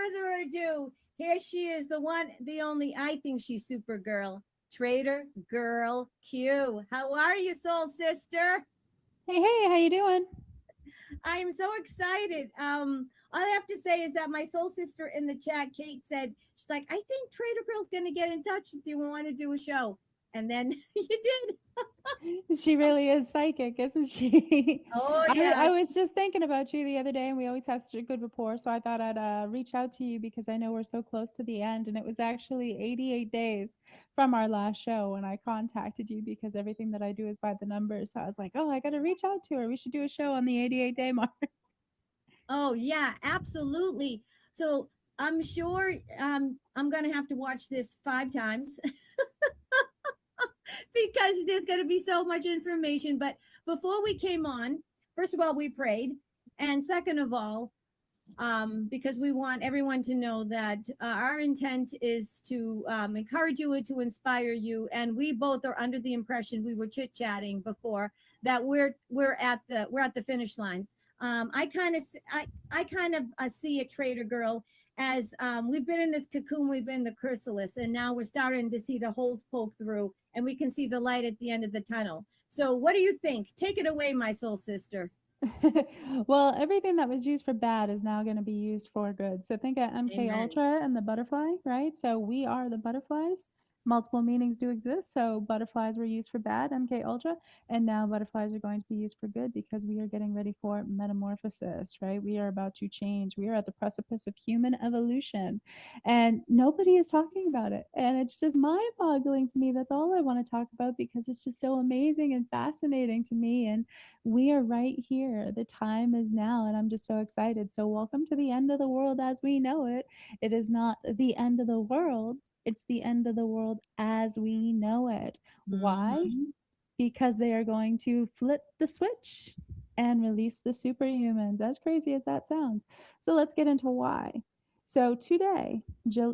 further ado, here she is, the one, the only, I think she's Supergirl, Trader Girl Q. How are you, soul sister? Hey, hey, how you doing? I am so excited. All I have to say is that my soul sister in the chat, Kate, said, she's like, I think Trader Girl's going to get in touch with you and want to do a show. And then you did. She really is psychic, isn't she? Oh, I yeah. was just thinking about you the other day, and we always have such a good rapport. So I thought I'd reach out to you because I know we're so close to the end. And it was actually 88 days from our last show when I contacted you because everything that I do is by the numbers. So I was like, oh, I got to reach out to her. We should do a show on the 88-day mark. Oh, yeah, absolutely. So I'm sure I'm going to have to watch this 5 times because there's going to be so much information. But before we came on, first of all, we prayed. And second of all, because we want everyone to know that our intent is to encourage you and to inspire you. And we both are under the impression, we were chit chatting before, that we're at the finish line. I kind of see a Trader Girl as we've been in this cocoon, we've been the chrysalis, and now we're starting to see the holes poke through, and we can see the light at the end of the tunnel. So, what do you think? Take it away, my soul sister. Well, everything that was used for bad is now going to be used for good. So think of MK Amen. Ultra and the butterfly, right? So we are the butterflies. Multiple meanings do exist. So butterflies were used for bad, MK Ultra, and now butterflies are going to be used for good because we are getting ready for metamorphosis, right? We are about to change. We are at the precipice of human evolution, and nobody is talking about it. And it's just mind-boggling to me. That's all I want to talk about because it's just so amazing and fascinating to me. And we are right here. The time is now, and I'm just so excited. So, welcome to the end of the world as we know it. It is not the end of the world, it's the end of the world as we know it. Why? Hmm. Because they are going to flip the switch and release the superhumans, as crazy as that sounds. So, let's get into why. So, today,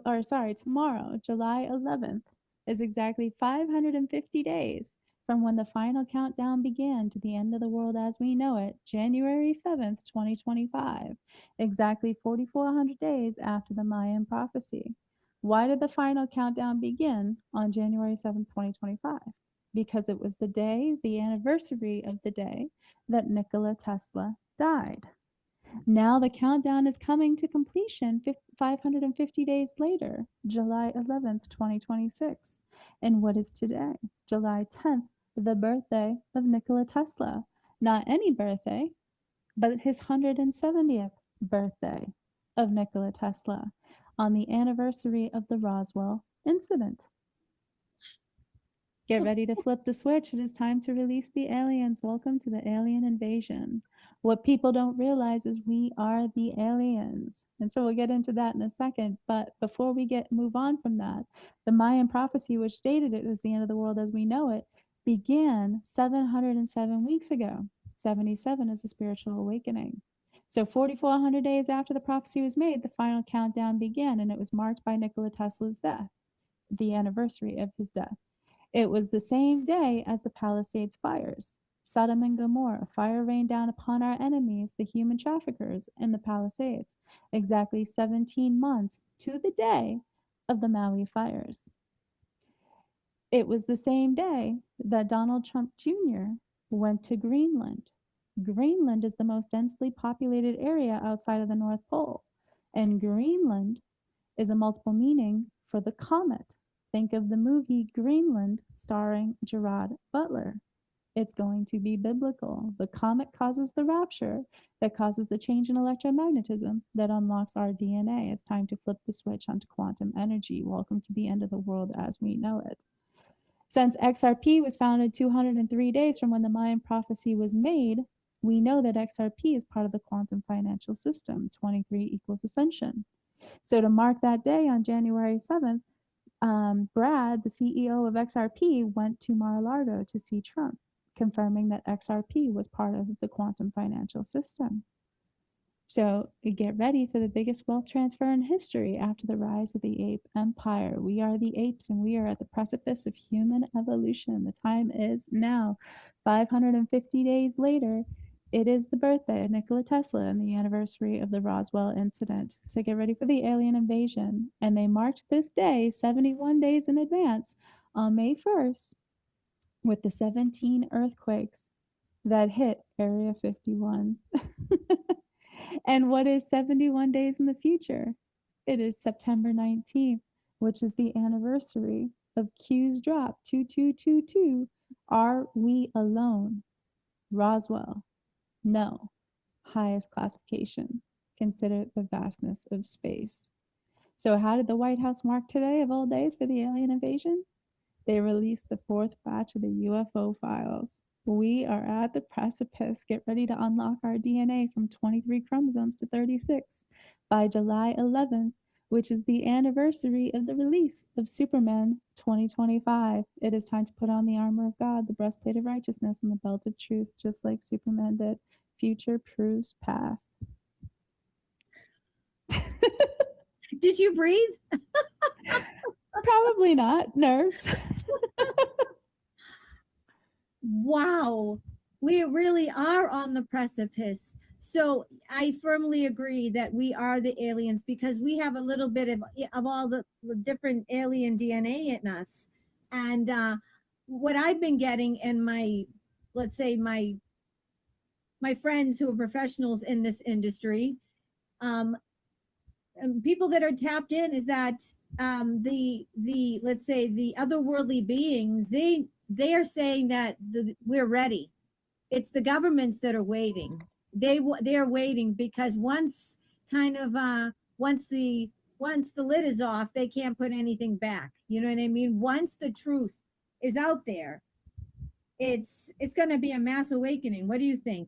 or sorry, tomorrow, July 11th, is exactly 550 days from when the final countdown began to the end of the world as we know it, January 7th, 2025, exactly 4,400 days after the Mayan prophecy. Why did the final countdown begin on January 7th, 2025? Because it was the day, the anniversary of the day that Nikola Tesla died. Now the countdown is coming to completion 550 days later, July 11th, 2026. And what is today? July 10th, the birthday of Nikola Tesla. Not any birthday, but his 170th birthday of Nikola Tesla on the anniversary of the Roswell incident. Get ready to flip the switch. It is time to release the aliens. Welcome to the alien invasion. What people don't realize is we are the aliens. And so we'll get into that in a second. But before we move on from that, the Mayan prophecy, which stated it was the end of the world as we know it, began 707 weeks ago. 77 is the spiritual awakening. So 4,400 days after the prophecy was made, the final countdown began, and it was marked by Nikola Tesla's death, the anniversary of his death. It was the same day as the Palisades fires. Sodom and Gomorrah, fire rained down upon our enemies, the human traffickers, in the Palisades, exactly 17 months to the day of the Maui fires. It was the same day that Donald Trump Jr. went to Greenland. Greenland is the most densely populated area outside of the North Pole, and Greenland is a multiple meaning for the comet. Think of the movie Greenland starring Gerard Butler. It's going to be biblical. The comet causes the rapture that causes the change in electromagnetism that unlocks our DNA. It's time to flip the switch onto quantum energy. Welcome to the end of the world as we know it. Since XRP was founded 203 days from when the Mayan prophecy was made, we know that XRP is part of the quantum financial system. 23 equals ascension. So to mark that day on January 7th, Brad, the CEO of XRP, went to Mar-a-Lago to see Trump, confirming that XRP was part of the quantum financial system. So get ready for the biggest wealth transfer in history after the rise of the ape empire. We are the apes and we are at the precipice of human evolution. The time is now. 550 days later, It is the birthday of Nikola Tesla and the anniversary of the Roswell incident. So get ready for the alien invasion. And they marked this day 71 days in advance on May 1st with the 17 earthquakes that hit Area 51. And what is 71 days in the future? It is September 19th, which is the anniversary of Q's drop 2222. Are we alone? Roswell. No. Highest classification. Consider the vastness of space. So, how did the White House mark today of all days for the alien invasion? They released the fourth batch of the UFO files. We are at the precipice. Get ready to unlock our DNA from 23 chromosomes to 36 by July 11th, which is the anniversary of the release of Superman 2025. It is time to put on the armor of God, the breastplate of righteousness, and the belt of truth, just like Superman did. Future proves past. Did you breathe? Probably not. Nerves. Wow, we really are on the precipice. So I firmly agree that we are the aliens because we have a little bit of all the different alien DNA in us. And what I've been getting in my, let's say my friends who are professionals in this industry, um, and people that are tapped in is that the let's say the otherworldly beings, they are saying that we're ready. It's the governments that are waiting. They're waiting because once kind of once the lid is off, they can't put anything back. You know what I mean? Once the truth is out there, it's going to be a mass awakening. What do you think?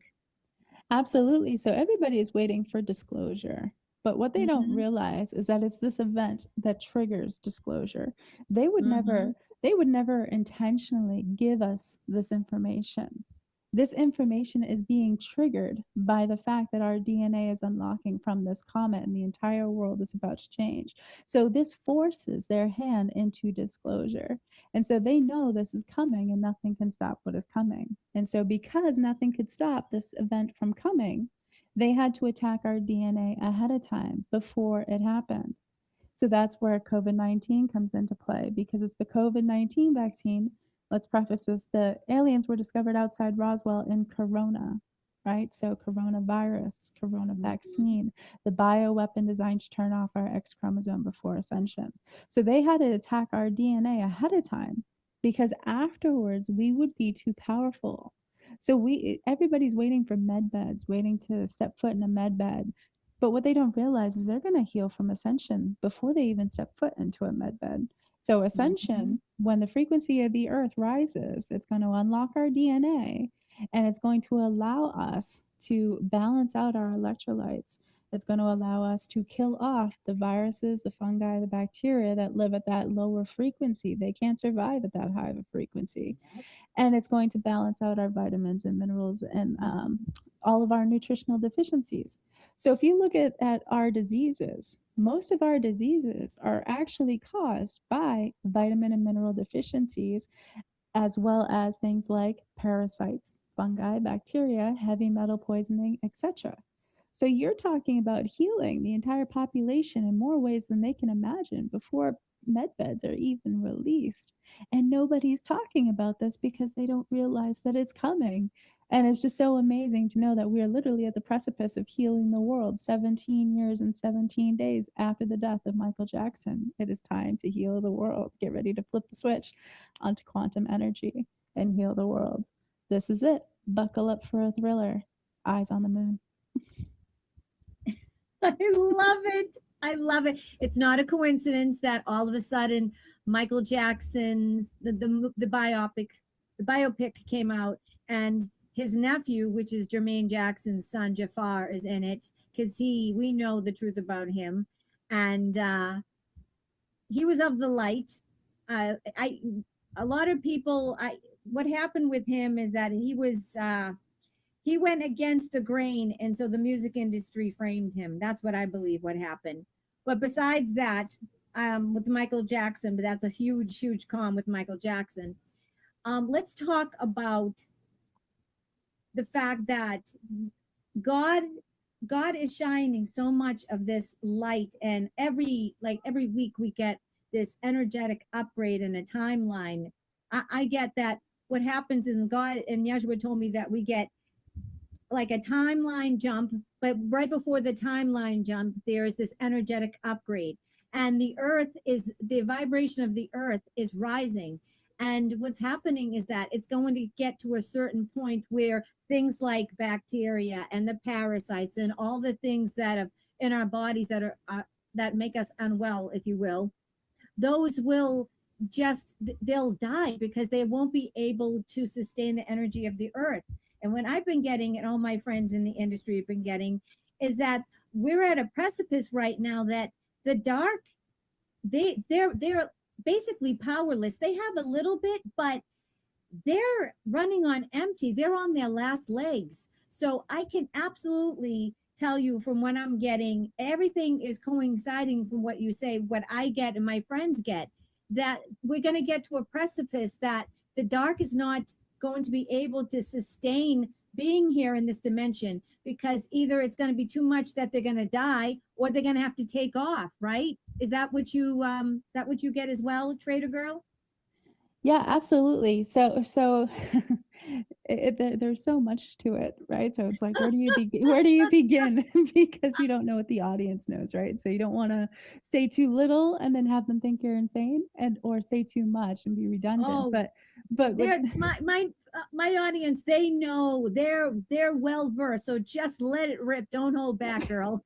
Absolutely. So everybody is waiting for disclosure. But what they don't Mm-hmm. realize is that it's this event that triggers disclosure. They would Mm-hmm. never they would never intentionally give us this information. This information is being triggered by the fact that our DNA is unlocking from this comet and the entire world is about to change. So this forces their hand into disclosure. And so they know this is coming and nothing can stop what is coming. And so, because nothing could stop this event from coming, they had to attack our DNA ahead of time before it happened. So that's where COVID 19 comes into play because it's the COVID 19 vaccine. Let's preface this, the aliens were discovered outside Roswell in Corona, right? So, coronavirus, corona vaccine, the bioweapon designed to turn off our X chromosome before ascension. So, they had to attack our DNA ahead of time because afterwards we would be too powerful. So everybody's waiting for med beds, waiting to step foot in a med bed, but what they don't realize is they're going to heal from ascension before they even step foot into a med bed. So, Mm-hmm. ascension, when the frequency of the earth rises, it's going to unlock our DNA and it's going to allow us to balance out our electrolytes. It's going to allow us to kill off the viruses, the fungi, the bacteria that live at that lower frequency. They can't survive at that high of a frequency, and it's going to balance out our vitamins and minerals and all of our nutritional deficiencies. So if you look at our diseases, most of our diseases are actually caused by vitamin and mineral deficiencies, as well as things like parasites, fungi, bacteria, heavy metal poisoning, etc. So you're talking about healing the entire population in more ways than they can imagine before med beds are even released. And nobody's talking about this because they don't realize that it's coming. And it's just so amazing to know that we are literally at the precipice of healing the world 17 years and 17 days after the death of Michael Jackson. It is time to heal the world. Get ready to flip the switch onto quantum energy and heal the world. This is it. Buckle up for a thriller. Eyes on the moon. I love it. I love it. It's not a coincidence that all of a sudden Michael Jackson's the biopic came out, and his nephew, which is Jermaine Jackson's son Jafar, is in it because we know the truth about him, and he was of the light. I a lot of people. What happened with him is that he went against the grain, and so the music industry framed him. That's what I believe what happened. But besides that, with Michael Jackson, but that's a huge con with Michael Jackson. Let's talk about the fact that God God is shining so much of this light, and every week we get this energetic upgrade and a timeline. I get that what happens is God and Yeshua told me that we get like a timeline jump, but right before the timeline jump, there is this energetic upgrade. And the vibration of the earth is rising. And what's happening is that it's going to get to a certain point where things like bacteria and the parasites and all the things that have in our bodies that are that make us unwell, if you will, those will just they'll die because they won't be able to sustain the energy of the earth. And what I've been getting, and all my friends in the industry have been getting, is that we're at a precipice right now that the dark, they're basically powerless. They have a little bit, but they're running on empty. They're on their last legs. So I can absolutely tell you from what I'm getting, everything is coinciding from what you say, what I get and my friends get, that we're going to get to a precipice that the dark is not going to be able to sustain being here in this dimension, because either it's going to be too much that they're going to die, or they're going to have to take off, right? Is that what you get as well, Trader Girl? Yeah, absolutely. So there's so much to it, right? So it's like, where do you begin? Where do you begin? Because you don't know what the audience knows, right? So you don't want to say too little and then have them think you're insane, and or say too much and be redundant. Oh, But what they're my audience, they know, they're well versed, so just let it rip, don't hold back, girl.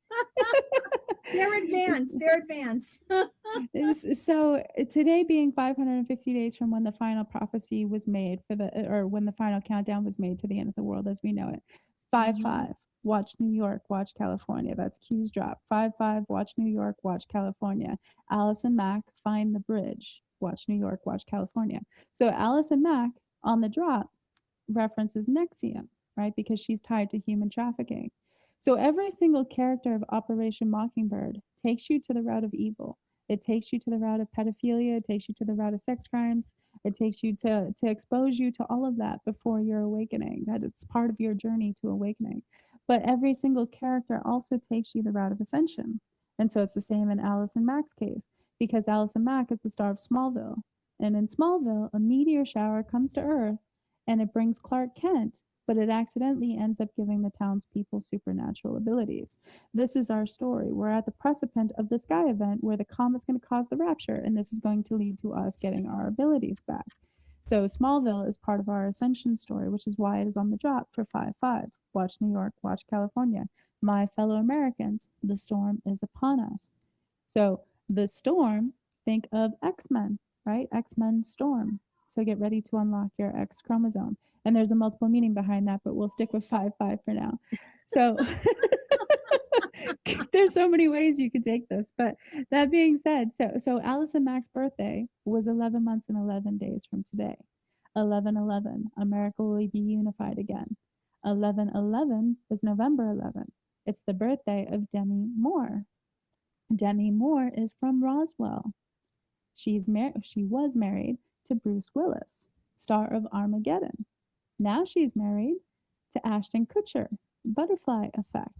They're advanced. So today being 550 days from when the final prophecy was made for or when the final countdown was made to the end of the world as we know it. 5-5, watch New York, watch California. That's Q's drop. 5-5, watch New York, watch California. Allison Mack, find the bridge, watch New York, watch California. So Allison Mack on the drop references Nexium, right? Because she's tied to human trafficking. So every single character of Operation Mockingbird takes you to the route of evil. It takes you to the route of pedophilia. It takes you to the route of sex crimes. It takes you to expose you to all of that before your awakening. That it's part of your journey to awakening. But every single character also takes you the route of ascension. And so it's the same in Allison Mack's case, because Allison Mack is the star of Smallville. And in Smallville, a meteor shower comes to Earth and it brings Clark Kent, but it accidentally ends up giving the townspeople supernatural abilities. This is our story. We're at the precipice of the sky event where the comet's going to cause the rapture, and this is going to lead to us getting our abilities back. So Smallville is part of our ascension story, which is why it is on the drop for 5-5. Watch New York, watch California. My fellow Americans, the storm is upon us. So the storm, think of X-Men, right? X-Men storm. So get ready to unlock your X chromosome. And there's a multiple meaning behind that, but we'll stick with 5-5 for now. So there's so many ways you could take this. But that being said, so Allison Mack's birthday was 11 months and 11 days from today. 11/11, America will be unified again. 11/11 is November 11. It's the birthday of Demi Moore. Demi Moore is from Roswell. She was married to Bruce Willis, star of Armageddon. Now she's married to Ashton Kutcher, Butterfly Effect.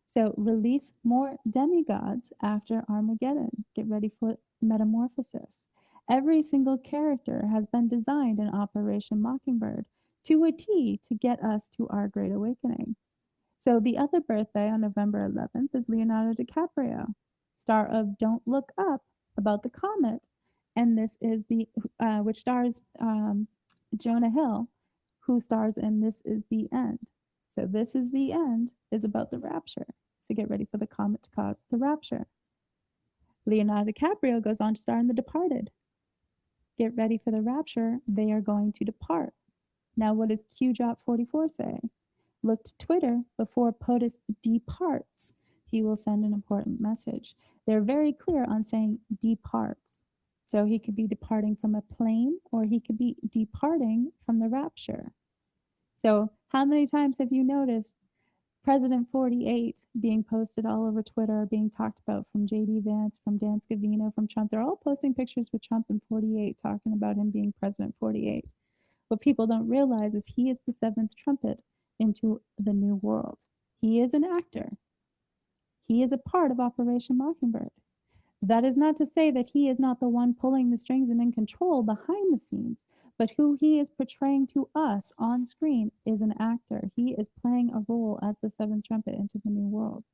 So release more demigods after Armageddon. Get ready for metamorphosis. Every single character has been designed in Operation Mockingbird to a T to get us to our Great Awakening. So the other birthday on November 11th is Leonardo DiCaprio, star of Don't Look Up, about the comet, and this is which stars Jonah Hill, who stars in This Is the End. So This Is the End is about the rapture. So get ready for the comet to cause the rapture. Leonardo DiCaprio goes on to star in The Departed. Get ready for the rapture. They are going to depart. Now, what does QDrop44 say? Look to Twitter before POTUS departs. He will send an important message. They're very clear on saying departs. So he could be departing from a plane, or he could be departing from the rapture. So how many times have you noticed President 48 being posted all over Twitter, being talked about from JD Vance, from Dan Scavino, from Trump? They're all posting pictures with Trump and 48, talking about him being President 48. What people don't realize is he is the seventh trumpet into the new world. He is an actor. He is a part of Operation Mockingbird. That is not to say that he is not the one pulling the strings and in control behind the scenes, but who he is portraying to us on screen is an actor. He is playing a role as the seventh trumpet into the new world.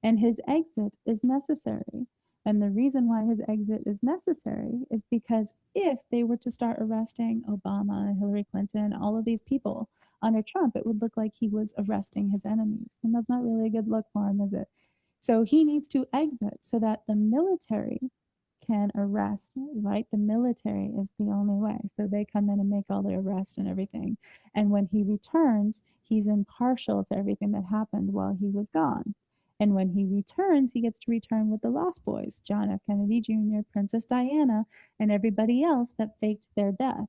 And his exit is necessary. And the reason why his exit is necessary is because if they were to start arresting Obama, Hillary Clinton, all of these people under Trump, it would look like he was arresting his enemies. And that's not really a good look for him, is it? So he needs to exit so that the military can arrest, right? The military is the only way. So they come in and make all the arrests and everything. And when he returns, he's impartial to everything that happened while he was gone. And when he returns, he gets to return with the Lost Boys, John F. Kennedy Jr., Princess Diana, and everybody else that faked their death.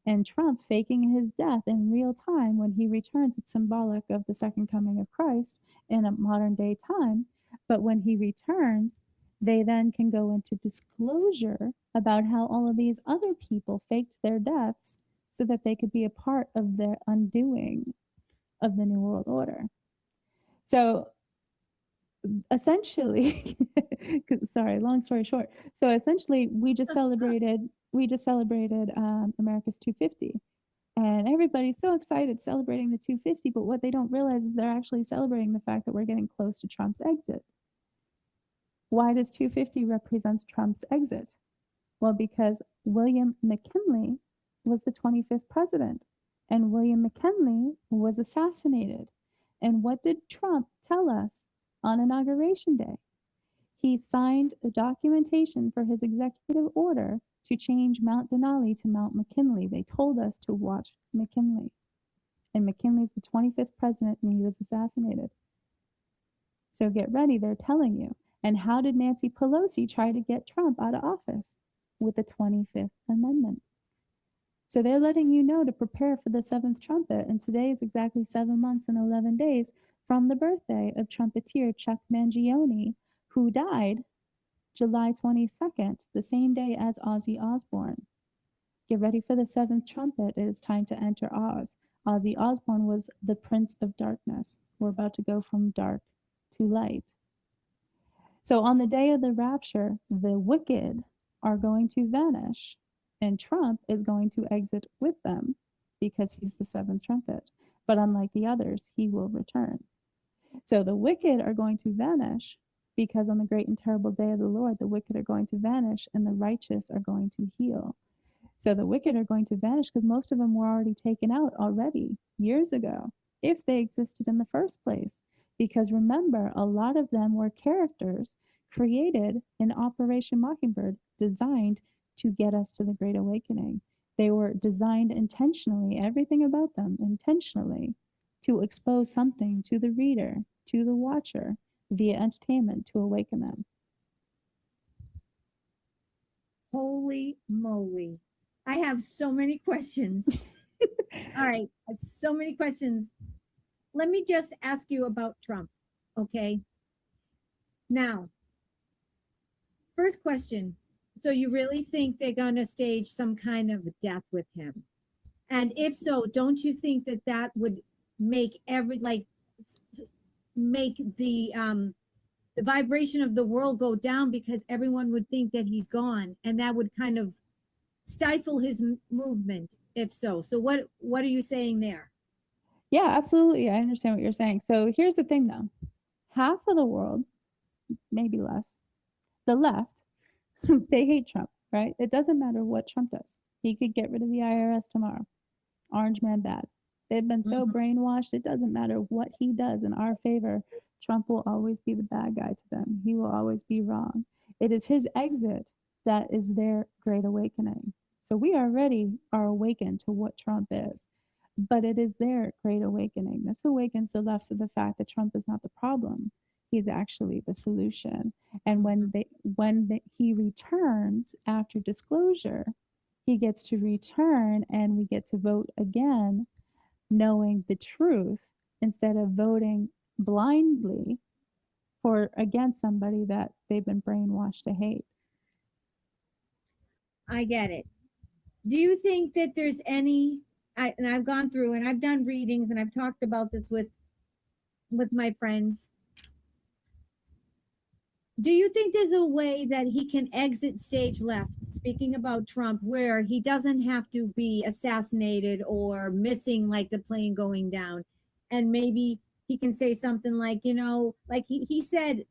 And Trump faking his death in real time when he returns, it's symbolic of the second coming of Christ in a modern day time. But when he returns, they then can go into disclosure about how all of these other people faked their deaths so that they could be a part of their undoing of the New World Order. So essentially, sorry, long story short. So essentially, we just celebrated America's 250. And everybody's so excited celebrating the 250, but what they don't realize is they're actually celebrating the fact that we're getting close to Trump's exit. Why does 250 represent Trump's exit? Well, because William McKinley was the 25th president, and William McKinley was assassinated. And what did Trump tell us on Inauguration Day? He signed a documentation for his executive order to change Mount Denali to Mount McKinley. They told us to watch McKinley. And McKinley's the 25th president, and he was assassinated. So get ready, they're telling you. And how did Nancy Pelosi try to get Trump out of office? With the 25th Amendment. So they're letting you know to prepare for the seventh trumpet. And today is exactly 7 months and 11 days from the birthday of trumpeter Chuck Mangione, who died July 22nd, the same day as Ozzy Osbourne. Get ready for the seventh trumpet. It is time to enter Oz. Ozzy Osbourne was the Prince of Darkness. We're about to go from dark to light. So on the day of the rapture, the wicked are going to vanish, and Trump is going to exit with them because he's the seventh trumpet. But unlike the others, he will return. So the wicked are going to vanish because on the great and terrible day of the Lord, the wicked are going to vanish and the righteous are going to heal. So the wicked are going to vanish because most of them were already taken out already years ago, if they existed in the first place. Because remember, a lot of them were characters created in Operation Mockingbird, designed to get us to the Great Awakening. They were designed intentionally, everything about them intentionally, to expose something to the reader, to the watcher, via entertainment to awaken them. Holy moly. I have so many questions. All right. I have so many questions. Let me just ask you about Trump. Okay. Now, first question. So you really think they're going to stage some kind of death with him? And if so, don't you think that that would make make the vibration of the world go down because everyone would think that he's gone, and that would kind of stifle his movement if so. So what are you saying there? Yeah, absolutely. I understand what you're saying. So here's the thing though. Half of the world, maybe less, the left, they hate Trump, right? It doesn't matter what Trump does. He could get rid of the IRS tomorrow. Orange man bad. They've been so brainwashed, it doesn't matter what he does in our favor. Trump will always be the bad guy to them. He will always be wrong. It is his exit that is their great awakening. So we already are awakened to what Trump is, but it is their great awakening. This awakens the left to the fact that Trump is not the problem. He's actually the solution. And when he returns after disclosure, he gets to return and we get to vote again, knowing the truth instead of voting blindly for against somebody that they've been brainwashed to hate. I get it. Do you think that there's any and I've gone through and I've done readings and I've talked about this with my friends. Do you think there's a way that he can exit stage left, speaking about Trump, where he doesn't have to be assassinated or missing like the plane going down? And maybe he can say something like, like he said,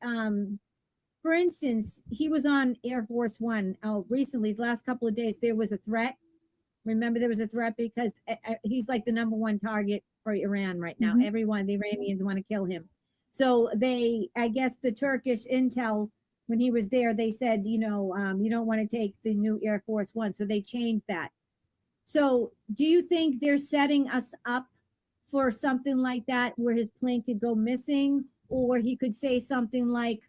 for instance, he was on Air Force One recently, the last couple of days, there was a threat. Remember, there was a threat because he's like the number one target for Iran right now. Mhm. Everyone, the Iranians want to kill him. So I guess the Turkish intel, when he was there, they said, you don't want to take the new Air Force One. So they changed that. So do you think they're setting us up for something like that where his plane could go missing or he could say something like,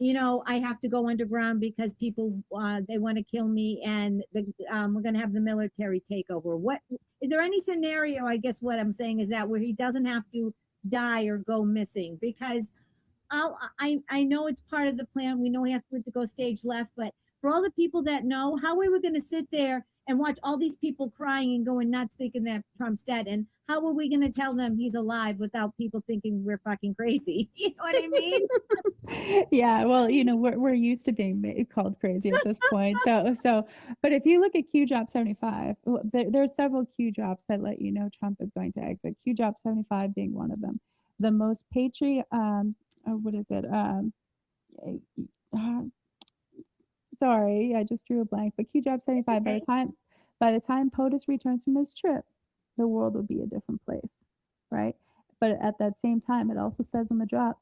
I have to go underground because people they want to kill me, and we're going to have the military take over. What is there any scenario? I guess what I'm saying is that where he doesn't have to die or go missing because I know it's part of the plan. We know we have to go stage left, but for all the people that know, how are we going to sit there and watch all these people crying and going nuts thinking that Trump's dead? And how are we going to tell them he's alive without people thinking we're fucking crazy? You know what I mean? Yeah, well, we're used to being called crazy at this point. But if you look at Q Drop 75, there are several Q drops that let you know Trump is going to exit. Q Drop 75 being one of them. The most patriot, what is it? Uh, Sorry, I just drew a blank. But Q Drop 75. Okay. By the time POTUS returns from his trip, the world will be a different place, right? But at that same time, it also says on the drop,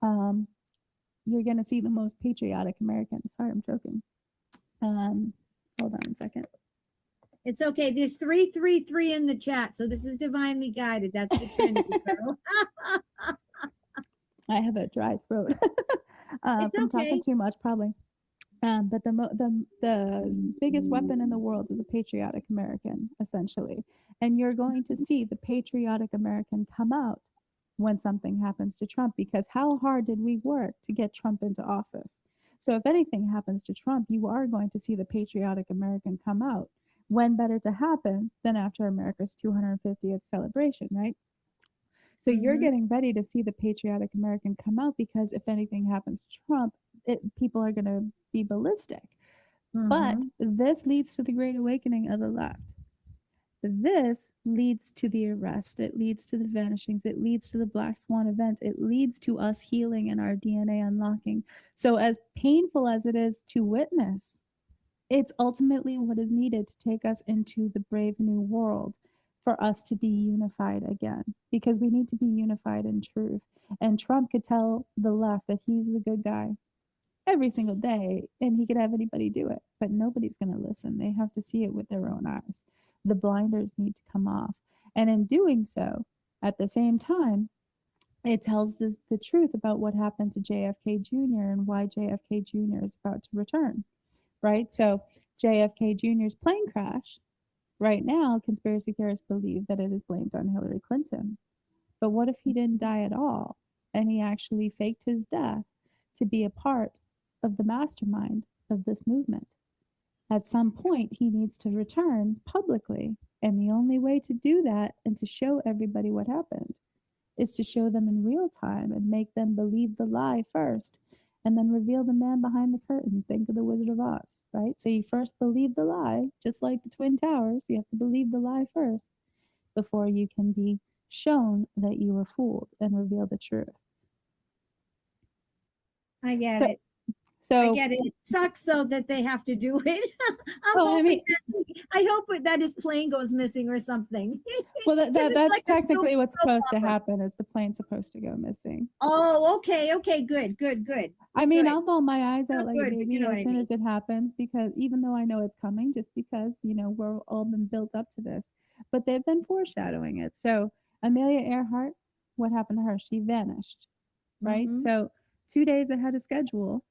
um, you're going to see the most patriotic Americans. Sorry, I'm joking. Hold on a second. It's okay. There's 333 in the chat, so this is divinely guided. That's the Trinity, girl. I have a dry throat It's from talking okay. too much, probably. But the biggest weapon in the world is a patriotic American, essentially. And you're going to see the patriotic American come out when something happens to Trump, because how hard did we work to get Trump into office? So if anything happens to Trump, you are going to see the patriotic American come out. When better to happen than after America's 250th celebration, right? So you're Mm-hmm. getting ready to see the patriotic American come out, because if anything happens to Trump, people are going to be ballistic. But Mm-hmm. this leads to the great awakening of the left. This leads to the arrest. It leads to the vanishings. It leads to the Black Swan event. It leads to us healing and our DNA unlocking. So, as painful as it is to witness, it's ultimately what is needed to take us into the brave new world, for us to be unified again, because we need to be unified in truth. And Trump could tell the left that he's the good guy every single day, and he could have anybody do it, but nobody's going to listen. They have to see it with their own eyes. The blinders need to come off. And in doing so, at the same time, it tells the truth about what happened to JFK Jr. and why JFK Jr. is about to return, right? So JFK Jr.'s plane crash, right now, conspiracy theorists believe that it is blamed on Hillary Clinton. But what if he didn't die at all and he actually faked his death to be a part of the mastermind of this movement? At some point, he needs to return publicly. And the only way to do that and to show everybody what happened is to show them in real time and make them believe the lie first, and then reveal the man behind the curtain. Think of the Wizard of Oz, right? So you first believe the lie, just like the Twin Towers. You have to believe the lie first before you can be shown that you were fooled and reveal the truth. I get So, it. I so get it. It sucks though that they have to do it. I'm well, I hoping mean, I hope that his plane goes missing or something. well, Because it's that's like a technically what's soap supposed to opera. happen. Is the plane supposed to go missing? Oh, okay, okay, good, good, good, I mean, good. I'll bawl my eyes out Not like a good, but you baby know what as I soon mean. as it happens, because even though I know it's coming, just because, we're all been built up to this, but they've been foreshadowing it. So Amelia Earhart, what happened to her? She vanished, right? Mm-hmm. So 2 days ahead of schedule,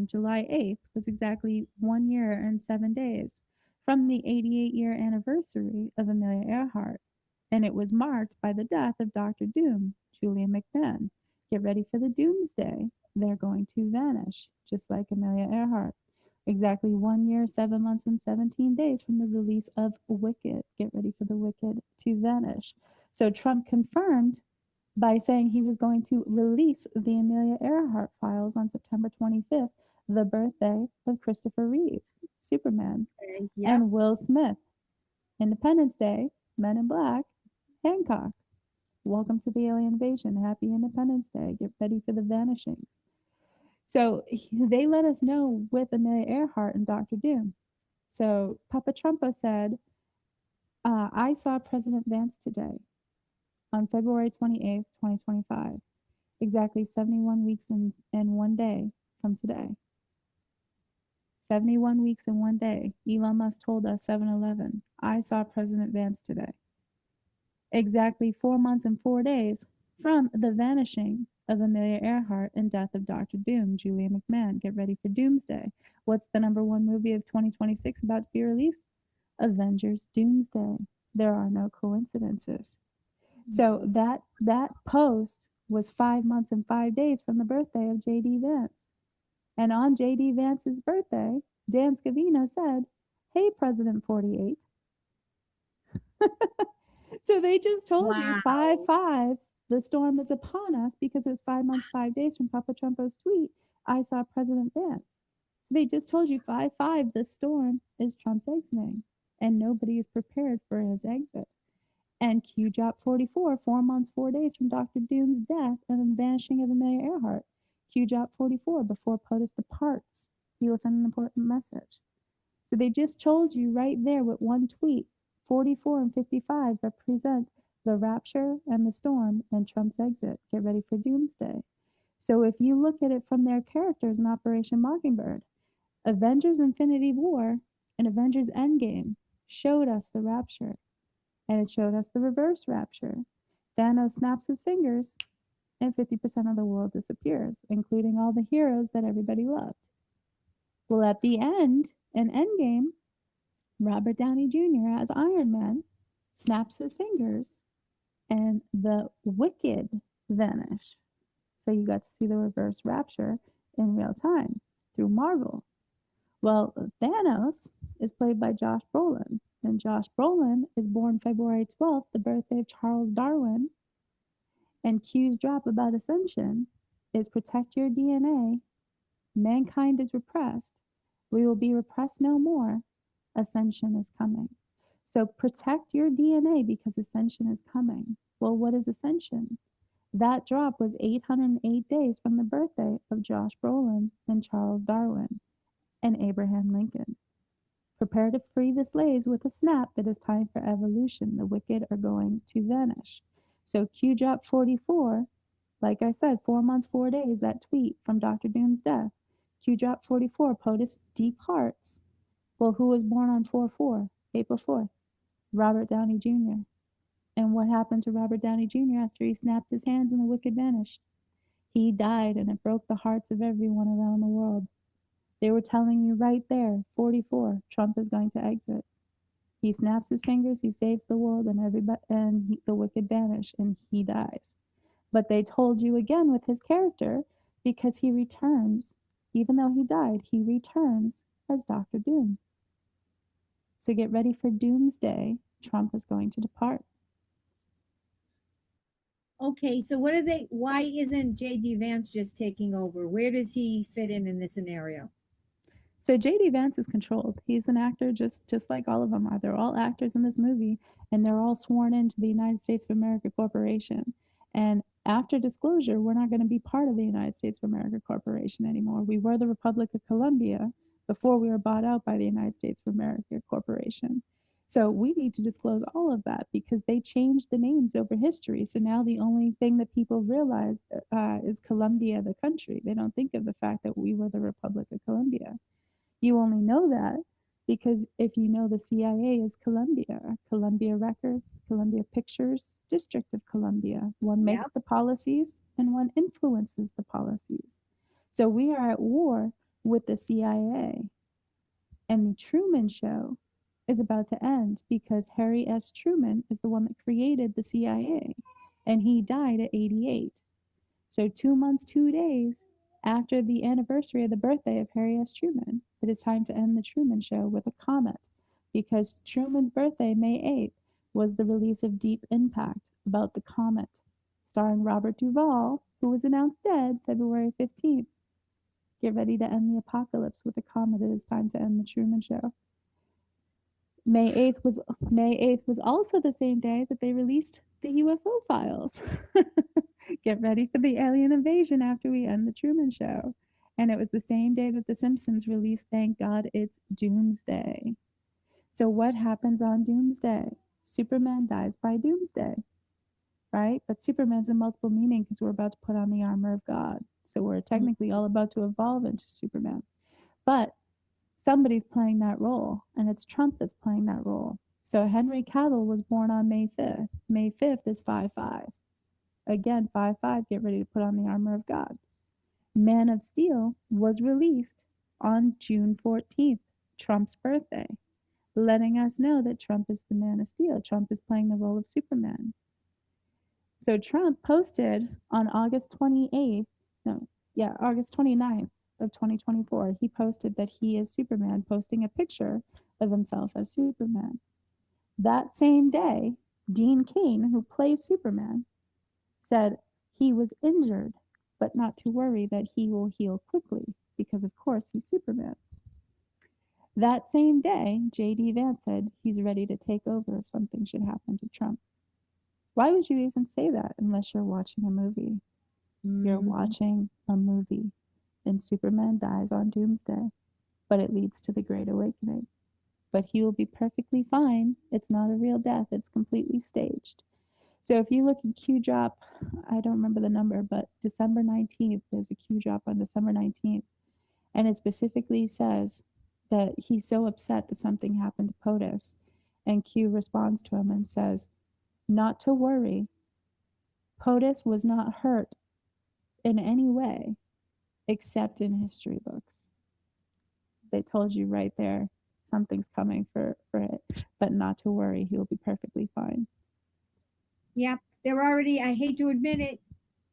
July 8th was exactly 1 year and 7 days from the 88-year anniversary of Amelia Earhart. And it was marked by the death of Dr. Doom, Julia McMahon. Get ready for the doomsday. They're going to vanish, just like Amelia Earhart. Exactly 1 year, 7 months, and 17 days from the release of Wicked. Get ready for the Wicked to vanish. So Trump confirmed by saying he was going to release the Amelia Earhart files on September 25th, the birthday of Christopher Reeve, Superman, Yep. and Will Smith, Independence Day, Men in Black, Hancock. Welcome to the alien invasion. Happy Independence Day. Get ready for the vanishings. So they let us know with Amelia Earhart and Dr. Doom. So Papa Trumpo said, I saw President Vance today on February 28th, 2025, exactly 71 weeks and 1 day from today. 71 weeks and 1 day. Elon Musk told us 7-Eleven. I saw President Vance today. Exactly 4 months and 4 days from the vanishing of Amelia Earhart and death of Dr. Doom, Julia McMahon. Get ready for Doomsday. What's the #1 movie of 2026 about to be released? Avengers Doomsday. There are no coincidences. So that post was 5 months and 5 days from the birthday of JD Vance. And on JD Vance's birthday, Dan Scavino said, "Hey, President 48." So they just told you Wow. 5-5, the storm is upon us because it was 5 months, 5 days from Papa Trumpo's tweet. I saw President Vance. So they just told you 5-5, the storm is Trump's exiting, and nobody is prepared for his exit. And Q drop 44, 4 months, 4 days from Dr. Doom's death and the vanishing of Amelia Earhart. Q drop 44, before POTUS departs, he will send an important message. So they just told you right there with one tweet, 44 and 55 represent the rapture and the storm and Trump's exit. Get ready for Doomsday. So if you look at it from their characters in Operation Mockingbird, Avengers Infinity War and Avengers Endgame showed us the rapture, and it showed us the reverse rapture. Thanos snaps his fingers and 50% of the world disappears, including all the heroes that everybody loved. Well, at the end, in Endgame, Robert Downey Jr. as Iron Man snaps his fingers and the Wicked vanish. So you got to see the reverse rapture in real time through Marvel. Well, Thanos is played by Josh Brolin, and Josh Brolin is born February 12th, the birthday of Charles Darwin. And Q's drop about ascension is protect your DNA. Mankind is repressed. We will be repressed no more. Ascension is coming. So protect your DNA because ascension is coming. Well, what is ascension? That drop was 808 days from the birthday of Josh Brolin and Charles Darwin and Abraham Lincoln. Prepare to free the slaves with a snap. It is time for evolution. The wicked are going to vanish. So Q drop 44, like I said, 4 months, 4 days, that tweet from Dr. Doom's death. Q drop 44, POTUS departs. Well, who was born on 4/4, April 4th? Robert Downey Jr. And what happened to Robert Downey Jr. after he snapped his hands and the wicked vanished? He died, and it broke the hearts of everyone around the world. They were telling you right there, 44, Trump is going to exit. He snaps his fingers, he saves the world, and the wicked vanish, and he dies. But they told you again with his character, because he returns, even though he died, he returns as Dr. Doom. So get ready for Doomsday. Trump is going to depart. Okay, so why isn't JD Vance just taking over? Where does he fit in this scenario? So JD Vance is controlled. He's an actor just like all of them are. They're all actors in this movie, and they're all sworn into the United States of America Corporation. And after disclosure, we're not going to be part of the United States of America Corporation anymore. We were the Republic of Colombia before we were bought out by the United States of America Corporation. So we need to disclose all of that because they changed the names over history. So now the only thing that people realize is Colombia, the country. They don't think of the fact that we were the Republic of Colombia. You only know that because if you know the CIA is Columbia, Columbia Records, Columbia Pictures, District of Columbia. One makes Yep. the policies and one influences the policies. So we are at war with the CIA. And the Truman Show is about to end because Harry S. Truman is the one that created the CIA, and he died at 88. So 2 months, 2 days after the anniversary of the birthday of Harry S. Truman, it is time to end the Truman Show with a comet, because Truman's birthday, May 8th, was the release of Deep Impact about the comet, starring Robert Duvall, who was announced dead February 15th. Get ready to end the apocalypse with a comet. It is time to end the Truman Show. May 8th was also the same day that they released the UFO files. Get ready for the alien invasion after we end the Truman Show. And it was the same day that The Simpsons released Thank God It's Doomsday. So what happens on Doomsday? Superman dies by Doomsday, right? But Superman's a multiple meaning because we're about to put on the armor of God. So we're technically all about to evolve into Superman. But somebody's playing that role, and it's Trump that's playing that role. So Henry Cavill was born on May 5th. May 5th is 5/5. Again, 5/5, get ready to put on the armor of God. Man of Steel was released on June 14th, Trump's birthday, letting us know that Trump is the Man of Steel. Trump is playing the role of Superman. So Trump posted on August 29th of 2024, he posted that he is Superman, posting a picture of himself as Superman. That same day, Dean Cain, who plays Superman, said he was injured, but not to worry, that he will heal quickly, because of course he's Superman. That same day, J.D. Vance said he's ready to take over if something should happen to Trump. Why would you even say that unless you're watching a movie? You're watching a movie, and Superman dies on Doomsday, but it leads to the Great Awakening. But he will be perfectly fine. It's not a real death. It's completely staged. So if you look at Q drop, I don't remember the number, but December 19th, there's a Q drop on December 19th, and it specifically says that he's so upset that something happened to POTUS, and Q responds to him and says, not to worry, POTUS was not hurt in any way except in history books. They told you right there, something's coming for it, but not to worry, he will be perfectly fine. Yep, they're already, I hate to admit it,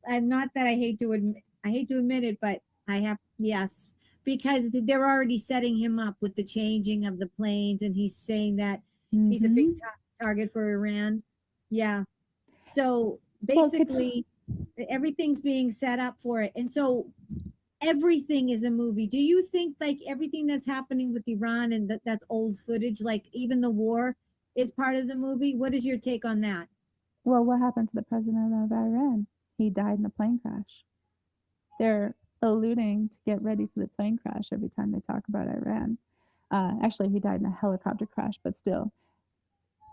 not that I hate to admit it, but I have, yes, because they're already setting him up with the changing of the planes, and he's saying that he's a big target for Iran. Yeah. So basically, everything's being set up for it. And so everything is a movie. Do you think like everything that's happening with Iran and that's old footage, like even the war is part of the movie? What is your take on that? Well, what happened to the president of Iran? He died in a plane crash. They're alluding to get ready for the plane crash every time they talk about Iran. Actually, he died in a helicopter crash, but still.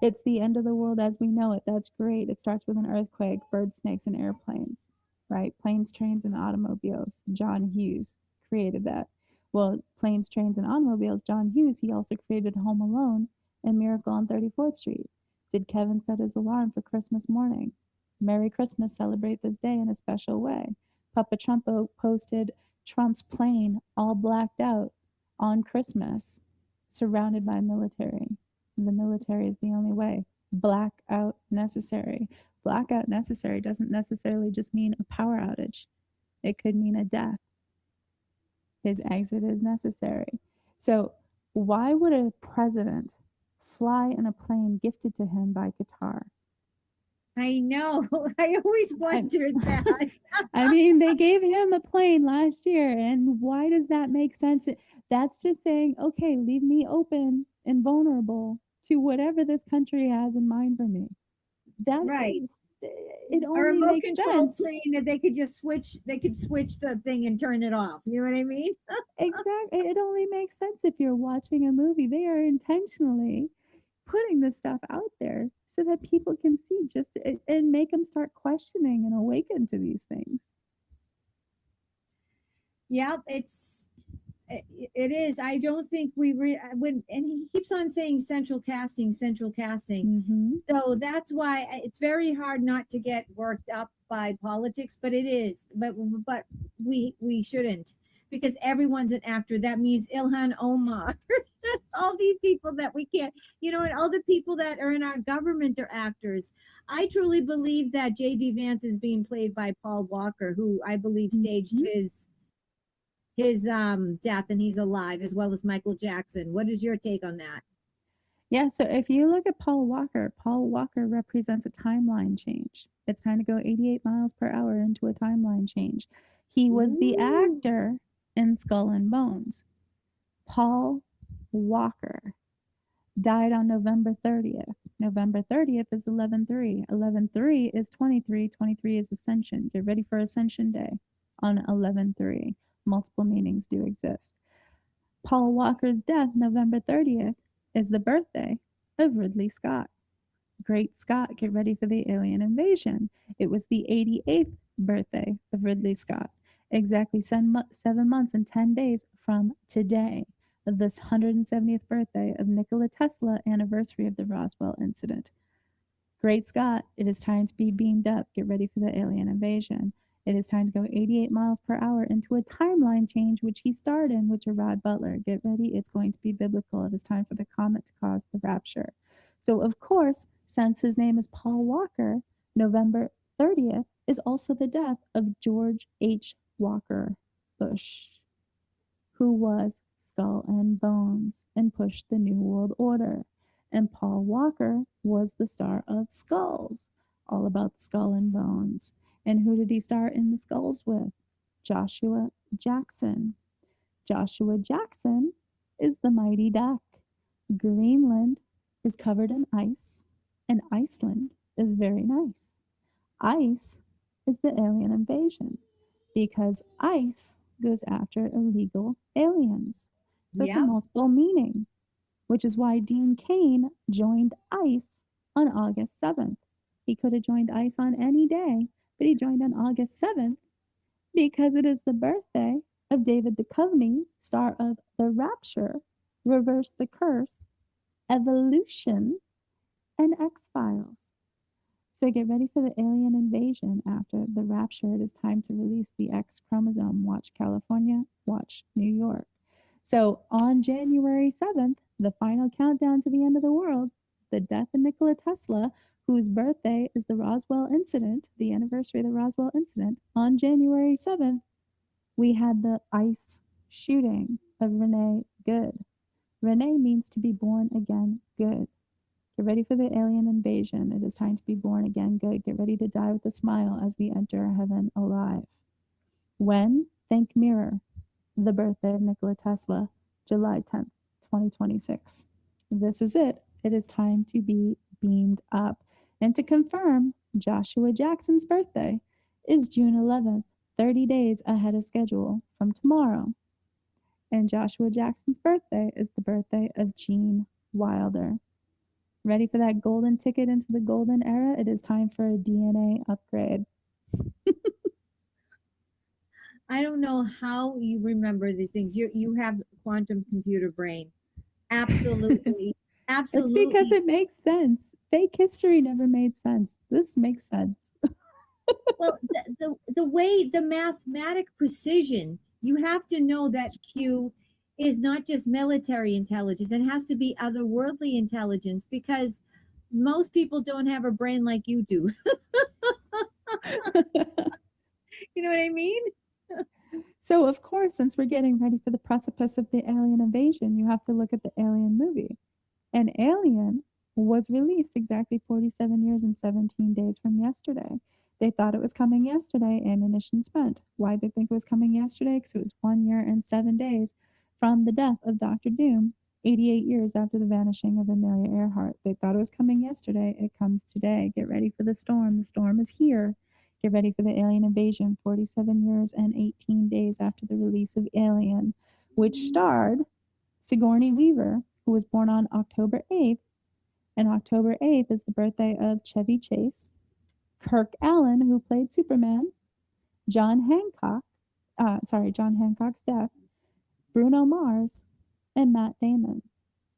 It's the end of the world as we know it. That's great. It starts with an earthquake, bird snakes, and airplanes, right? Planes, trains, and automobiles. John Hughes created that. Well, planes, trains, and automobiles, John Hughes, he also created Home Alone and Miracle on 34th Street. Did Kevin set his alarm for Christmas morning? Merry Christmas, celebrate this day in a special way. Papa Trumpo posted Trump's plane all blacked out on Christmas, surrounded by military. The military is the only way. Blackout necessary. Blackout necessary doesn't necessarily just mean a power outage. It could mean a death. His exit is necessary. So why would a president fly in a plane gifted to him by Qatar? I know. I always wondered that. I mean, they gave him a plane last year, and why does that make sense? That's just saying, okay, leave me open and vulnerable to whatever this country has in mind for me. That right. It only or a remote makes control sense. plane that they could just switch. They could switch the thing and turn it off. You know what I mean? Exactly. It only makes sense if you're watching a movie. They are intentionally putting this stuff out there so that people can see just and make them start questioning and awaken to these things. Yeah, it is. I don't think and he keeps on saying central casting. So that's why it's very hard not to get worked up by politics, but it is. But we shouldn't, because everyone's an actor. That means Ilhan Omar, all these people that we can't, and all the people that are in our government are actors. I truly believe that J.D. Vance is being played by Paul Walker, who I believe staged his death and he's alive, as well as Michael Jackson. What is your take on that? Yeah, so if you look at Paul Walker represents a timeline change. It's time to go 88 miles per hour into a timeline change. He was the Ooh. actor in Skull and Bones. Paul Walker died on November 30th. November 30th is 11/3. 11/3 is 23. 23 is Ascension. Get ready for Ascension Day on 11/3. Multiple meanings do exist. Paul Walker's death, November 30th, is the birthday of Ridley Scott. Great Scott, get ready for the alien invasion. It was the 88th birthday of Ridley Scott. Exactly 7 months and 10 days from today, this 170th birthday of Nikola Tesla, anniversary of the Roswell incident. Great Scott, it is time to be beamed up. Get ready for the alien invasion. It is time to go 88 miles per hour into a timeline change, which he starred in with Gerard Butler. Get ready, it's going to be biblical. It is time for the comet to cause the rapture. So, of course, since his name is Paul Walker, November 30th is also the death of George H. Walker Bush, who was Skull and Bones and pushed the New World Order. And Paul Walker was the star of Skulls, all about the Skull and Bones. And who did he star in the Skulls with? Joshua Jackson. Joshua Jackson is the mighty duck. Greenland is covered in ice, and Iceland is very nice. Ice is the alien invasion because ice goes after illegal aliens. So it's a Yep. multiple meaning, which is why Dean Cain joined ICE on August 7th. He could have joined ICE on any day, but he joined on August 7th because it is the birthday of David Duchovny, star of The Rapture, Reverse the Curse, Evolution, and X-Files. So get ready for the alien invasion after The Rapture. It is time to release the X chromosome. Watch California, watch New York. So on January 7th, the final countdown to the end of the world, the death of Nikola Tesla, whose birthday is the Roswell incident, the anniversary of the Roswell incident, on January 7th, we had the ICE shooting of Renee Good. Renee means to be born again good. Get ready for the alien invasion. It is time to be born again good. Get ready to die with a smile as we enter heaven alive. When? Think mirror. The birthday of Nikola Tesla, July 10th, 2026. This is it. It is time to be beamed up. And to confirm, Joshua Jackson's birthday is June 11th, 30 days ahead of schedule from tomorrow. And Joshua Jackson's birthday is the birthday of Gene Wilder. Ready for that golden ticket into the golden era? It is time for a DNA upgrade. I don't know how you remember these things. You have quantum computer brain. Absolutely. It's because Absolutely. it makes sense. Fake history never made sense. This makes sense. Well, the way the mathematic precision, you have to know that Q is not just military intelligence, it has to be otherworldly intelligence because most people don't have a brain like you do. You know what I mean? So, of course, since we're getting ready for the precipice of the alien invasion, you have to look at the Alien movie. And Alien was released exactly 47 years and 17 days from yesterday. They thought it was coming yesterday, ammunition spent. Why did they think it was coming yesterday? Because it was 1 year and 7 days from the death of Dr. Doom, 88 years after the vanishing of Amelia Earhart. They thought it was coming yesterday. It comes today. Get ready for the storm. The storm is here. Get ready for the alien invasion, 47 years and 18 days after the release of Alien, which starred Sigourney Weaver, who was born on October 8th, and October 8th is the birthday of Chevy Chase, Kirk Allen, who played Superman, John Hancock's death, Bruno Mars, and Matt Damon.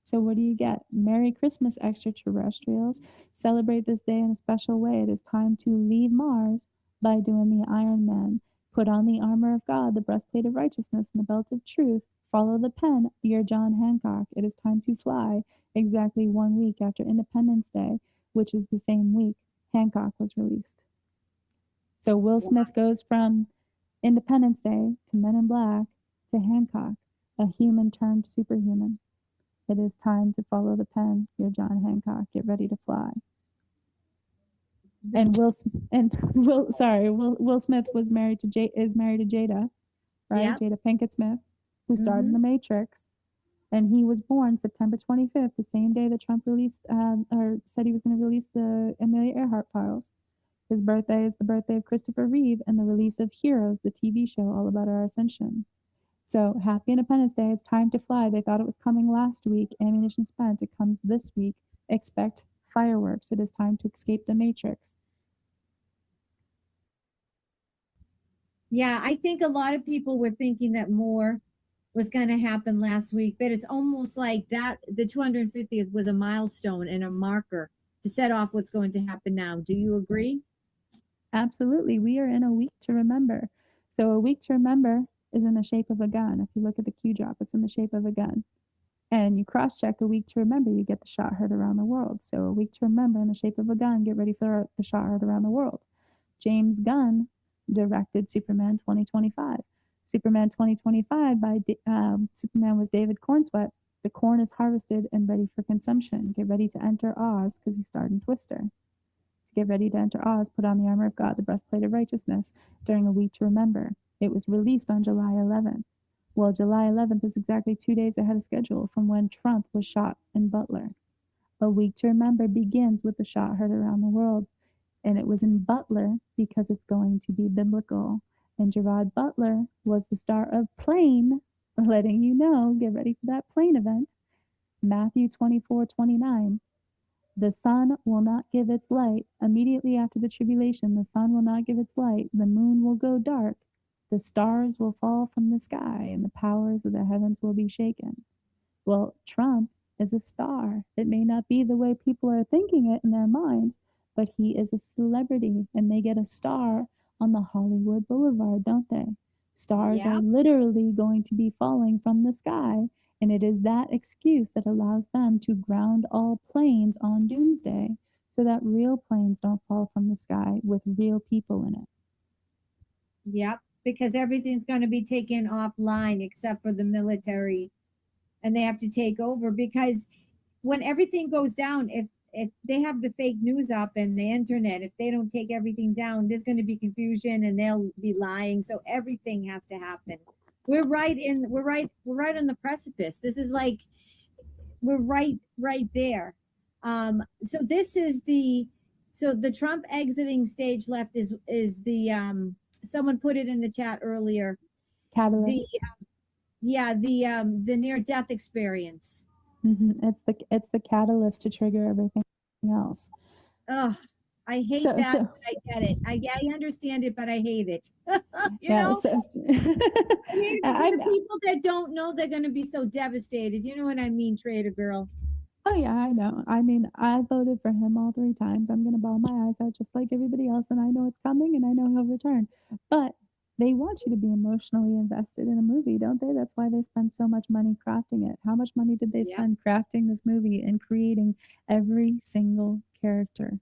So what do you get? Merry Christmas, extraterrestrials. Celebrate this day in a special way. It is time to leave Mars by doing the Iron Man. Put on the armor of God, the breastplate of righteousness, and the belt of truth. Follow the pen, you're John Hancock. It is time to fly exactly 1 week after Independence Day, which is the same week Hancock was released. So Will Smith goes from Independence Day to Men in Black to Hancock, a human turned superhuman. It is time to follow the pen. You're John Hancock. Get ready to fly. And Will Smith was married to is married to Jada, right? Yep. Jada Pinkett Smith, who starred in Mhm. The Matrix. And he was born September 25th, the same day that Trump released or said he was going to release the Amelia Earhart files. His birthday is the birthday of Christopher Reeve and the release of Heroes, the TV show all about our ascension. So happy Independence Day. It's time to fly. They thought it was coming last week. Ammunition spent. It comes this week. Expect fireworks. It is time to escape the Matrix. Yeah, I think a lot of people were thinking that more was going to happen last week, but it's almost like that the 250th was a milestone and a marker to set off what's going to happen now. Do you agree? Absolutely. We are in a week to remember. So a week to remember is in the shape of a gun. If you look at the Q drop, it's in the shape of a gun. And you cross check a week to remember, you get the shot heard around the world. So a week to remember in the shape of a gun, get ready for the shot heard around the world. James Gunn directed Superman 2025. Superman 2025 by Superman was David Cornsweet. The corn is harvested and ready for consumption. Get ready to enter Oz because he starred in Twister. To get ready to enter Oz, put on the armor of God, the breastplate of righteousness during a week to remember. It was released on July 11th. Well, July 11th is exactly 2 days ahead of schedule from when Trump was shot in Butler. A week to remember begins with the shot heard around the world. And it was in Butler because it's going to be biblical. And Gerard Butler was the star of Plane, letting you know, get ready for that plane event. Matthew 24:29. The sun will not give its light. Immediately after the tribulation, the sun will not give its light. The moon will go dark. The stars will fall from the sky, and the powers of the heavens will be shaken. Well, Trump is a star. It may not be the way people are thinking it in their minds, but he is a celebrity, and they get a star on the Hollywood Boulevard, don't they? Stars are Yeah. literally going to be falling from the sky, and it is that excuse that allows them to ground all planes on doomsday so that real planes don't fall from the sky with real people in it. Yep. Because everything's going to be taken offline except for the military, and they have to take over because when everything goes down, if they have the fake news up and the internet, if they don't take everything down, there's going to be confusion and they'll be lying. So everything has to happen. We're right on the precipice. This is like we're right there. So this is the Trump exiting stage left is the someone put it in the chat earlier. The Catalyst. yeah, the near death experience. It's the catalyst to trigger everything else. Oh, I hate So that, so but I get it. I understand it, but I hate it. You yeah. know, So I hate it for I'm the people that don't know they're going to be so devastated. You know what I mean, Trader Girl? Oh yeah, I know. I mean, I voted for him all 3 times. I'm gonna bawl my eyes out just like everybody else, and I know it's coming, and I know he'll return. But they want you to be emotionally invested in a movie, don't they? That's why they spend so much money crafting it. How much money did they Yep, spend crafting this movie and creating every single character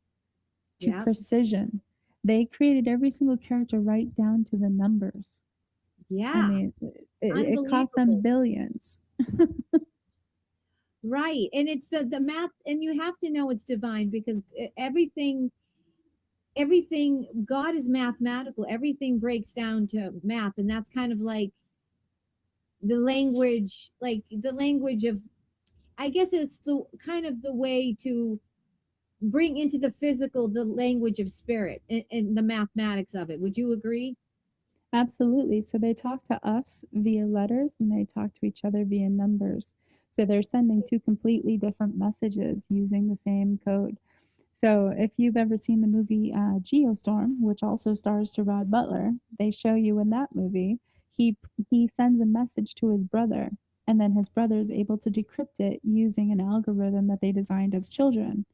to yep, precision? They created every single character right down to the numbers. I yeah. mean, it cost them Unbelievable. billions. Right. And it's the math, and you have to know it's divine because everything God is mathematical. Everything breaks down to math, and that's kind of like the language of, I guess it's the kind of the way to bring into the physical the language of spirit and the mathematics of it. Would you agree? Absolutely. So they talk to us via letters and they talk to each other via numbers. So they're sending two completely different messages using the same code. So if you've ever seen the movie Geostorm, which also stars Gerard Butler, they show you in that movie, he he sends a message to his brother, and then his brother is able to decrypt it using an algorithm that they designed as children.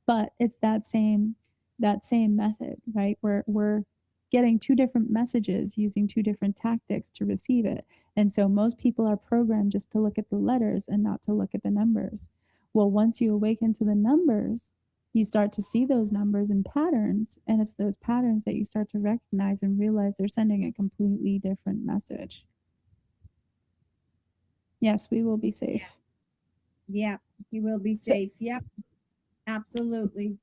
But it's that same method, right? We're getting two different messages using two different tactics to receive it. And so most people are programmed just to look at the letters and not to look at the numbers. Well, once you awaken to the numbers, you start to see those numbers and patterns, and it's those patterns that you start to recognize and realize they're sending a completely different message. Yes, we will be safe. Yeah, you will be So, safe. Yep, absolutely.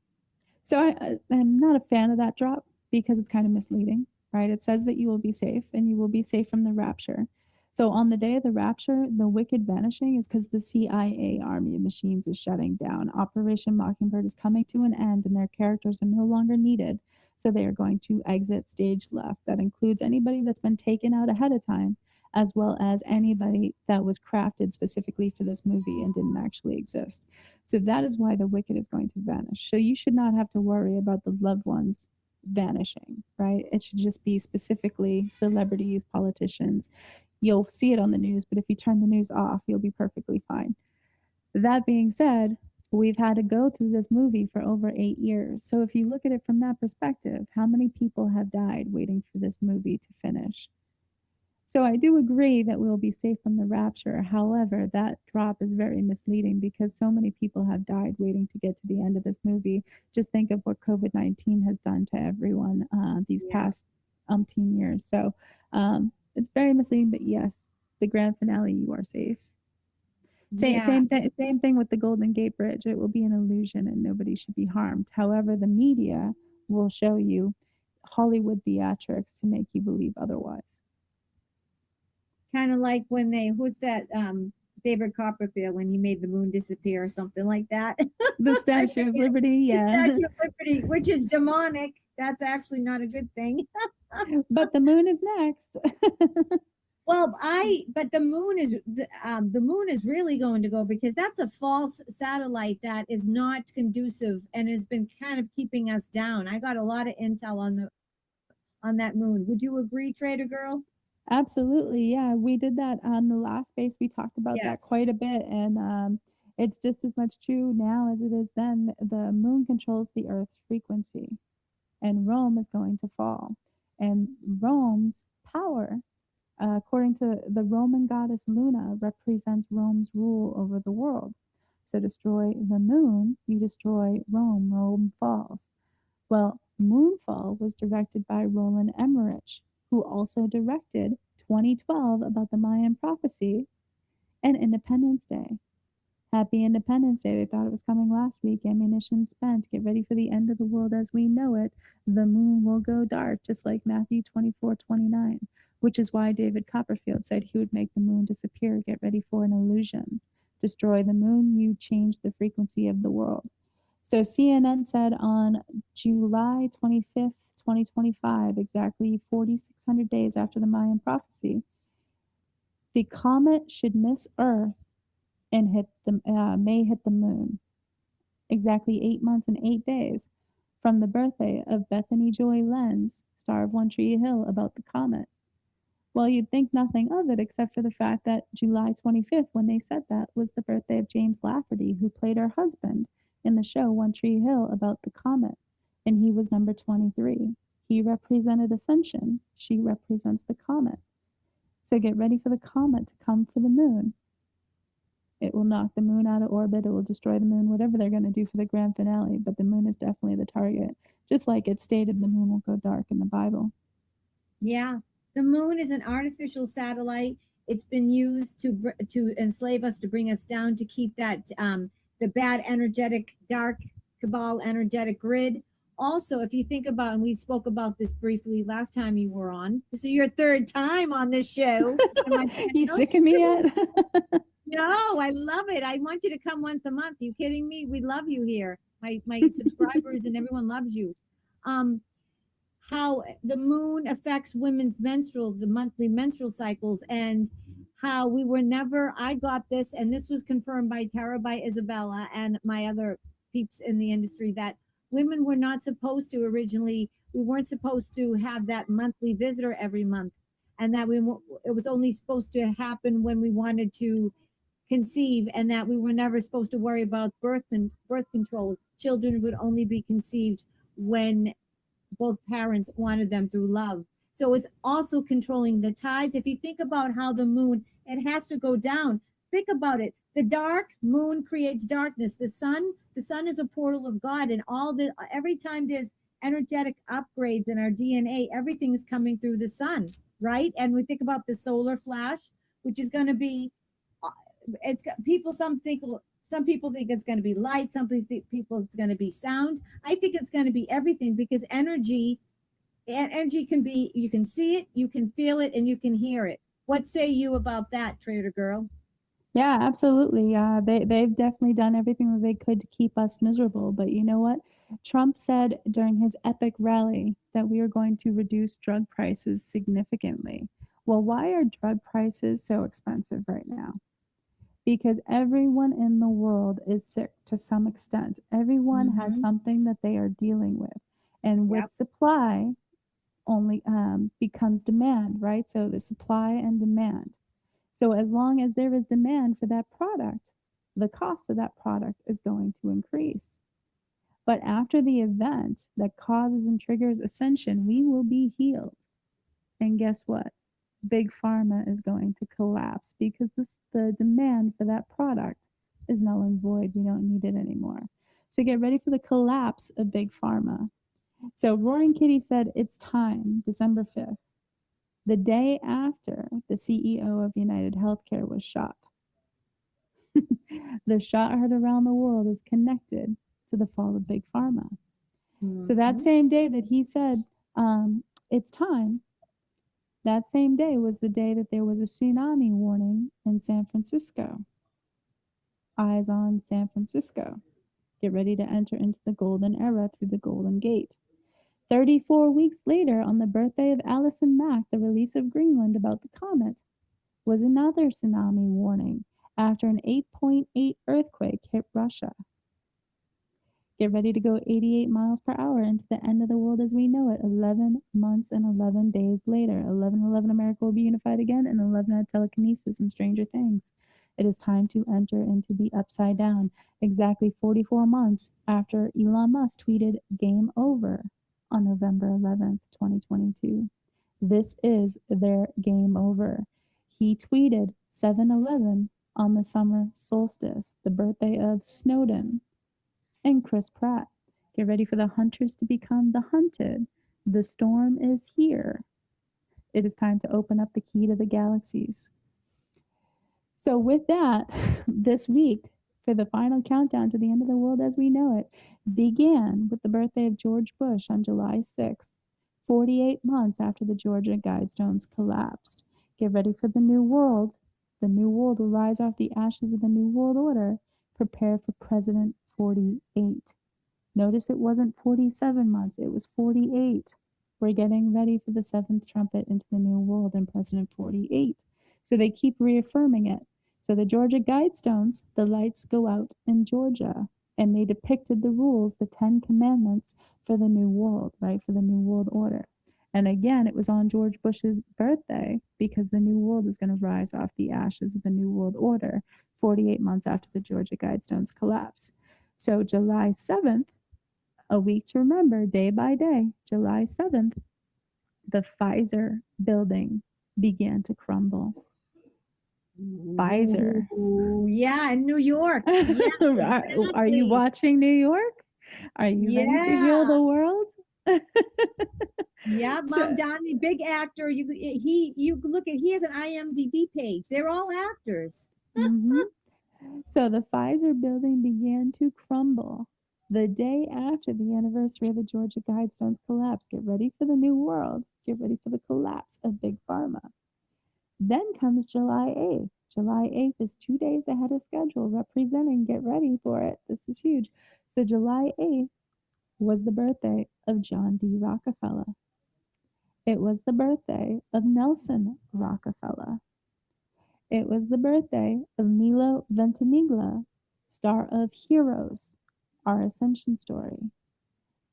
so I'm not a fan of that drop because it's kind of misleading, right? It says that you will be safe and you will be safe from the rapture. So on the day of the rapture, the wicked vanishing is because the CIA army of machines is shutting down. Operation Mockingbird is coming to an end and their characters are no longer needed. So they are going to exit stage left. That includes anybody that's been taken out ahead of time, as well as anybody that was crafted specifically for this movie and didn't actually exist. So that is why the wicked is going to vanish. So you should not have to worry about the loved ones vanishing, right? It should just be specifically celebrities, politicians. You'll see it on the news, but if you turn the news off, you'll be perfectly fine. That being said, we've had to go through this movie for over 8 years. So if you look at it from that perspective, how many people have died waiting for this movie to finish? So I do agree that we'll be safe from the rapture. However, that drop is very misleading because so many people have died waiting to get to the end of this movie. Just think of what COVID-19 has done to everyone these Yeah. past umpteen years. So it's very misleading, but yes, the grand finale, you are safe. Yeah, Same thing with the Golden Gate Bridge. It will be an illusion and nobody should be harmed. However, the media will show you Hollywood theatrics to make you believe otherwise. kind of like when who's that, David Copperfield, when he made the moon disappear or something like that. The I Statue of forget. Liberty, yeah. Statue of Liberty, which is demonic. That's actually not a good thing. But the moon is next. Well, but the moon is really going to go because that's a false satellite that is not conducive and has been kind of keeping us down. I got a lot of intel on that moon. Would you agree, Trader Girl? Absolutely, yeah. We did that on the last space. We talked about that Yes. quite a bit, and it's just as much true now as it is then. The moon controls the Earth's frequency, and Rome is going to fall. And Rome's power, according to the Roman goddess Luna, represents Rome's rule over the world. So destroy the moon, you destroy Rome. Rome falls. Well, Moonfall was directed by Roland Emmerich, who also directed 2012 about the Mayan prophecy and Independence Day. Happy Independence Day. They thought it was coming last week. Ammunition spent. Get ready for the end of the world as we know it. The moon will go dark, just like Matthew 24:29, which is why David Copperfield said he would make the moon disappear. Get ready for an illusion. Destroy the moon, you change the frequency of the world. So CNN said on July 25th, 2025, exactly 4,600 days after the Mayan prophecy, the comet should miss Earth and may hit the moon. Exactly 8 months and 8 days from the birthday of Bethany Joy Lenz, star of One Tree Hill, about the comet. Well, you'd think nothing of it except for the fact that July 25th, when they said that, was the birthday of James Lafferty, who played her husband in the show One Tree Hill about the comet, and he was number 23. He represented ascension. She represents the comet. So get ready for the comet to come for the moon. It will knock the moon out of orbit. It will destroy the moon, whatever they're going to do for the grand finale. But the moon is definitely the target. Just like it stated, the moon will go dark in the Bible. Yeah. The moon is an artificial satellite. It's been used to enslave us, to bring us down, to keep that the bad energetic, dark cabal energetic grid. Also, if you think about, and we spoke about this briefly last time you were on. This is your third time on this show. You sick of me yet? No, I love it. I want you to come once a month. You kidding me? We love you here. My subscribers and everyone loves you. Um, how the moon affects women's the monthly menstrual cycles, and how we were never, I got this, and this was confirmed by Tara, by Isabella, and my other peeps in the industry, that women were not supposed to originally, we weren't supposed to have that monthly visitor every month, and that it was only supposed to happen when we wanted to conceive, and that we were never supposed to worry about birth control. Children would only be conceived when both parents wanted them through love. So it's also controlling the tides. If you think about how the moon, it has to go down. Think about it. The dark moon creates darkness. The sun is a portal of God, and every time there's energetic upgrades in our DNA, everything is coming through the sun, right? And we think about the solar flash, which is going to be it's people. Some people think it's going to be light. Some people it's going to be sound. I think it's going to be everything because energy can be. You can see it, you can feel it, and you can hear it. What say you about that, Trader Girl? Yeah, absolutely. They've definitely done everything that they could to keep us miserable. But you know what? Trump said during his epic rally that we are going to reduce drug prices significantly. Well, why are drug prices so expensive right now? Because everyone in the world is sick to some extent. Everyone has Mm-hmm. something that they are dealing with. And with Yep. supply only becomes demand, right? So the supply and demand. So as long as there is demand for that product, the cost of that product is going to increase. But after the event that causes and triggers ascension, we will be healed. And guess what? Big pharma is going to collapse because the demand for that product is null and void. We don't need it anymore. So get ready for the collapse of big pharma. So Roaring Kitty said it's time, December 5th, the day after the CEO of United Healthcare was shot. The shot heard around the world is connected to the fall of big pharma. So that Mm-hmm. same day that he said, it's time, that same day was the day that there was a tsunami warning in San Francisco. Eyes on San Francisco. Get ready to enter into the golden era through the Golden Gate. 34 weeks later, on the birthday of Allison Mack, the release of Greenland about the comet was another tsunami warning after an 8.8 earthquake hit Russia. Get ready to go 88 miles per hour into the end of the world as we know it, 11 months and 11 days later. 11/11 America will be unified again, and 11 had telekinesis and Stranger Things. It is time to enter into the upside down. Exactly 44 months after Elon Musk tweeted game over on November 11th, 2022. This is their game over. He tweeted 7/11 on the summer solstice, the birthday of Snowden and Chris Pratt. Get ready for the hunters to become the hunted. The storm is here. It is time to open up the key to the galaxies. So, with that, this week, for the final countdown to the end of the world as we know it, began with the birthday of George Bush on July 6th, 48 months after the Georgia Guidestones collapsed. Get ready for the new world. The new world will rise off the ashes of the New World Order. Prepare for President 48. Notice it wasn't 47 months, it was 48. We're getting ready for the seventh trumpet into the new world and President 48. So they keep reaffirming it. So the Georgia Guidestones, the lights go out in Georgia. And they depicted the rules, the 10 commandments for the new world, right? For the new world order. And again, it was on George Bush's birthday because the new world is going to rise off the ashes of the new world order 48 months after the Georgia Guidestones collapse. So July 7th, a week to remember, day by day, July 7th, the Pfizer building began to crumble. Pfizer. Ooh, yeah, in New York. Yeah, Are you exactly. watching New York? Are you ready to heal Yeah. the world? Yeah, So, Mom Donnie, big actor. You look at he has an IMDb page. They're all actors. mhm. So the Pfizer building began to crumble the day after the anniversary of the Georgia Guidestones collapse. Get ready for the new world. Get ready for the collapse of Big Pharma. Then comes July 8th. July 8th is 2 days ahead of schedule, representing, get ready for it. This is huge. So July 8th was the birthday of John D. Rockefeller. It was the birthday of Nelson Rockefeller. It was the birthday of Milo Ventimiglia, star of Heroes, our Ascension story.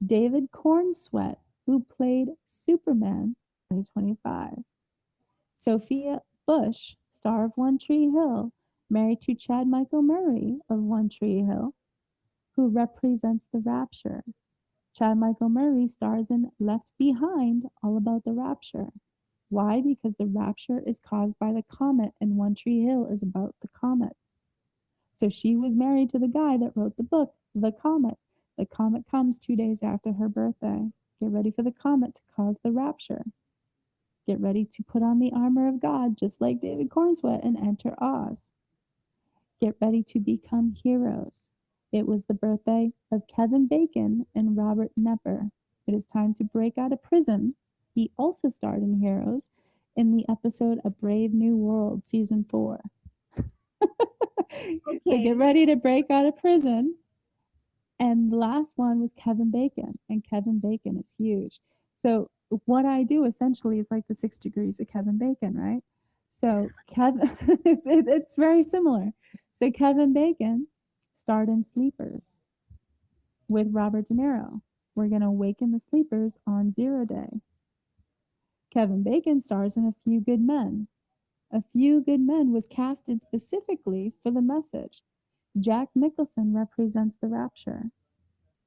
David Cornsweet, who played Superman 2025. Sophia Bush, star of One Tree Hill, married to Chad Michael Murray of One Tree Hill, who represents the rapture. Chad Michael Murray stars in Left Behind, all about the rapture. Why? Because the rapture is caused by the comet, and One Tree Hill is about the comet. So she was married to the guy that wrote the book, The Comet. The comet comes 2 days after her birthday. Get ready for the comet to cause the rapture. Get ready to put on the armor of God, just like David Cornsweet, and enter Oz. Get ready to become heroes. It was the birthday of Kevin Bacon and Robert Nepper. It is time to break out of prison. He also starred in Heroes in the episode A Brave New World, Season 4. So get Okay. ready to break out of prison. And the last one was Kevin Bacon, and Kevin Bacon is huge. So what I do essentially is like the 6 degrees of Kevin Bacon, right? So Kevin, it's very similar. So Kevin Bacon starred in Sleepers with Robert De Niro. We're gonna awaken the sleepers on 0 Day. Kevin Bacon stars in A Few Good Men. A Few Good Men was casted specifically for the message. Jack Nicholson represents the rapture.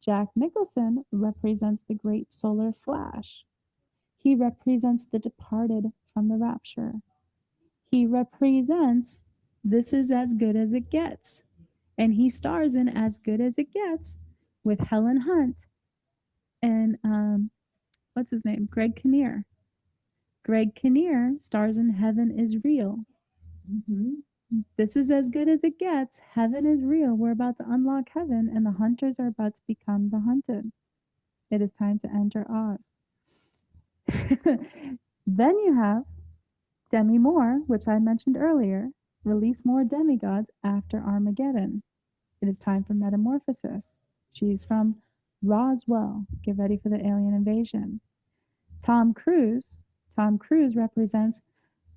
Jack Nicholson represents the great solar flash. He represents the departed from the rapture. He represents This Is As Good As It Gets. And he stars in As Good As It Gets with Helen Hunt and what's his name? Greg Kinnear. Greg Kinnear stars in Heaven Is Real. This is as good as it gets. Heaven is real. We're about to unlock heaven, and the hunters are about to become the hunted. It is time to enter Oz. Then you have Demi Moore, which I mentioned earlier. Release more demigods after Armageddon. It is time for metamorphosis. She's from Roswell. Get ready for the alien invasion. Tom Cruise. Tom Cruise represents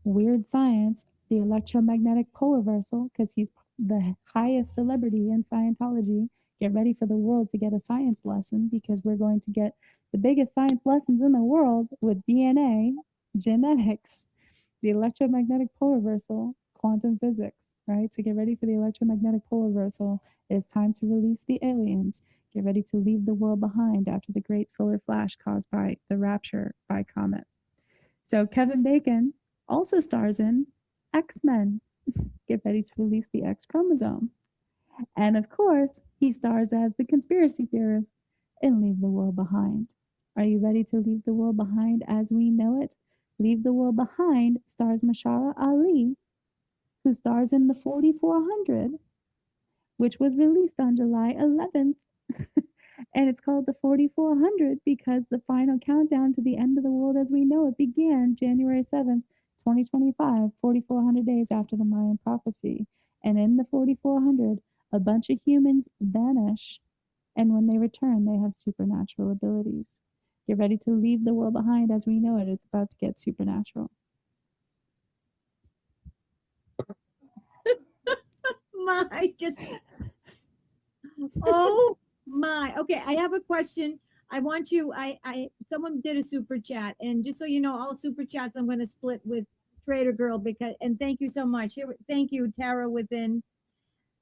weird science, the electromagnetic pole reversal, because he's the highest celebrity in Scientology. Get ready for the world to get a science lesson, because we're going to get the biggest science lessons in the world with DNA, genetics, the electromagnetic pole reversal, quantum physics, right? So get ready for the electromagnetic pole reversal. It's time to release the aliens. Get ready to leave the world behind after the great solar flash caused by the rapture by comet. So Kevin Bacon also stars in X-Men. Get ready to release the X chromosome. And of course, he stars as the conspiracy theorist in Leave the World Behind. Are you ready to leave the world behind as we know it? Leave the World Behind stars Mashara Ali, who stars in the 4400, which was released on July 11th. And it's called the 4400 because the final countdown to the end of the world as we know it began January 7th, 2025, 4400 days after the Mayan prophecy. And in the 4400, a bunch of humans vanish, and when they return, they have supernatural abilities. Get ready to leave the world behind as we know it. It's about to get supernatural. My, just, oh my. Okay, I have a question. I want you, someone did a super chat, and just so you know, all super chats I'm going to split with Trader Girl because, and thank you so much. Here, thank you, Tara within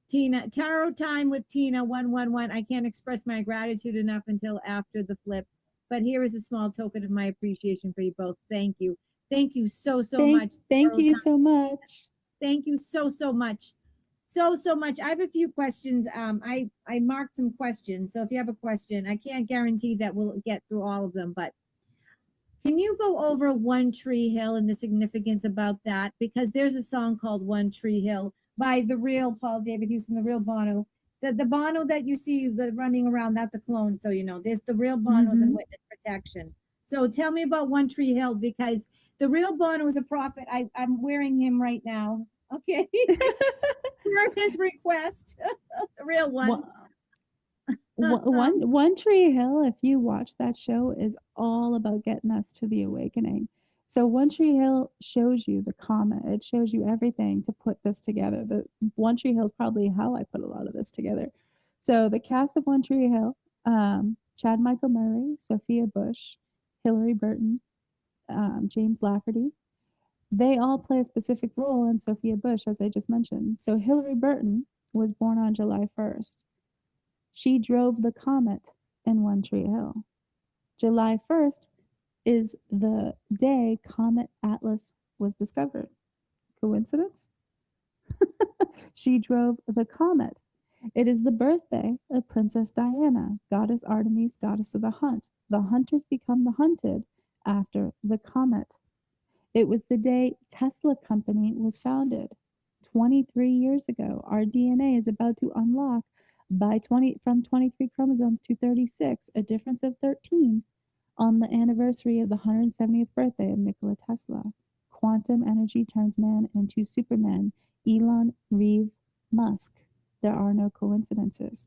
Tina, Tarot Time with Tina 111. I can't express my gratitude enough until after the flip. But here is a small token of my appreciation for you both. Thank you. Thank you so much. Thank Tarot you Time. so much. Thank you so much. So much. I have a few questions. I marked some questions. So if you have a question, I can't guarantee that we'll get through all of them, but can you go over One Tree Hill and the significance about that? Because there's a song called One Tree Hill by the real Paul David Houston, the real Bono. The Bono that you see the running around, that's a clone. So you know, there's the real Bonos and witness protection. So tell me about One Tree Hill because the real Bono is a prophet. I'm wearing him right now. Okay. For his request. The real one. One Tree Hill, if you watch that show, is all about getting us to the awakening. So One Tree Hill shows you the comet. It shows you everything to put this together. The One Tree Hill is probably how I put a lot of this together. So the cast of One Tree Hill, Chad Michael Murray, Sophia Bush, Hilary Burton, James Lafferty, they all play a specific role in Sophia Bush, as I just mentioned. So Hilary Burton was born on July 1st. She drove the comet in One Tree Hill. July 1st is the day Comet Atlas was discovered. Coincidence? She drove the comet. It is the birthday of Princess Diana, goddess Artemis, goddess of the hunt. The hunters become the hunted after the comet. It was the day Tesla Company was founded. 23 years ago. Our DNA is about to unlock from 23 chromosomes to 36, a difference of 13 on the anniversary of the 170th birthday of Nikola Tesla. Quantum energy turns man into Superman. Elon Reeve Musk. There are no coincidences.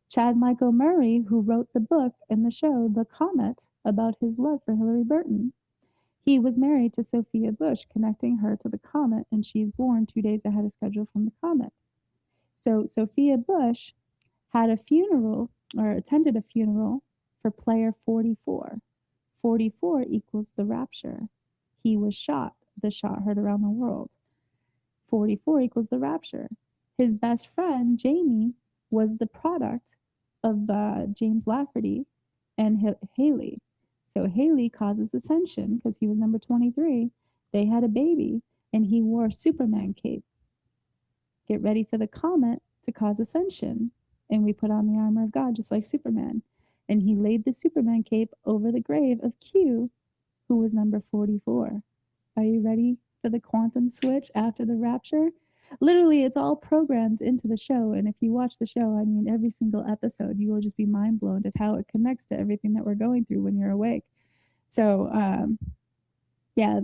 Chad Michael Murray, who wrote the book and the show The Comet about his love for Hillary Burton. He was married to Sophia Bush, connecting her to the comet, and she's born 2 days ahead of schedule from the comet. So Sophia Bush had a funeral, or attended a funeral, for player 44. 44 equals the rapture. He was shot. The shot heard around the world. 44 equals the rapture. His best friend, Jamie, was the product of James Lafferty and Haley. So Haley causes ascension because he was number 23. They had a baby, and he wore a Superman cape. Get ready for the comet to cause ascension. And we put on the armor of God, just like Superman. And he laid the Superman cape over the grave of Q, who was number 44. Are you ready for the quantum switch after the rapture? Literally, it's all programmed into the show. And if you watch the show, I mean, every single episode, you will just be mind blown at how it connects to everything that we're going through when you're awake. So, yeah,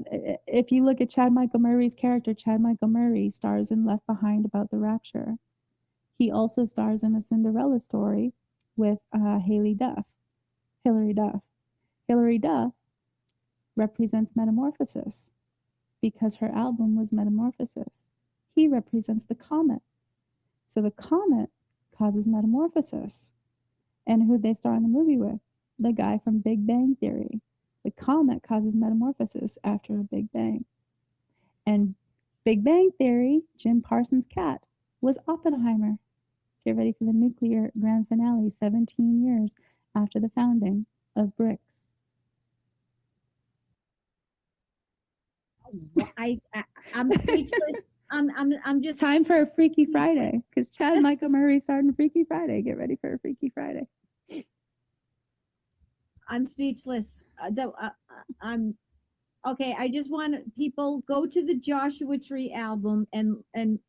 if you look at Chad Michael Murray's character, Chad Michael Murray stars in Left Behind about the rapture. He also stars in a Cinderella story with Hilary Duff. Hilary Duff represents metamorphosis because her album was Metamorphosis. He represents the comet. So the comet causes metamorphosis. And who'd they star in the movie with? The guy from Big Bang Theory. The comet causes metamorphosis after a Big Bang. And Big Bang Theory, Jim Parsons' cat, was Oppenheimer. Get ready for the nuclear grand finale 17 years after the founding of BRICS. I'm speechless. I'm just Time for a Freaky Friday, because Chad Michael Murray starting Freaky Friday. Get ready for a Freaky Friday. I'm speechless. I'm okay. I just want people go to the Joshua Tree album and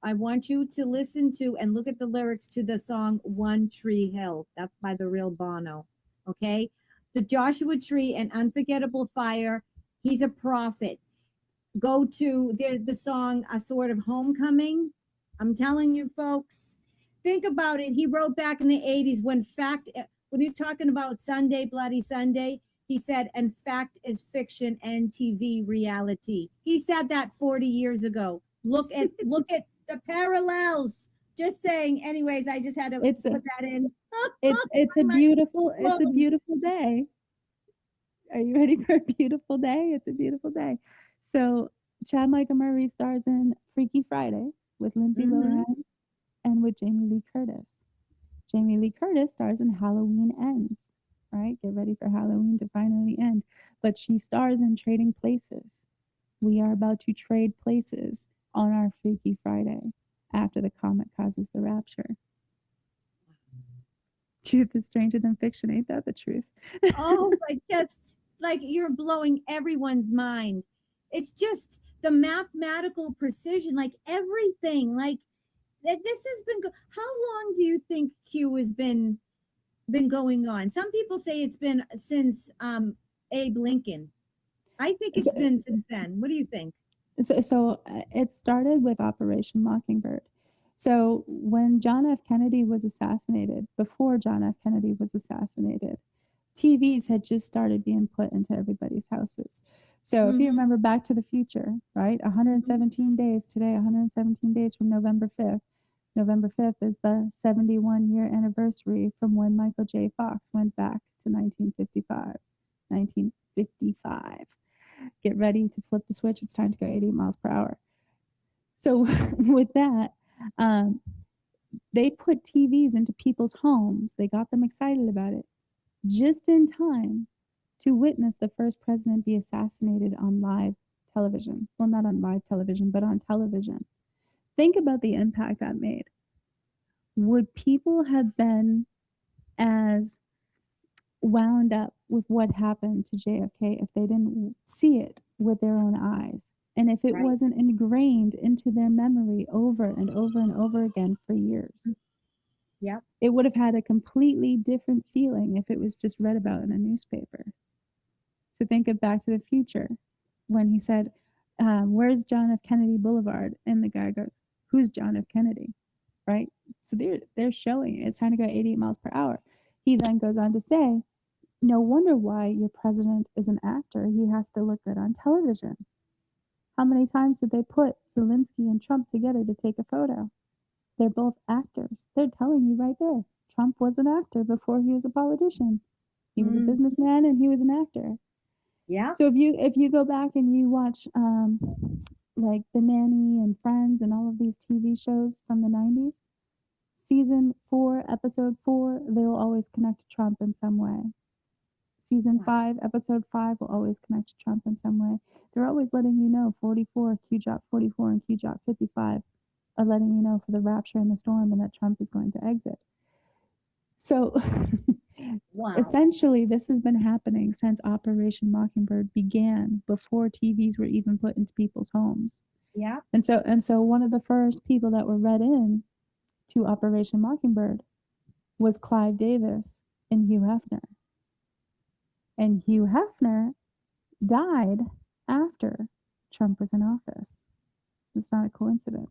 I want you to listen to and look at the lyrics to the song One Tree Hill. That's by the real Bono. Okay, the Joshua Tree and Unforgettable Fire. He's a prophet. Go to the song A Sort of Homecoming. I'm telling you, folks, think about it. He wrote back in the 80s when he was talking about Sunday, Bloody Sunday, he said, and fact is fiction and TV reality. He said that 40 years ago. Look at the parallels. Just saying. Anyways, I just had to put that in. It's a beautiful day. Are you ready for a beautiful day? It's a beautiful day. So Chad Michael Murray stars in Freaky Friday with Lindsay Lohan and with Jamie Lee Curtis. Jamie Lee Curtis stars in Halloween Ends, right? Get ready for Halloween to finally end. But she stars in Trading Places. We are about to trade places on our Freaky Friday after the comet causes the rapture. Truth is stranger than fiction. Ain't that the truth? Oh, but just like you're blowing everyone's mind. It's just the mathematical precision, like everything. Like this has been. How long do you think Q has been going on? Some people say it's been since Abe Lincoln. I think it's been since then. What do you think? So it started with Operation Mockingbird. So when John F. Kennedy was assassinated, before John F. Kennedy was assassinated, TVs had just started being put into everybody's houses. So if you remember Back to the Future, right? 117 days today, 117 days from November 5th. November 5th is the 71-year anniversary from when Michael J. Fox went back to 1955. 1955. Get ready to flip the switch. It's time to go 88 miles per hour. So with that, they put TVs into people's homes. They got them excited about it just in time to witness the first president be assassinated on live television. Well, not on live television, but on television. Think about the impact that made. Would people have been as wound up with what happened to JFK if they didn't see it with their own eyes And if it Right. wasn't ingrained into their memory over and over and over again for years, Yep. it would have had a completely different feeling if it was just read about in a newspaper. So think of Back to the Future when he said, where's John F. Kennedy Boulevard? And the guy goes, who's John F. Kennedy? Right? So they're showing it's time to go 88 miles per hour. He then goes on to say, no wonder why your president is an actor. He has to look good on television. How many times did they put Zelensky and Trump together to take a photo? They're both actors. They're telling you right there. Trump was an actor before he was a politician. He was a businessman and he was an actor. Yeah. So if you go back and you watch like The Nanny and Friends and all of these TV shows from the 90s, season 4, episode 4, they will always connect to Trump in some way. Season 5, episode 5 will always connect to Trump in some way. They're always letting you know 44, Q drop 44 and Q drop 55 are letting you know for the rapture and the storm and that Trump is going to exit. So Wow. essentially, this has been happening since Operation Mockingbird began, before TVs were even put into people's homes. Yeah. And so one of the first people that were read in to Operation Mockingbird was Clive Davis and Hugh Hefner. And Hugh Hefner died after Trump was in office. It's not a coincidence.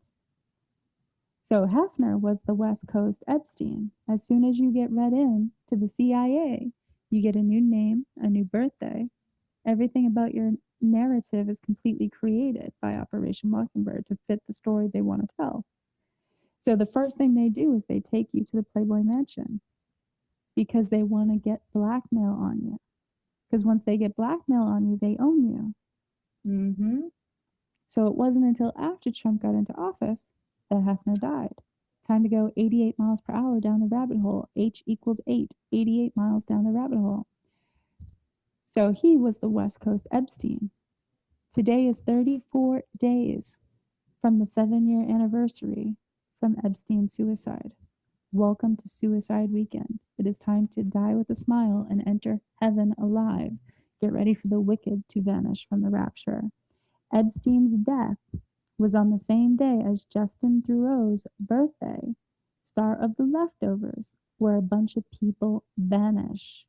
So Hefner was the West Coast Epstein. As soon as you get read in to the CIA, you get a new name, a new birthday. Everything about your narrative is completely created by Operation Mockingbird to fit the story they want to tell. So the first thing they do is they take you to the Playboy Mansion because they want to get blackmail on you. Because once they get blackmail on you, they own you. Mm-hmm. So it wasn't until after Trump got into office that Hefner died. Time to go 88 miles per hour down the rabbit hole. H equals 8, 88 miles down the rabbit hole. So he was the West Coast Epstein. Today is 34 days from the 7-year anniversary from Epstein's suicide. Welcome to Suicide Weekend. It is time to die with a smile and enter heaven alive. Get ready for the wicked to vanish from the rapture. Epstein's death was on the same day as Justin Theroux's birthday, star of The Leftovers, where a bunch of people vanish.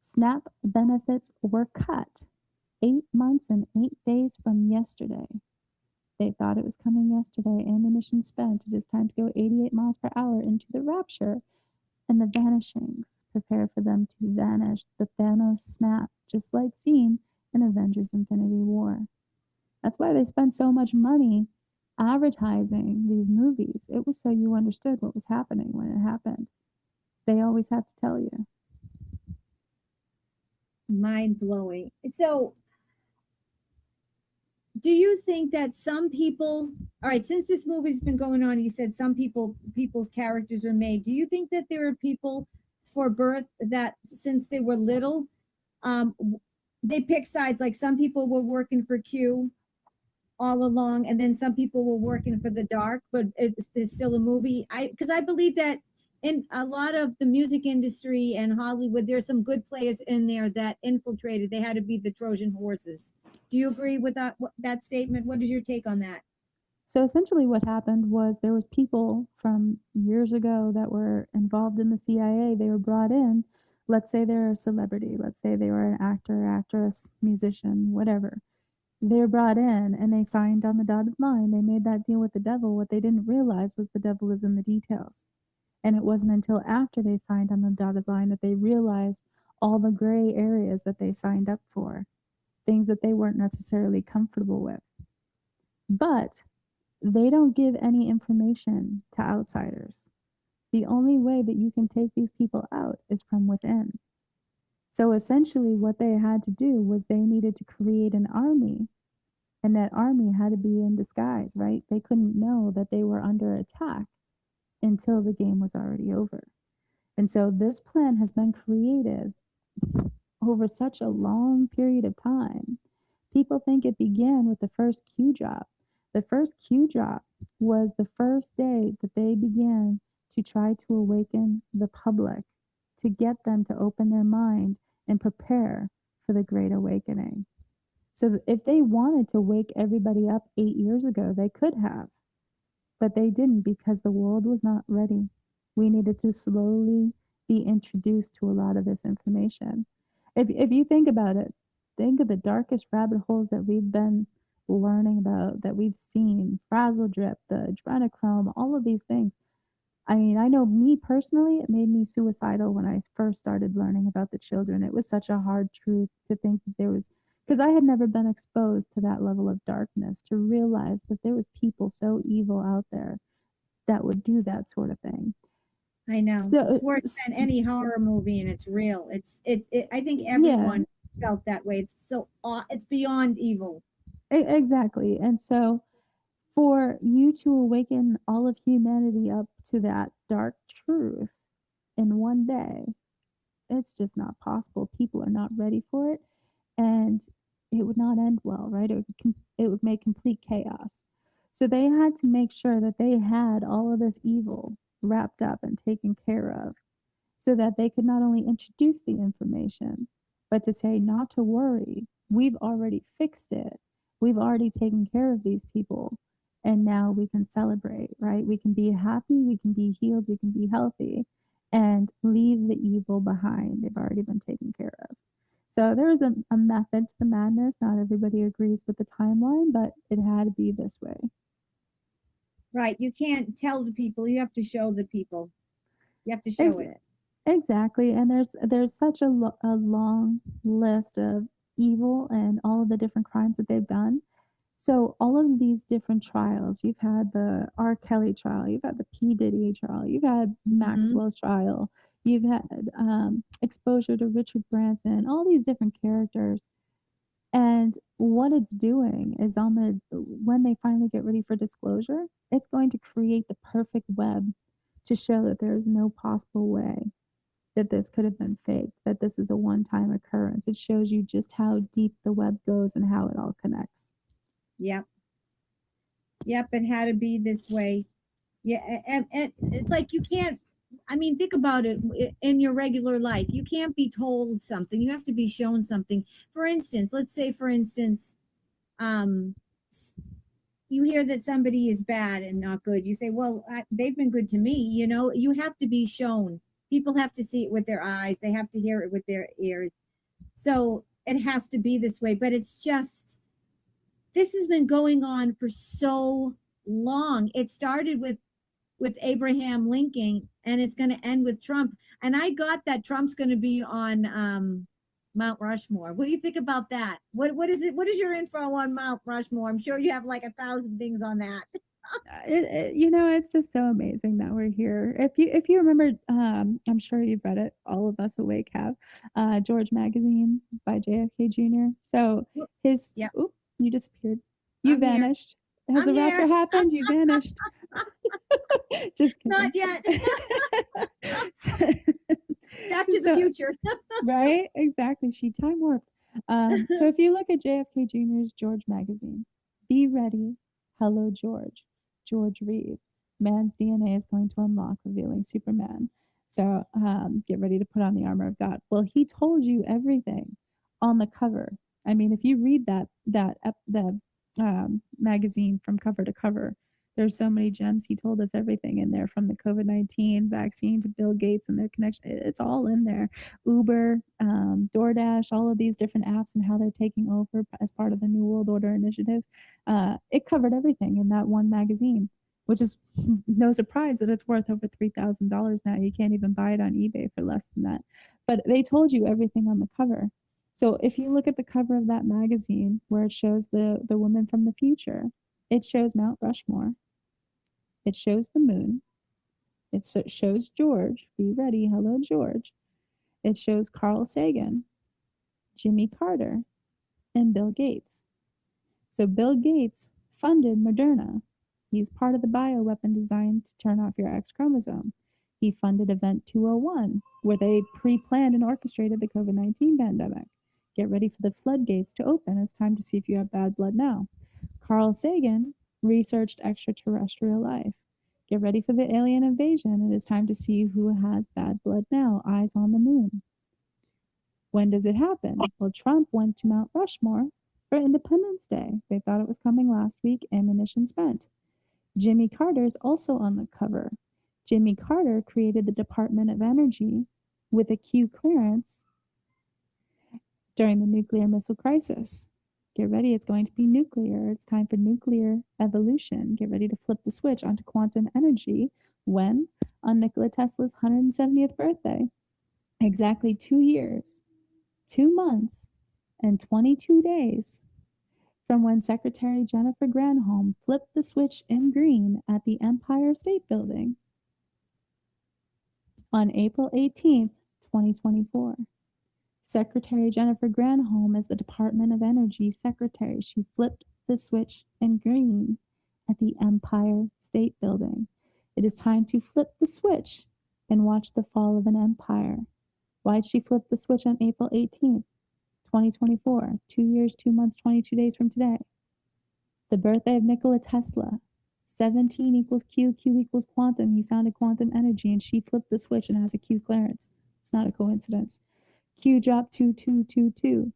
SNAP benefits were cut 8 months and 8 days from yesterday. They thought it was coming yesterday. Ammunition spent. It is time to go 88 miles per hour into the rapture. And the vanishings. Prepare for them to vanish. The Thanos snap, just like seen in Avengers Infinity War. That's why they spent so much money advertising these movies. It was so you understood what was happening when it happened. They always have to tell you. Mind blowing. So, do you think that some people, all right, since this movie's been going on, you said some people's characters are made. Do you think that there are people for birth that since they were little, um, they pick sides? Like some people were working for Q all along, and then some people were working for the dark, but it's still a movie. Because I believe that in a lot of the music industry and Hollywood, there's some good players in there that infiltrated. They had to be the Trojan horses. Do you agree with that statement? What is your take on that? So essentially what happened was there was people from years ago that were involved in the CIA. They were brought in. Let's say they're a celebrity. Let's say they were an actor, actress, musician, whatever. They're brought in and they signed on the dotted line. They made that deal with the devil. What they didn't realize was the devil is in the details. And it wasn't until after they signed on the dotted line that they realized all the gray areas that they signed up for, things that they weren't necessarily comfortable with. But they don't give any information to outsiders. The only way that you can take these people out is from within. So essentially, what they had to do was they needed to create an army, and that army had to be in disguise, right? They couldn't know that they were under attack until the game was already over. And so this plan has been created over such a long period of time. People think it began with the first Q drop. The first Q drop was the first day that they began to try to awaken the public, to get them to open their mind and prepare for the Great Awakening. So if they wanted to wake everybody up 8 years ago, they could have, but they didn't because the world was not ready. We needed to slowly be introduced to a lot of this information. If you think about it, think of the darkest rabbit holes that we've been learning about, that we've seen, frazzle drip, the adrenochrome, all of these things. I mean, I know me personally, it made me suicidal when I first started learning about the children. It was such a hard truth to think that there was, because I had never been exposed to that level of darkness, to realize that there was people so evil out there that would do that sort of thing. I know. It's So, worse than any horror movie, and it's real. I think yeah, everyone felt that way. It's so it's beyond evil. exactly. And so for you to awaken all of humanity up to that dark truth in one day, it's just not possible. People are not ready for it, and it would not end well, right? It would make complete chaos. So they had to make sure that they had all of this evil wrapped up and taken care of, so that they could not only introduce the information, but to say, not to worry, we've already fixed it. We've already taken care of these people. And now we can celebrate, right? We can be happy, we can be healed, we can be healthy, and leave the evil behind. They've already been taken care of. So there is a method to the madness. Not everybody agrees with the timeline, but it had to be this way. Right. You can't tell the people. You have to show the people. You have to show Ex- it. exactly. And there's such a long list of evil and all of the different crimes that they've done. So all of these different trials, you've had the R. Kelly trial, you've had the P. Diddy trial, you've had Hmm. Maxwell's trial, you've had exposure to Richard Branson, all these different characters. And what it's doing is, when they finally get ready for disclosure, it's going to create the perfect web to show that there is no possible way that this could have been faked, that this is a one-time occurrence. It shows you just how deep the web goes and how it all connects. Yep. Yep. It had to be this way. Yeah. And it's like you can't. I mean, think about it in your regular life. You can't be told something. You have to be shown something. For instance, let's say, for instance, um, you hear that somebody is bad and not good. You say, well, they've been good to me. You know, you have to be shown. People have to see it with their eyes, they have to hear it with their ears. So it has to be this way. But it's just, this has been going on for so long. It started with Abraham Lincoln, and it's going to end with Trump. And I got that Trump's going to be on Mount Rushmore. What do you think about that? What is it? What is your info on Mount Rushmore? I'm sure you have like 1,000 things on that. It's just so amazing that we're here. If you remember, I'm sure you've read it. All of us awake have, George Magazine by JFK Jr. So his, Yep, oop, you disappeared. You I'm here. vanished. Has I'm a rapture here. happened? You vanished. Just Not kidding. yet. So, Back to the so future. right, exactly. She time warped. So if you look at JFK Jr.'s George Magazine, be ready. Hello, George. George Reed. Man's DNA is going to unlock, revealing Superman. So get ready to put on the armor of God. Well, he told you everything on the cover. I mean, if you read the magazine from cover to cover, there's so many gems. He told us everything in there, from the COVID-19 vaccine to Bill Gates and their connection. It's all in there. Uber, DoorDash, all of these different apps and how they're taking over as part of the New World Order initiative. It covered everything in that one magazine, which is no surprise that it's worth over $3,000 now. You can't even buy it on eBay for less than that. But they told you everything on the cover. So if you look at the cover of that magazine, where it shows the woman from the future, it shows Mount Rushmore. It shows the moon. It shows George. Be ready. Hello, George. It shows Carl Sagan, Jimmy Carter, and Bill Gates. So Bill Gates funded Moderna. He's part of the bioweapon designed to turn off your X chromosome. He funded Event 201, where they pre-planned and orchestrated the COVID-19 pandemic. Get ready for the floodgates to open. It's time to see if you have bad blood now. Carl Sagan researched extraterrestrial life. Get ready for the alien invasion. It is time to see who has bad blood now. Eyes on the moon. When does it happen? Well, Trump went to Mount Rushmore for Independence Day. They thought it was coming last week. Ammunition spent. Jimmy Carter's also on the cover. Jimmy Carter created the Department of Energy with a Q clearance during the nuclear missile crisis. Get ready, it's going to be nuclear. It's time for nuclear evolution. Get ready to flip the switch onto quantum energy. When? On Nikola Tesla's 170th birthday. Exactly 2 years, 2 months, and 22 days from when Secretary Jennifer Granholm flipped the switch in green at the Empire State Building on April 18th, 2024. Secretary Jennifer Granholm is the Department of Energy Secretary. She flipped the switch in green at the Empire State Building. It is time to flip the switch and watch the fall of an empire. Why did she flip the switch on April 18th, 2024? 2 years, 2 months, 22 days from today. The birthday of Nikola Tesla. 17 equals Q, Q equals quantum. He founded quantum energy and she flipped the switch and has a Q clearance. It's not a coincidence. Q drop 2222.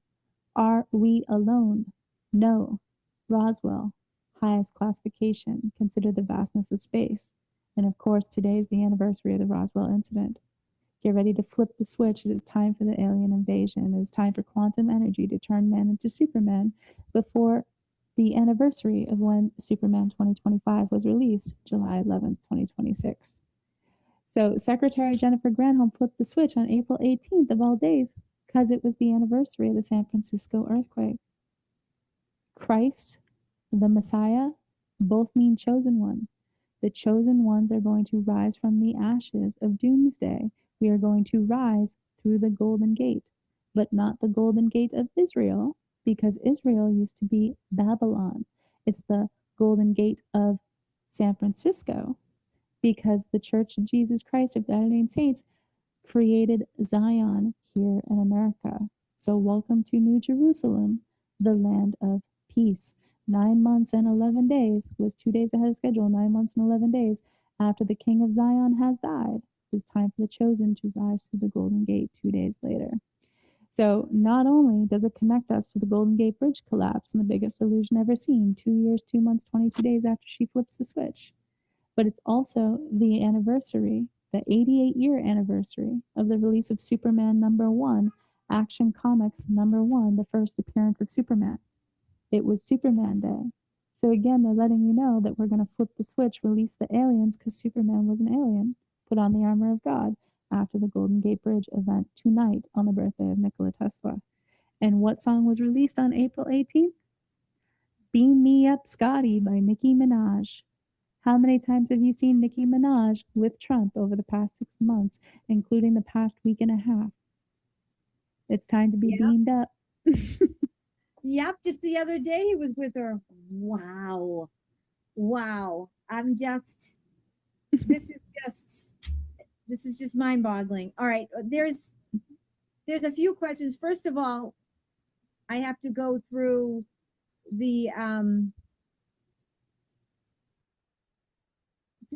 Are we alone? No. Roswell. Highest classification. Consider the vastness of space. And of course, today is the anniversary of the Roswell incident. Get ready to flip the switch. It is time for the alien invasion. It is time for quantum energy to turn man into Superman before the anniversary of when Superman 2025 was released, July 11th, 2026. So Secretary Jennifer Granholm flipped the switch on April 18th of all days because it was the anniversary of the San Francisco earthquake. Christ, the Messiah, both mean chosen one. The chosen ones are going to rise from the ashes of doomsday. We are going to rise through the Golden Gate, but not the Golden Gate of Israel, because Israel used to be Babylon. It's the Golden Gate of San Francisco, because the Church of Jesus Christ of Latter-day Saints created Zion here in America. So welcome to New Jerusalem, the land of peace. 9 months and 11 days was 2 days ahead of schedule. 9 months and 11 days after the King of Zion has died. It's time for the chosen to rise through the Golden Gate 2 days later. So not only does it connect us to the Golden Gate Bridge collapse and the biggest illusion ever seen, 2 years, 2 months, 22 days after she flips the switch, but it's also the anniversary, the 88-year anniversary of the release of Superman #1, Action Comics #1, the first appearance of Superman. It was Superman Day. So again, they're letting you know that we're going to flip the switch, release the aliens, because Superman was an alien, put on the armor of God after the Golden Gate Bridge event tonight on the birthday of Nikola Tesla. And what song was released on April 18th? Beam Me Up Scotty by Nicki Minaj. How many times have you seen Nicki Minaj with Trump over the past 6 months, including the past week and a half? It's time to be beamed up. Yep, just the other day he was with her. Wow. Wow. This is just mind-boggling. All right, there's a few questions. First of all, I have to go through the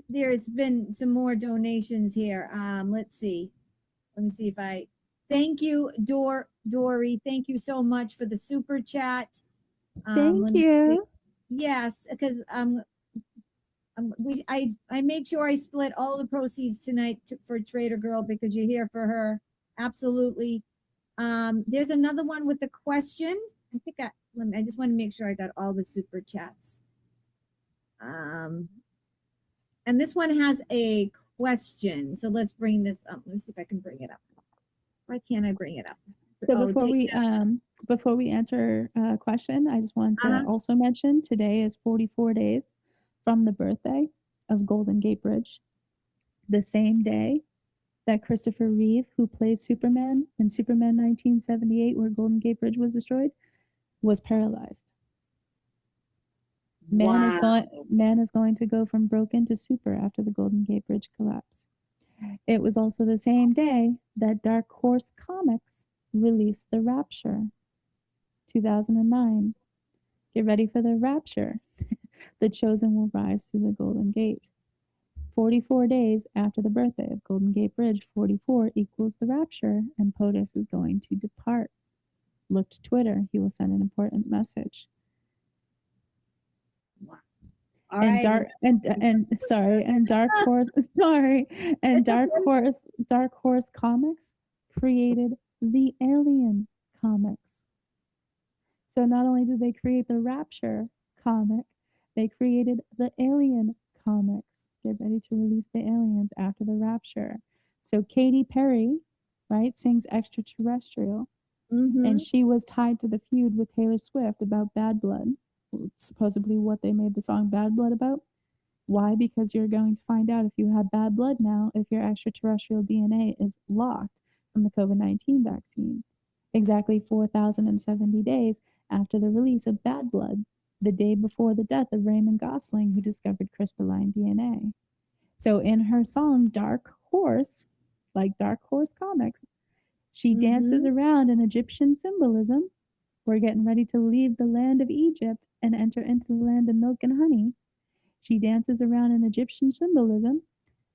there's been some more donations here. Let's see. Let me see if I thank you, Dory. Thank you so much for the super chat. Thank you. Yes, because I made sure I split all the proceeds tonight for Trader Girl because you're here for her. Absolutely. There's another one with a question. I just want to make sure I got all the super chats. And this one has a question. So let's bring this up. Let me see if I can bring it up. Why can't I bring it up? So before we answer a question, I just want to also mention today is 44 days from the birthday of Golden Gate Bridge. The same day that Christopher Reeve, who plays Superman in Superman 1978, where Golden Gate Bridge was destroyed, was paralyzed. Man is going to go from broken to super after the Golden Gate Bridge collapse. It was also the same day that Dark Horse Comics released The Rapture, 2009. Get ready for the rapture. The chosen will rise through the Golden Gate. 44 days after the birthday of Golden Gate Bridge, 44 equals the rapture, and POTUS is going to depart. Look to Twitter. He will send an important message. All And right. Dark Horse Comics created the Alien comics. So not only did they create the Rapture comic, they created the Alien comics. Get ready to release the aliens after the Rapture. So Katy Perry, right, sings Extraterrestrial, and she was tied to the feud with Taylor Swift about Bad Blood, supposedly what they made the song Bad Blood about. Why? Because you're going to find out if you have bad blood now, if your extraterrestrial DNA is locked from the COVID-19 vaccine. Exactly 4,070 days after the release of Bad Blood, the day before the death of Raymond Gosling, who discovered crystalline DNA. So in her song Dark Horse, like Dark Horse Comics, she dances around an Egyptian symbolism. We're getting ready to leave the land of Egypt and enter into the land of milk and honey. She dances around an Egyptian symbolism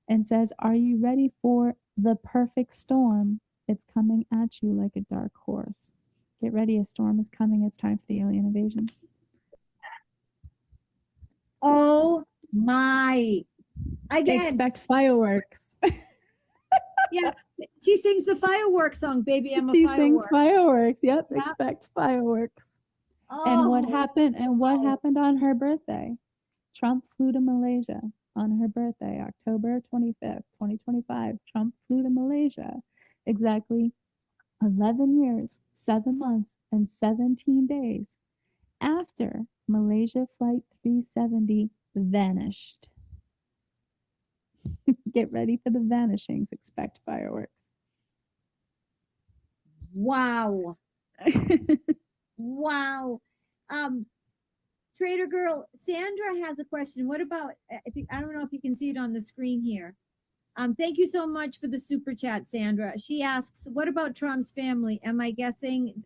and says, "Are you ready for the perfect storm? It's coming at you like a dark horse. Get ready, a storm is coming. It's time for the alien invasion." Oh my. Again. Expect fireworks. Yeah. She sings the fireworks song, Baby, I'm a She Firework. sings fireworks. Yep. Expect fireworks. And what happened on her birthday? Trump flew to Malaysia on her birthday, October 25th, 2025. Trump flew to Malaysia exactly 11 years, 7 months, and 17 days after Malaysia Flight 370 vanished. Get ready for the vanishings. Expect fireworks. Wow. Wow. Trader Girl, Sandra has a question. What about, I don't know if you can see it on the screen here. Thank you so much for the super chat, Sandra. She asks, what about Trump's family? Am I guessing,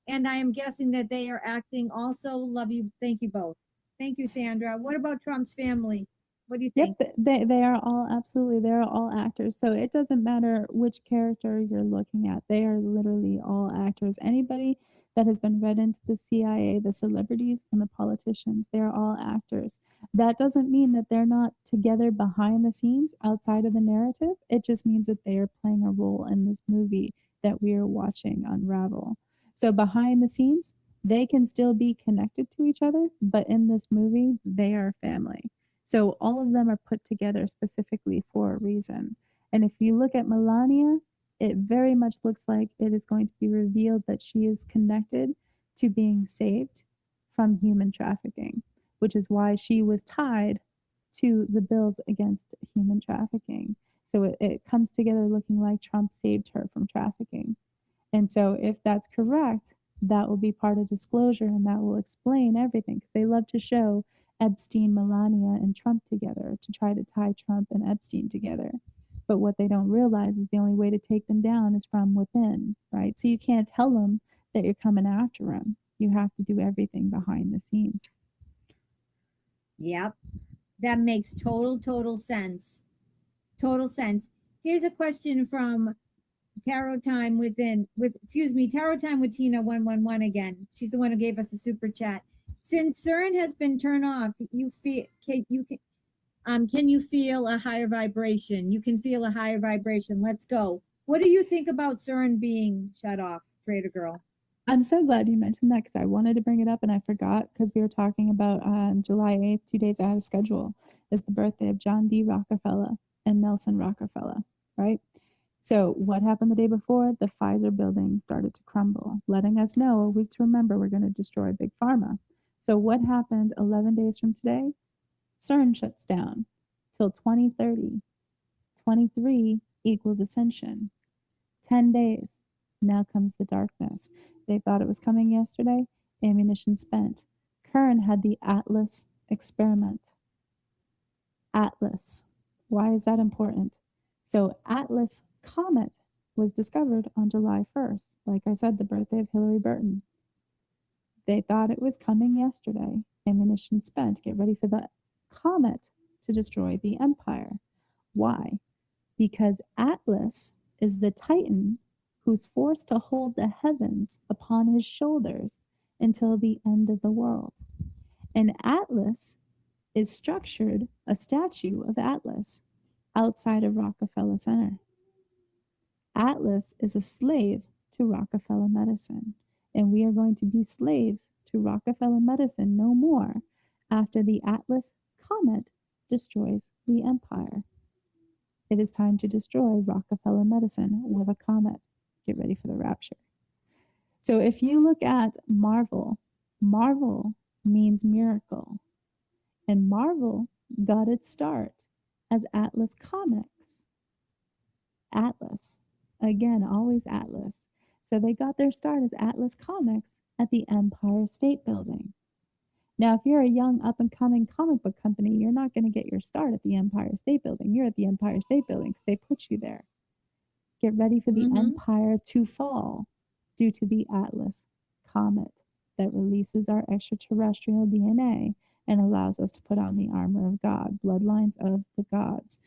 and I am guessing that they are acting also. Love you. Thank you both. Thank you, Sandra. What about Trump's family? What do you think? Yep, they are all absolutely, they're all actors. So it doesn't matter which character you're looking at. They are literally all actors. Anybody that has been read into the CIA, the celebrities and the politicians, they're all actors. That doesn't mean that they're not together behind the scenes outside of the narrative. It just means that they are playing a role in this movie that we are watching unravel. So behind the scenes, they can still be connected to each other, but in this movie, they are family. So all of them are put together specifically for a reason. And if you look at Melania, it very much looks like it is going to be revealed that she is connected to being saved from human trafficking, which is why she was tied to the bills against human trafficking. So it comes together looking like Trump saved her from trafficking. And so if that's correct, that will be part of disclosure and that will explain everything because they love to show Epstein, Melania, and Trump together to try to tie Trump and Epstein together. But what they don't realize is the only way to take them down is from within, right? So you can't tell them that you're coming after them. You have to do everything behind the scenes. Yep. That makes total sense. Total sense. Here's a question from Tarot Time with Tina 111 again. She's the one who gave us a super chat. Since CERN has been turned off, can you feel a higher vibration? You can feel a higher vibration. Let's go. What do you think about CERN being shut off, Trader Girl? I'm so glad you mentioned that because I wanted to bring it up and I forgot because we were talking about July 8th, 2 days out of schedule, is the birthday of John D. Rockefeller and Nelson Rockefeller, right? So what happened the day before? The Pfizer building started to crumble, letting us know a week to remember we're going to destroy Big Pharma. So what happened 11 days from today? CERN shuts down till 2030. 23 equals ascension. 10 days. Now comes the darkness. They thought it was coming yesterday. Ammunition spent. Kern had the Atlas experiment. Atlas. Why is that important? So Atlas comet was discovered on July 1st. Like I said, the birthday of Hillary Burton. They thought it was coming yesterday. Ammunition spent. Get ready for the comet to destroy the empire. Why? Because Atlas is the Titan who's forced to hold the heavens upon his shoulders until the end of the world. And Atlas is structured, a statue of Atlas, outside of Rockefeller Center. Atlas is a slave to Rockefeller medicine, and we are going to be slaves to Rockefeller medicine no more after the Atlas comet destroys the empire. It is time to destroy Rockefeller medicine with a comet. Get ready for the rapture. So if you look at Marvel, Marvel means miracle, and Marvel got its start as Atlas Comics. Atlas. Again, always Atlas. So they got their start as Atlas Comics at the Empire State Building. Now, if you're a young up-and-coming comic book company, you're not going to get your start at the Empire State Building. You're at the Empire State Building because they put you there. Get ready for the empire to fall due to the Atlas comet that releases our extraterrestrial DNA and allows us to put on the armor of God, bloodlines of the gods.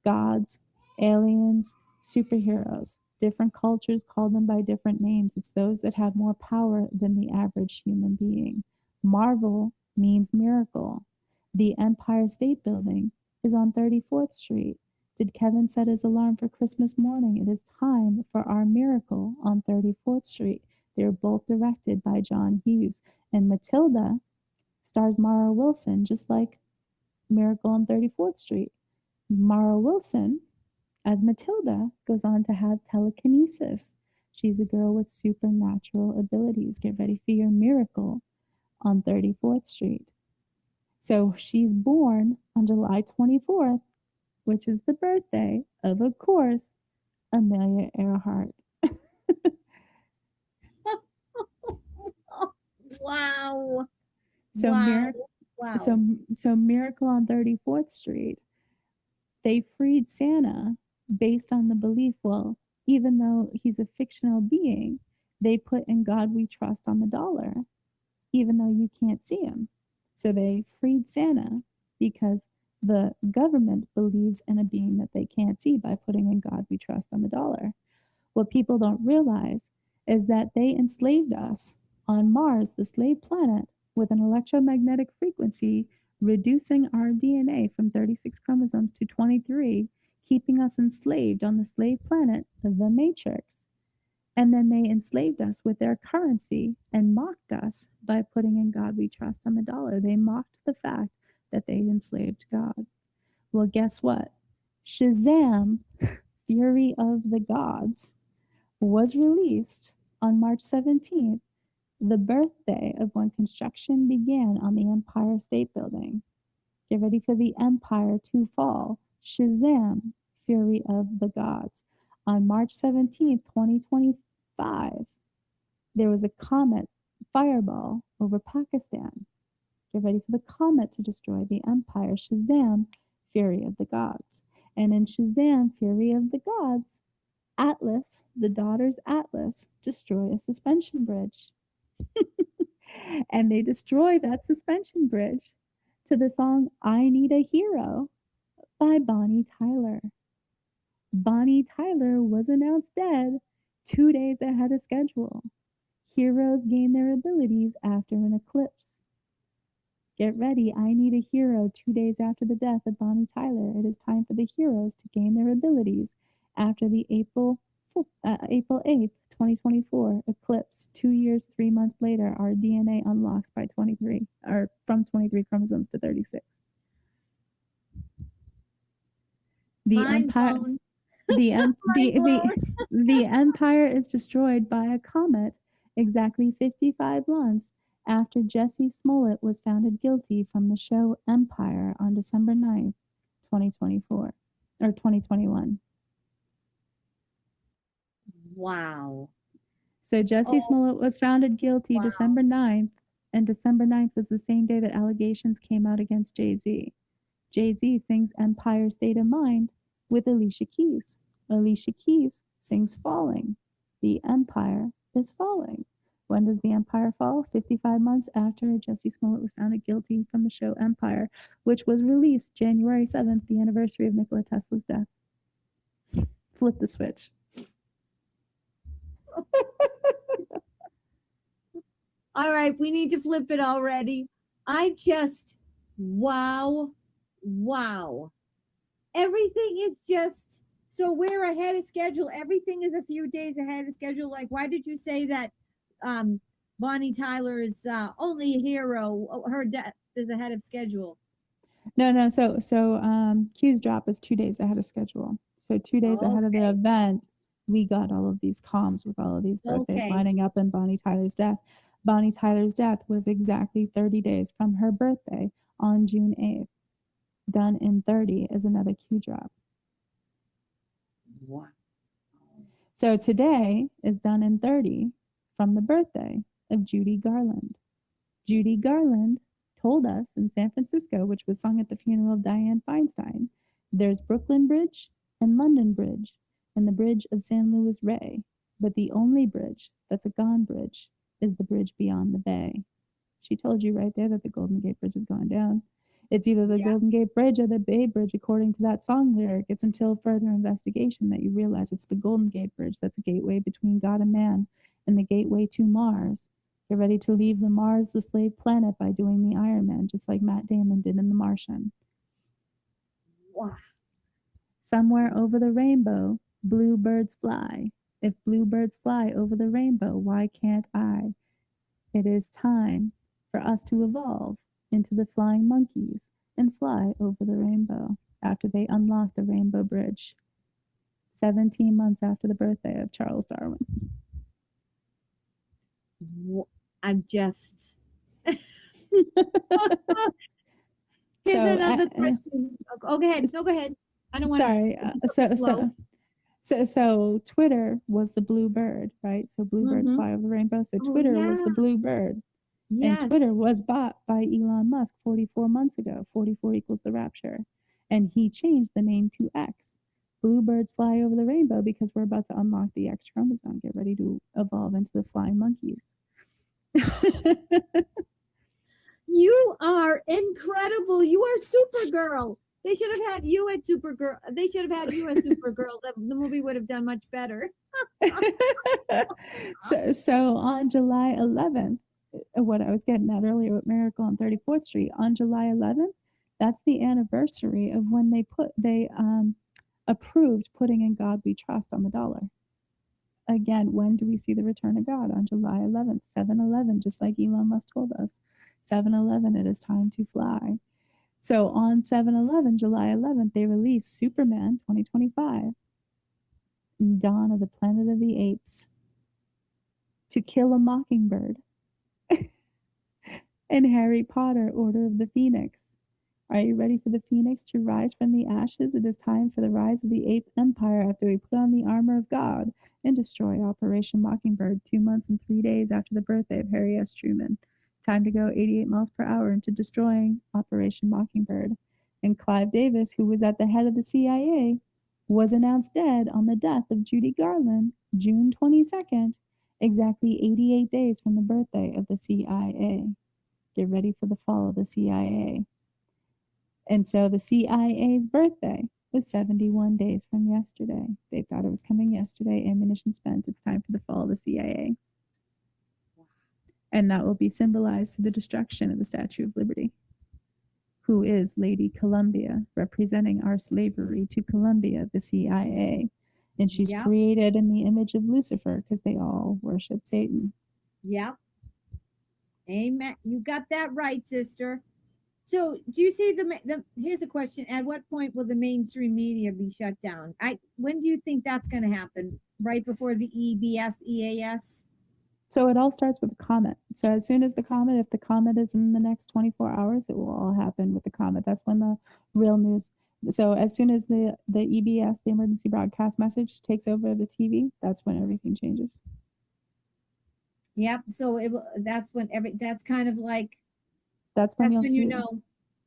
Gods, aliens, superheroes. Different cultures call them by different names. It's those that have more power than the average human being. Marvel means miracle. The Empire State Building is on 34th Street. Did Kevin set his alarm for Christmas morning? It is time for our miracle on 34th Street. They're both directed by John Hughes. And Matilda stars Mara Wilson, just like Miracle on 34th Street. Mara Wilson, as Matilda, goes on to have telekinesis. She's a girl with supernatural abilities. Get ready for your miracle on 34th Street. So she's born on July 24th, which is the birthday of course, Amelia Earhart. Wow. So, wow. so Miracle on 34th Street, they freed Santa based on the belief, well, even though he's a fictional being, they put in God we trust on the dollar, even though you can't see him. So they freed Santa because the government believes in a being that they can't see by putting in God we trust on the dollar. What people don't realize is that they enslaved us on Mars, the slave planet, with an electromagnetic frequency, reducing our DNA from 36 chromosomes to 23, keeping us enslaved on the slave planet, the Matrix. And then they enslaved us with their currency and mocked us by putting in God we trust on the dollar. They mocked the fact that they enslaved God. Well, guess what? Shazam, Fury of the Gods, was released on March 17th, the birthday of when construction began on the Empire State Building. Get ready for the empire to fall. Shazam, Fury of the Gods. On March 17th, 2025, there was a comet fireball over Pakistan. Get ready for the comet to destroy the empire. Shazam, Fury of the Gods. And in Shazam, Fury of the Gods, Atlas, the daughters Atlas, destroy a suspension bridge. And they destroy that suspension bridge to the song I Need a Hero by Bonnie Tyler. Bonnie Tyler was announced dead 2 days ahead of schedule. Heroes gain their abilities after an eclipse. Get ready, I Need a Hero 2 days after the death of Bonnie Tyler. It is time for the heroes to gain their abilities after the April 8th, 2024 eclipse. 2 years, 3 months later, our DNA unlocks by 23, or from 23 chromosomes to 36. The empire, the empire is destroyed by a comet exactly 55 months after Jussie Smollett was found guilty from the show Empire on December 9th, 2024, or 2021. Wow. So Jussie Smollett was found guilty December 9th, and December 9th was the same day that allegations came out against Jay-Z. Jay-Z sings Empire State of Mind with Alicia Keys. Alicia Keys sings Falling. The empire is falling. When does the empire fall? 55 months after Jussie Smollett was found guilty from the show Empire, which was released January 7th, the anniversary of Nikola Tesla's death. Flip the switch. All right, we need to flip it already. I just, wow, wow. Everything is just, so we're ahead of schedule. Everything is a few days ahead of schedule. Like, why did you say that um, Bonnie Tyler is only a hero? Her death is ahead of schedule. No. So Q's drop is 2 days ahead of schedule. So 2 days ahead of the Okay. event, we got all of these comms with all of these birthdays Okay. lining up in Bonnie Tyler's death. Bonnie Tyler's death was exactly 30 days from her birthday on June 8th. Done in 30 is another Q drop. Wow. So today is done in 30 from the birthday of Judy Garland. Judy Garland told us in San Francisco, which was sung at the funeral of Dianne Feinstein, there's Brooklyn Bridge and London Bridge and the bridge of San Luis Rey, but the only bridge that's a gone bridge is the bridge beyond the bay. She told you right there that the Golden Gate Bridge is going down. It's either the Golden Gate Bridge or the Bay Bridge, according to that song lyric. It's until further investigation that you realize it's the Golden Gate Bridge that's a gateway between God and man and the gateway to Mars. Get ready to leave the Mars, the slave planet, by doing the Iron Man, just like Matt Damon did in The Martian. Wow. Somewhere over the rainbow, bluebirds fly. If bluebirds fly over the rainbow, why can't I? It is time for us to evolve into the flying monkeys and fly over the rainbow after they unlock the Rainbow Bridge, 17 months after the birthday of Charles Darwin. I'm just. Here's another question. Oh, go ahead. No, go ahead. I don't want to. Sorry. So Twitter was the blue bird, right? So bluebirds fly over the rainbow. So Twitter was the blue bird. Yes. And Twitter was bought by Elon Musk 44 months ago. 44 equals the rapture. And he changed the name to X. Bluebirds fly over the rainbow because we're about to unlock the X chromosome. Get ready to evolve into the flying monkeys. You are incredible. You are Supergirl. They should have had you at Supergirl. They should have had you as Supergirl. The movie would have done much better. So on July 11th, what I was getting at earlier with Miracle on 34th Street, on July 11th, that's the anniversary of when they approved putting In God We Trust on the dollar. Again, when do we see the return of God? On July 11th, 7/11, just like Elon Musk told us. 7/11, it is time to fly. So on 7/11, July 11th, they released Superman 2025, Dawn of the Planet of the Apes, To Kill a Mockingbird, and Harry Potter, Order of the Phoenix. Are you ready for the Phoenix to rise from the ashes? It is time for the rise of the Ape Empire after we put on the armor of God and destroy Operation Mockingbird 2 months and 3 days after the birthday of Harry S. Truman. Time to go 88 miles per hour into destroying Operation Mockingbird. And Clive Davis, who was at the head of the CIA, was announced dead on the death of Judy Garland, June 22nd, exactly 88 days from the birthday of the CIA. Get ready for the fall of the CIA. And so the CIA's birthday was 71 days from yesterday. They thought it was coming yesterday. Ammunition spent. It's time for the fall of the CIA. And that will be symbolized through the destruction of the Statue of Liberty, who is Lady Columbia, representing our slavery to Columbia, the CIA. And she's created in the image of Lucifer because they all worship Satan. Yep. Amen. You got that right, sister. So, do you see here's a question. At what point will the mainstream media be shut down? When do you think that's going to happen? Right before the EAS? So it all starts with a comet. So as soon as if the comet is in the next 24 hours, it will all happen with the comet. That's when the real news. So as soon as the EBS, the emergency broadcast message, takes over the TV, that's when everything changes. Yep. So that's when that's kind of like that's when you know,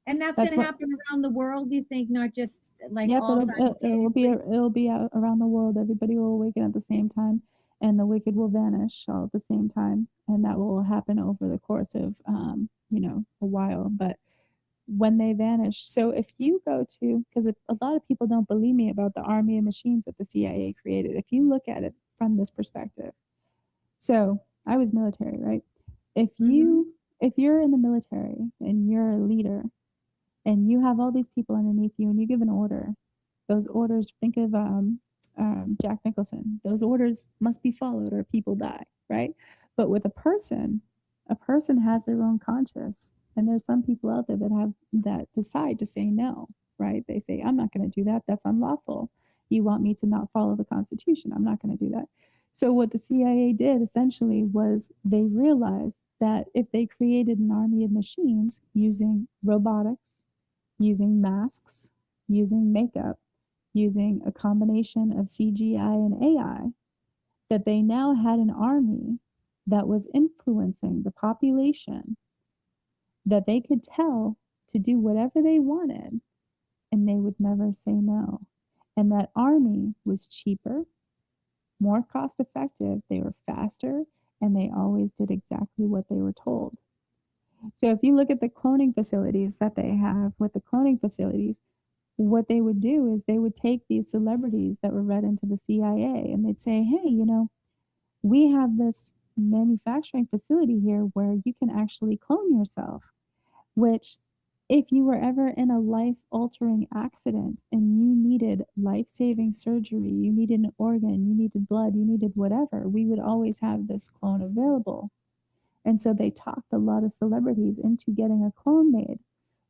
and that's going to happen around the world. You think, not just like all it'll be around the world. Everybody will awaken at the same time, and the wicked will vanish all at the same time, and that will happen over the course of a while. But when they vanish, so if you go to, because a lot of people don't believe me about the army of machines that the CIA created, if you look at it from this perspective, So I was military, right? If Mm-hmm. you're in the military and you're a leader and you have all these people underneath you and you give an order, those orders, think of Jack Nicholson, those orders must be followed or people die, right? But with a person has their own conscience. And there's some people out there that decide to say no, right? They say, I'm not going to do that. That's unlawful. You want me to not follow the Constitution. I'm not going to do that. So what the CIA did essentially was they realized that if they created an army of machines using robotics, using masks, using makeup, using a combination of CGI and AI, that they now had an army that was influencing the population, that they could tell to do whatever they wanted and they would never say no. And that army was cheaper, more cost effective, they were faster, and they always did exactly what they were told. So if you look at the cloning facilities that they have, with the cloning facilities, what they would do is they would take these celebrities that were read into the CIA and they'd say, hey, we have this manufacturing facility here where you can actually clone yourself, which if you were ever in a life altering accident and you needed life saving surgery, you needed an organ, you needed blood, you needed whatever, we would always have this clone available. And so they talked a lot of celebrities into getting a clone made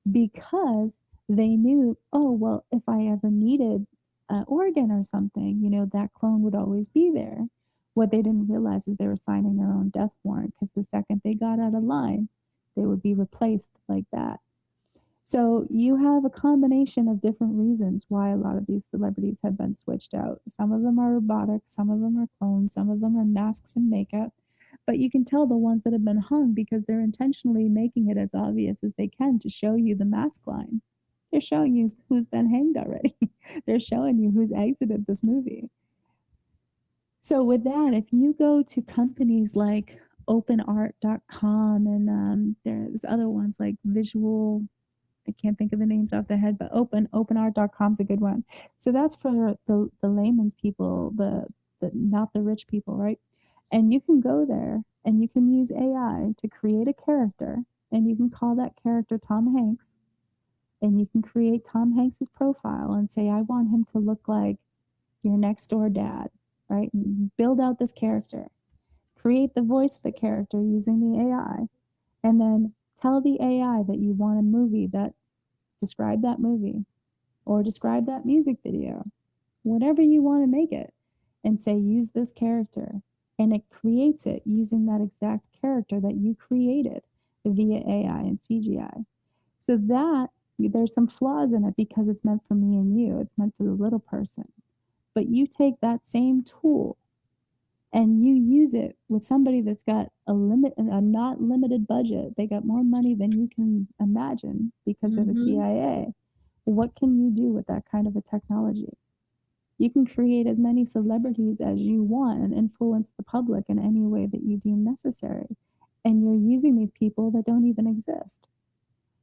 because they knew, oh, well, if I ever needed an organ or something, that clone would always be there. What they didn't realize is they were signing their own death warrant because the second they got out of line, they would be replaced like that. So you have a combination of different reasons why a lot of these celebrities have been switched out. Some of them are robotic, some of them are clones, some of them are masks and makeup. But you can tell the ones that have been hung because they're intentionally making it as obvious as they can to show you the mask line. They're showing you who's been hanged already. They're showing you who's exited this movie. So with that, if you go to companies like openart.com and there's other ones like visual, I can't think of the names off the head, but openart.com is a good one. So that's for the layman's people, the not the rich people, right? And you can go there and you can use AI to create a character and you can call that character Tom Hanks and you can create Tom Hanks's profile and say, I want him to look like your next door dad, right? And build out this character, create the voice of the character using the AI, and then tell the AI that you want a movie that describe that movie or describe that music video, whatever you want to make it, and say, use this character. And it creates it using that exact character that you created via AI and CGI. So that there's some flaws in it because it's meant for me and you, it's meant for the little person. But you take that same tool and you use it with somebody that's got a not limited budget. They got more money than you can imagine because of the Mm-hmm. CIA. What can you do with that kind of a technology? You can create as many celebrities as you want and influence the public in any way that you deem necessary. And you're using these people that don't even exist.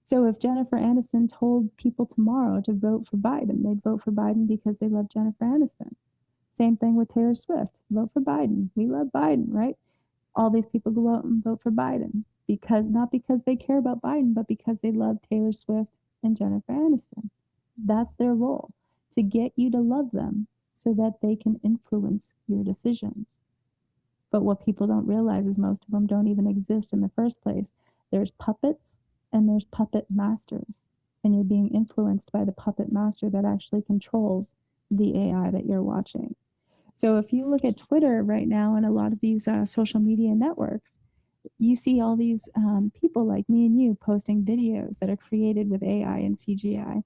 So if Jennifer Aniston told people tomorrow to vote for Biden, they'd vote for Biden because they love Jennifer Aniston. Same thing with Taylor Swift. Vote for Biden. We love Biden, right? All these people go out and vote for Biden because not because they care about Biden, but because they love Taylor Swift and Jennifer Aniston. That's their role, to get you to love them so that they can influence your decisions. But what people don't realize is most of them don't even exist in the first place. There's puppets and there's puppet masters, and you're being influenced by the puppet master that actually controls the AI that you're watching. So if you look at Twitter right now and a lot of these social media networks, you see all these people like me and you posting videos that are created with AI and CGI.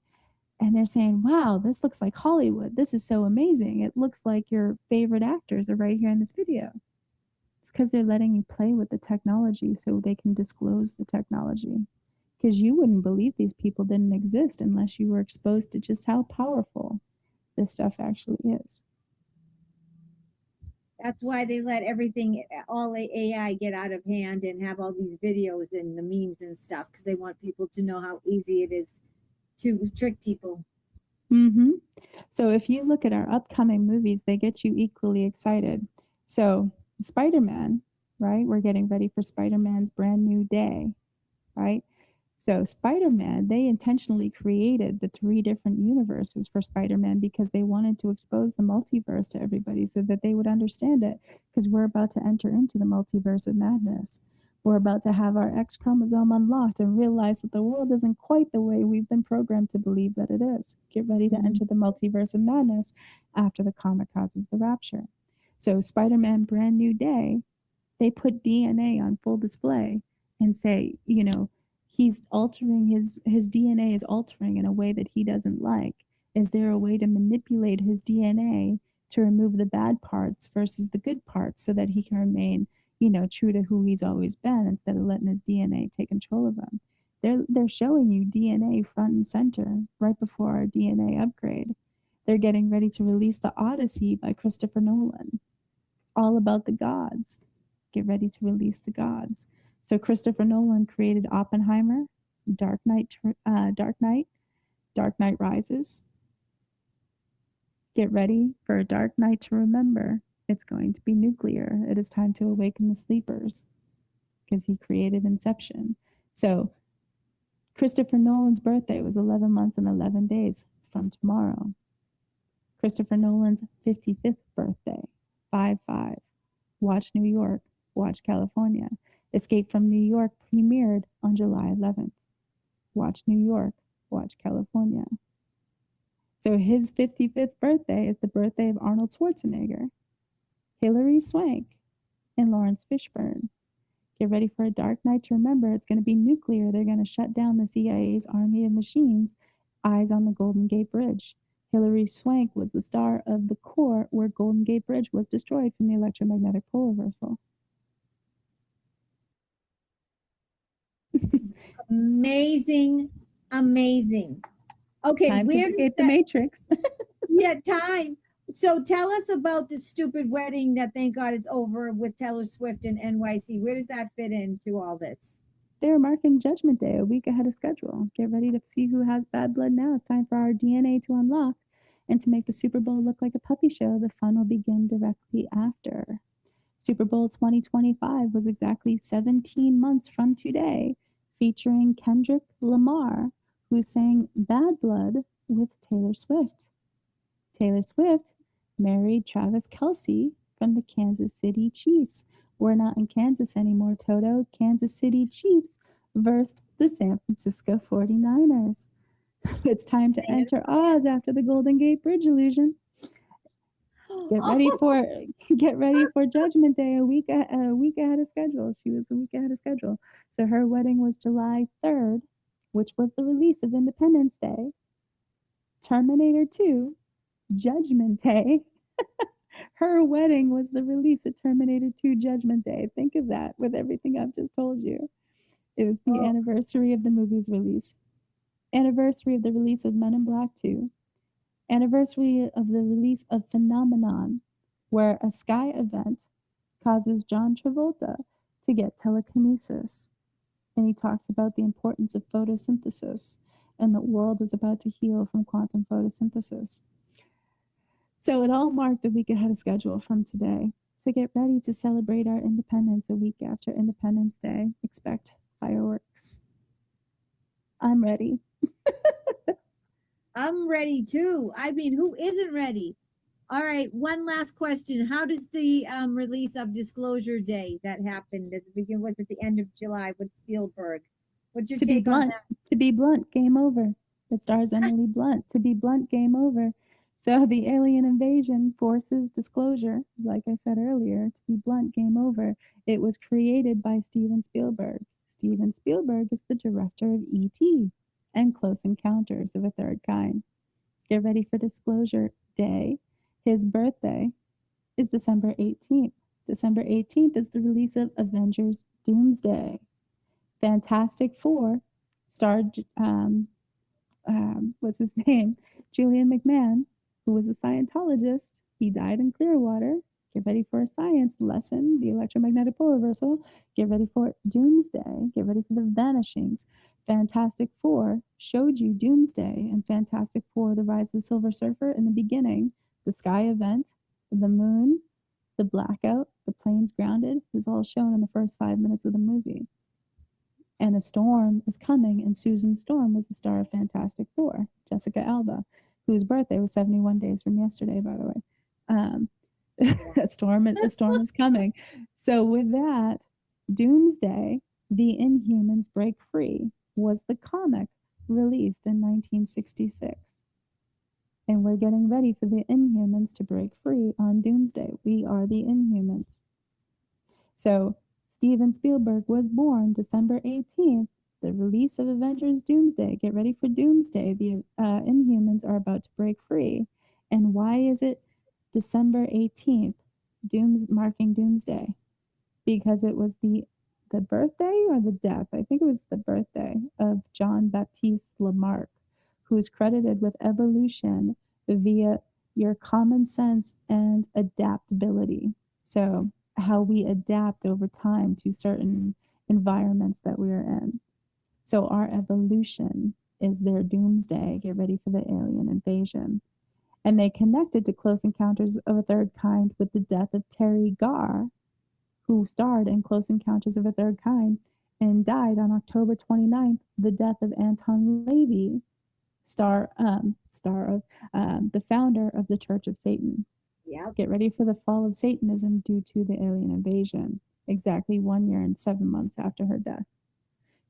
And they're saying, wow, this looks like Hollywood. This is so amazing. It looks like your favorite actors are right here in this video. It's because they're letting you play with the technology so they can disclose the technology. Because you wouldn't believe these people didn't exist unless you were exposed to just how powerful this stuff actually is. That's why they let everything, all the AI get out of hand and have all these videos and the memes and stuff because they want people to know how easy it is to trick people. Mm-hmm. So if you look at our upcoming movies, they get you equally excited. So Spider-Man right? We're getting ready for Spider-Man's brand new day, right? So Spider-Man, they intentionally created the 3 different universes for Spider-Man because they wanted to expose the multiverse to everybody so that they would understand it, because we're about to enter into the multiverse of madness. We're about to have our X chromosome unlocked and realize that the world isn't quite the way we've been programmed to believe that it is. Get ready to enter the multiverse of madness after the comet causes the rapture. So Spider-Man Brand New Day, they put DNA on full display and say, he's altering his DNA is altering in a way that he doesn't like. Is there a way to manipulate his DNA to remove the bad parts versus the good parts so that he can remain, true to who he's always been instead of letting his DNA take control of him? They're showing you DNA front and center right before our DNA upgrade. They're getting ready to release The Odyssey by Christopher Nolan, all about the gods. Get ready to release the gods. So Christopher Nolan created Oppenheimer, Dark Knight, Dark Knight Rises. Get ready for a Dark Knight to remember. It's going to be nuclear. It is time to awaken the sleepers, because he created Inception. So Christopher Nolan's birthday was 11 months and 11 days from tomorrow. Christopher Nolan's 55th birthday, 5-5. Watch New York, watch California. Escape from New York premiered on July 11th. Watch New York, watch California. So his 55th birthday is the birthday of Arnold Schwarzenegger, Hilary Swank, and Lawrence Fishburne. Get ready for a Dark Knight to remember. It's going to be nuclear. They're going to shut down the CIA's army of machines. Eyes on the Golden Gate Bridge. Hilary Swank was the star of The Core, where Golden Gate Bridge was destroyed from the electromagnetic pole reversal. Amazing, amazing. Okay, Time to where escape the Matrix. yeah, time. So tell us about the stupid wedding that thank God it's over with Taylor Swift and NYC. Where does that fit into all this? They're marking Judgment Day a week ahead of schedule. Get ready to see who has bad blood now. It's time for our DNA to unlock. And to make the Super Bowl look like a puppy show, the fun will begin directly after. Super Bowl 2025 was exactly 17 months from today, featuring Kendrick Lamar, who sang Bad Blood with Taylor Swift. Taylor Swift married Travis Kelce from the Kansas City Chiefs. We're not in Kansas anymore, Toto. Kansas City Chiefs versus the San Francisco 49ers. It's time to enter Oz after the Golden Gate Bridge illusion. Get ready for Judgment Day a week ahead of schedule. She was a week ahead of schedule. So her wedding was July 3rd, which was the release of Independence Day. Terminator 2, Judgment Day. Her wedding was the release of Terminator 2 Judgment Day. Think of that with everything I've just told you. It was the anniversary of the movie's release. Anniversary of the release of Men in Black 2. Anniversary of the release of Phenomenon, where a sky event causes John Travolta to get telekinesis. And he talks about the importance of photosynthesis, and the world is about to heal from quantum photosynthesis. So it all marked a week ahead of schedule from today. So get ready to celebrate our independence a week after Independence Day. Expect fireworks. I'm ready. I'm ready too. I mean, who isn't ready? All right, one last question. How does the release of Disclosure Day that happened at the beginning, was at the end of July with Spielberg? What's your take on that? To be blunt, game over. It stars Emily Blunt. To be blunt, game over. So the alien invasion forces disclosure, like I said earlier. To be blunt, game over. It was created by Steven Spielberg. Steven Spielberg is the director of E.T. and Close Encounters of a Third Kind. Get ready for Disclosure Day. His birthday is December 18th. December 18th is the release of Avengers Doomsday. Fantastic Four starred, what's his name? Julian McMahon, who was a Scientologist. He died in Clearwater. Get ready for a science lesson, the electromagnetic pole reversal. Get ready for Doomsday. Get ready for the Vanishings. Fantastic Four showed you Doomsday and Fantastic Four, The Rise of the Silver Surfer in the beginning, the sky event, the moon, the blackout, the planes grounded, is all shown in the first 5 minutes of the movie. And a storm is coming, and Susan Storm was the star of Fantastic Four, Jessica Alba, whose birthday was 71 days from yesterday, by the way. A storm is coming. So with that, Doomsday, The Inhumans Break Free was the comic released in 1966. And we're getting ready for the Inhumans to break free on Doomsday. We are the Inhumans. So Steven Spielberg was born December 18th, the release of Avengers Doomsday. Get ready for Doomsday. The Inhumans are about to break free. And why is it December 18th, marking Doomsday? Because it was the birthday or the death? I think it was the birthday of John Baptiste Lamarck, who's credited with evolution via your common sense and adaptability. So how we adapt over time to certain environments that we're in. So our evolution is their doomsday. Get ready for the alien invasion. And they connected to Close Encounters of a Third Kind with the death of Terry Garr, who starred in Close Encounters of a Third Kind and died on October 29th, the death of Anton Lavey, star of the founder of the Church of Satan. Yeah. Get ready for the fall of Satanism due to the alien invasion, exactly 1 year and 7 months after her death.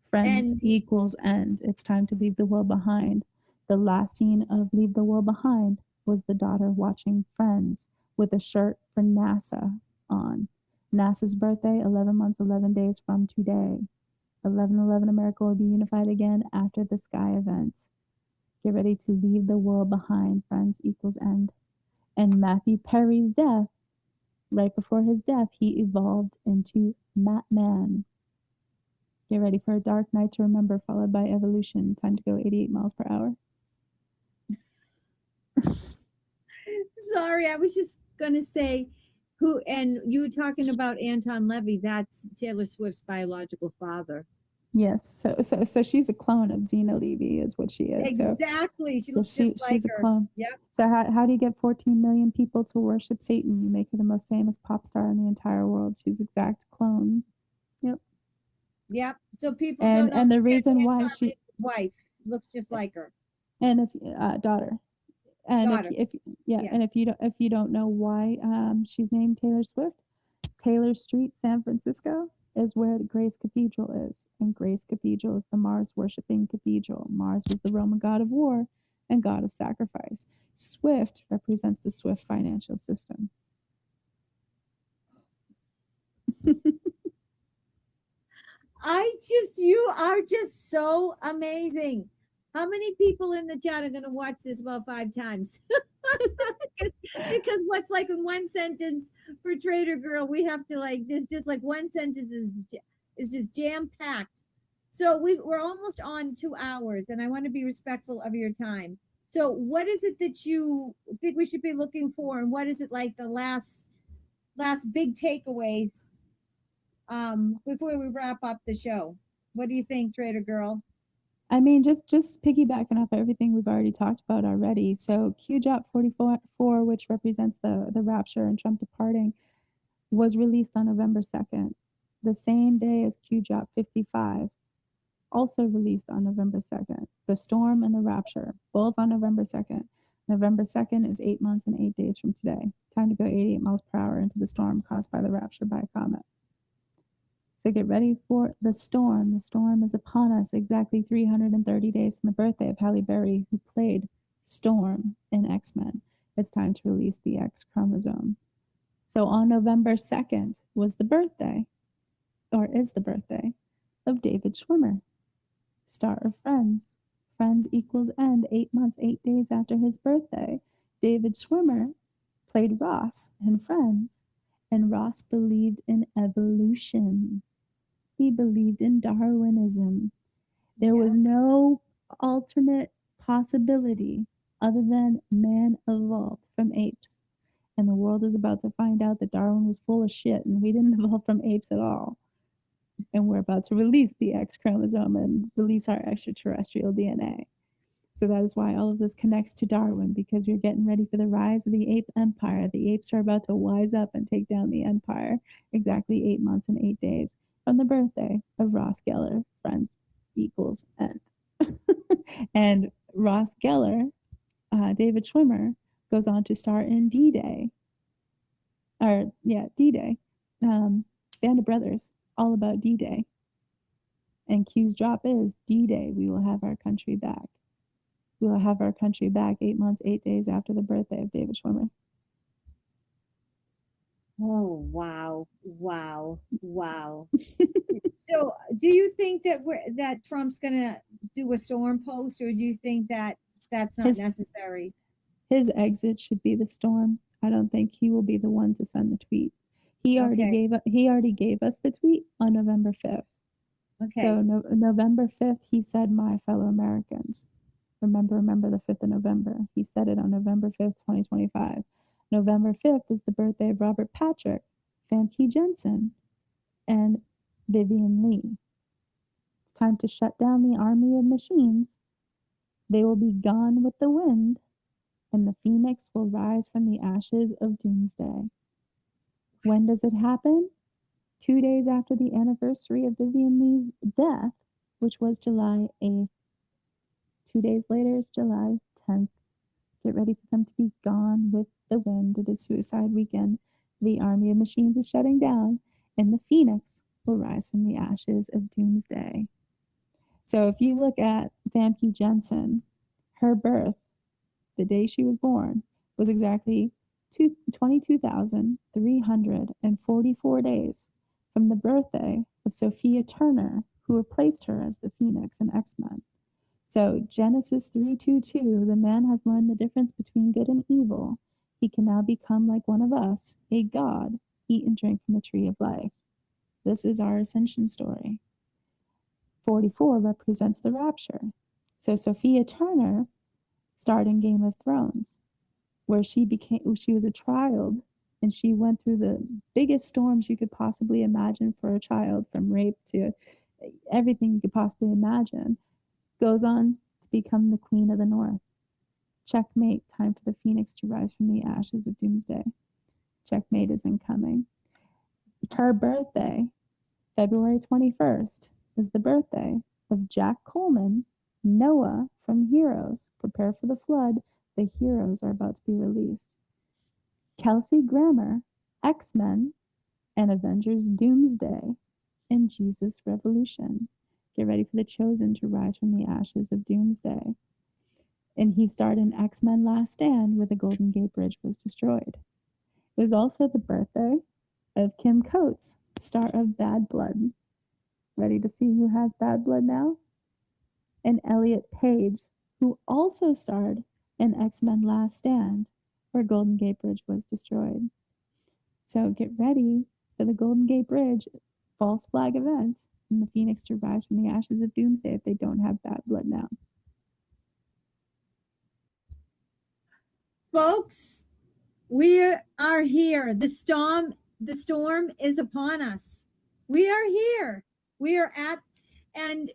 Friends equals end. It's time to leave the world behind. The last scene of Leave the World Behind was the daughter watching Friends with a shirt for NASA on. NASA's birthday, 11 months, 11 days from today. 11/11 America will be unified again after the Sky event. Get ready to leave the world behind. Friends equals end. And Matthew Perry's death, right before his death, he evolved into Matman. Get ready for a dark night to remember, followed by evolution. Time to go 88 miles per hour. Sorry, I was just gonna say who, and you were talking about Anton Levy. That's Taylor Swift's biological father. Yes, so she's a clone of Xena Levy, is what she is. Exactly, she looks just like she's a her. clone. Yep. So how do you get 14 million people to worship Satan? You make her the most famous pop star in the entire world. She's exact clone. Yep. Yep. So people don't know. And the reason why she wife looks just like her. And if daughter. And daughter. And if you don't know why she's named Taylor Swift, Taylor Street, San Francisco is where the Grace Cathedral is. And Grace Cathedral is the Mars worshipping cathedral. Mars was the Roman god of war and god of sacrifice. Swift represents the Swift financial system. You are just so amazing. How many people in the chat are going to watch this about 5 times? Because what's like in one sentence for Trader Girl, we have to like, there's just like one sentence is just jam packed. So we're almost on 2 hours, and I want to be respectful of your time. So what is it that you think we should be looking for, and what is it like the last big takeaways before we wrap up the show? What do you think, Trader Girl? I mean, just piggybacking off everything we've already talked about already. So QJOP 44, which represents the rapture and Trump departing, was released on November 2nd, the same day as QJOP 55, also released on November 2nd. The Storm and the Rapture, both on November 2nd. November 2nd is 8 months and 8 days from today. Time to go 88 miles per hour into the storm caused by the rapture by a comet. So get ready for the storm. The storm is upon us exactly 330 days from the birthday of Halle Berry, who played Storm in X-Men. It's time to release the X chromosome. So on November 2nd was the birthday, or is the birthday, of David Schwimmer, star of Friends. Friends equals end, 8 months, 8 days after his birthday. David Schwimmer played Ross in Friends, and Ross believed in evolution. He believed in Darwinism. There was no alternate possibility other than man evolved from apes. And the world is about to find out that Darwin was full of shit and we didn't evolve from apes at all. And we're about to release the X chromosome and release our extraterrestrial DNA. So that is why all of this connects to Darwin, because we're getting ready for the rise of the ape empire. The apes are about to wise up and take down the empire exactly 8 months and 8 days from the birthday of Ross Geller, friends equals end. And Ross Geller, David Schwimmer, goes on to star in D-Day, D-Day, Band of Brothers, all about D-Day. And Q's drop is D-Day, we will have our country back. We will have our country back 8 months, 8 days after the birthday of David Schwimmer. Oh, wow. Wow. Wow. So do you think that that Trump's gonna do a storm post, or do you think that that's not necessary? His exit should be the storm. I don't think he will be the one to send the tweet. He already gave us the tweet on November 5th. Okay. So November 5th, he said, "My fellow Americans." Remember the 5th of November. He said it on November 5th, 2025. November 5th is the birthday of Robert Patrick, Famke Jensen, and Vivian Lee. It's time to shut down the army of machines. They will be gone with the wind, and the phoenix will rise from the ashes of doomsday. When does it happen? 2 days after the anniversary of Vivian Lee's death, which was July 8th. 2 days later is July 10th. Get ready for them to be gone with the wind. It is suicide weekend. The army of machines is shutting down, and the phoenix will rise from the ashes of doomsday. So if you look at Famke Jensen, her birth, the day she was born, was exactly 22,344 days from the birthday of Sophia Turner, who replaced her as the Phoenix in X-Men. So Genesis 3:22, the man has learned the difference between good and evil. He can now become like one of us, a god, eat and drink from the tree of life. This is our ascension story. 44 represents the rapture. So Sophia Turner starred in Game of Thrones, where she was a child, and she went through the biggest storms you could possibly imagine for a child, from rape to everything you could possibly imagine. Goes on to become the Queen of the North. Checkmate, time for the phoenix to rise from the ashes of doomsday. Checkmate is incoming. Her birthday, February 21st, is the birthday of Jack Coleman, Noah from Heroes. Prepare for the flood. The heroes are about to be released. Kelsey Grammer, X-Men, and Avengers Doomsday, and Jesus Revolution. Get ready for the Chosen to rise from the ashes of Doomsday. And he starred in X-Men Last Stand, where the Golden Gate Bridge was destroyed. It was also the birthday of Kim Coates, star of Bad Blood. Ready to see who has bad blood now? And Elliot Page, who also starred in X-Men Last Stand, where Golden Gate Bridge was destroyed. So get ready for the Golden Gate Bridge false flag event and the Phoenix to rise from the ashes of Doomsday if they don't have bad blood now. Folks, we are here. The storm is upon us. We are here. We are at, and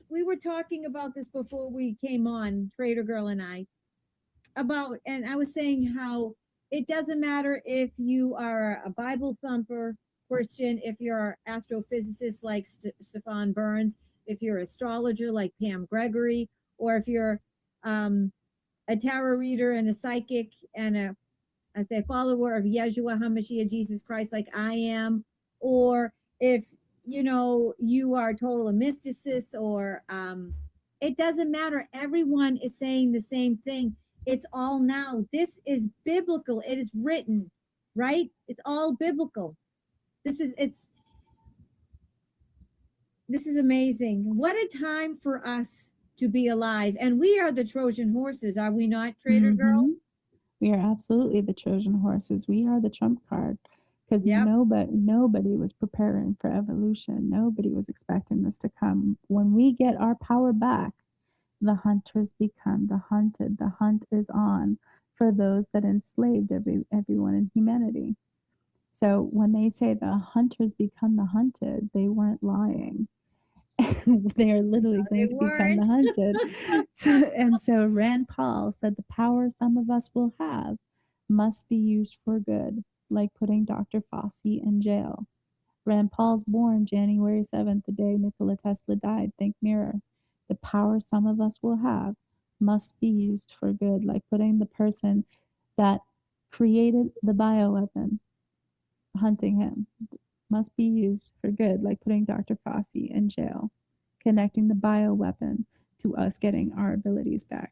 we were talking about this before we came on, Trader Girl and I, and I was saying how it doesn't matter if you are a Bible thumper Christian, if you're an astrophysicist like Stefan Burns, if you're an astrologer like Pam Gregory, or if you're a tarot reader and a psychic and a follower of Yeshua HaMashiach, Jesus Christ, like I am, or if you are a total mysticist, or it doesn't matter. Everyone is saying the same thing. It's all now. This is biblical. It is written, right? It's all biblical. This is amazing. What a time for us to be alive. And we are the Trojan horses, are we not, Trader Girl? We are absolutely the Trojan horses. We are the trump card, because nobody was preparing for evolution. Nobody was expecting this to come. When we get our power back, the hunters become the hunted. The hunt is on for those that enslaved everyone in humanity. So when they say the hunters become the hunted, they weren't lying. They are literally They going to become the weren't. hunted. So Rand Paul said the power some of us will have must be used for good, like putting Dr. Fauci in jail. Rand Paul's born January 7th, the day Nikola Tesla died. Think mirror. The power some of us will have must be used for good, like putting the person that created the bioweapon, hunting him, must be used for good, like putting Dr. Fauci in jail, connecting the bioweapon to us getting our abilities back.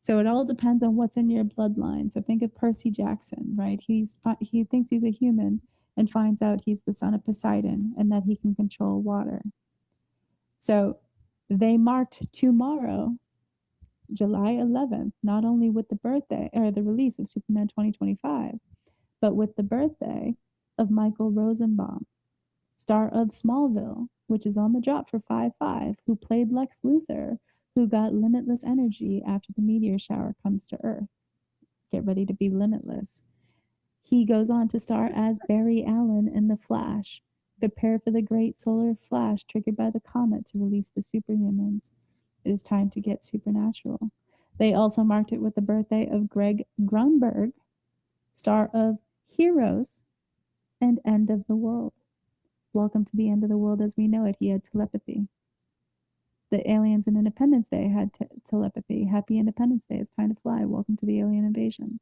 So it all depends on what's in your bloodline. So think of Percy Jackson, right? He thinks he's a human and finds out he's the son of Poseidon and that he can control water. So they marked tomorrow, July 11th, not only with the birthday or the release of Superman 2025, but with the birthday of Michael Rosenbaum, star of Smallville, which is on the drop for 5/5, who played Lex Luthor, who got limitless energy after the meteor shower comes to Earth. Get ready to be limitless. He goes on to star as Barry Allen in The Flash. Prepare for the great solar flash triggered by the comet to release the superhumans. It is time to get supernatural. They also marked it with the birthday of Greg Grunberg, star of Heroes and End of the World. Welcome to the end of the world as we know it. He had telepathy. The aliens in Independence Day had telepathy. Happy Independence Day. It's time to fly. Welcome to the alien invasion.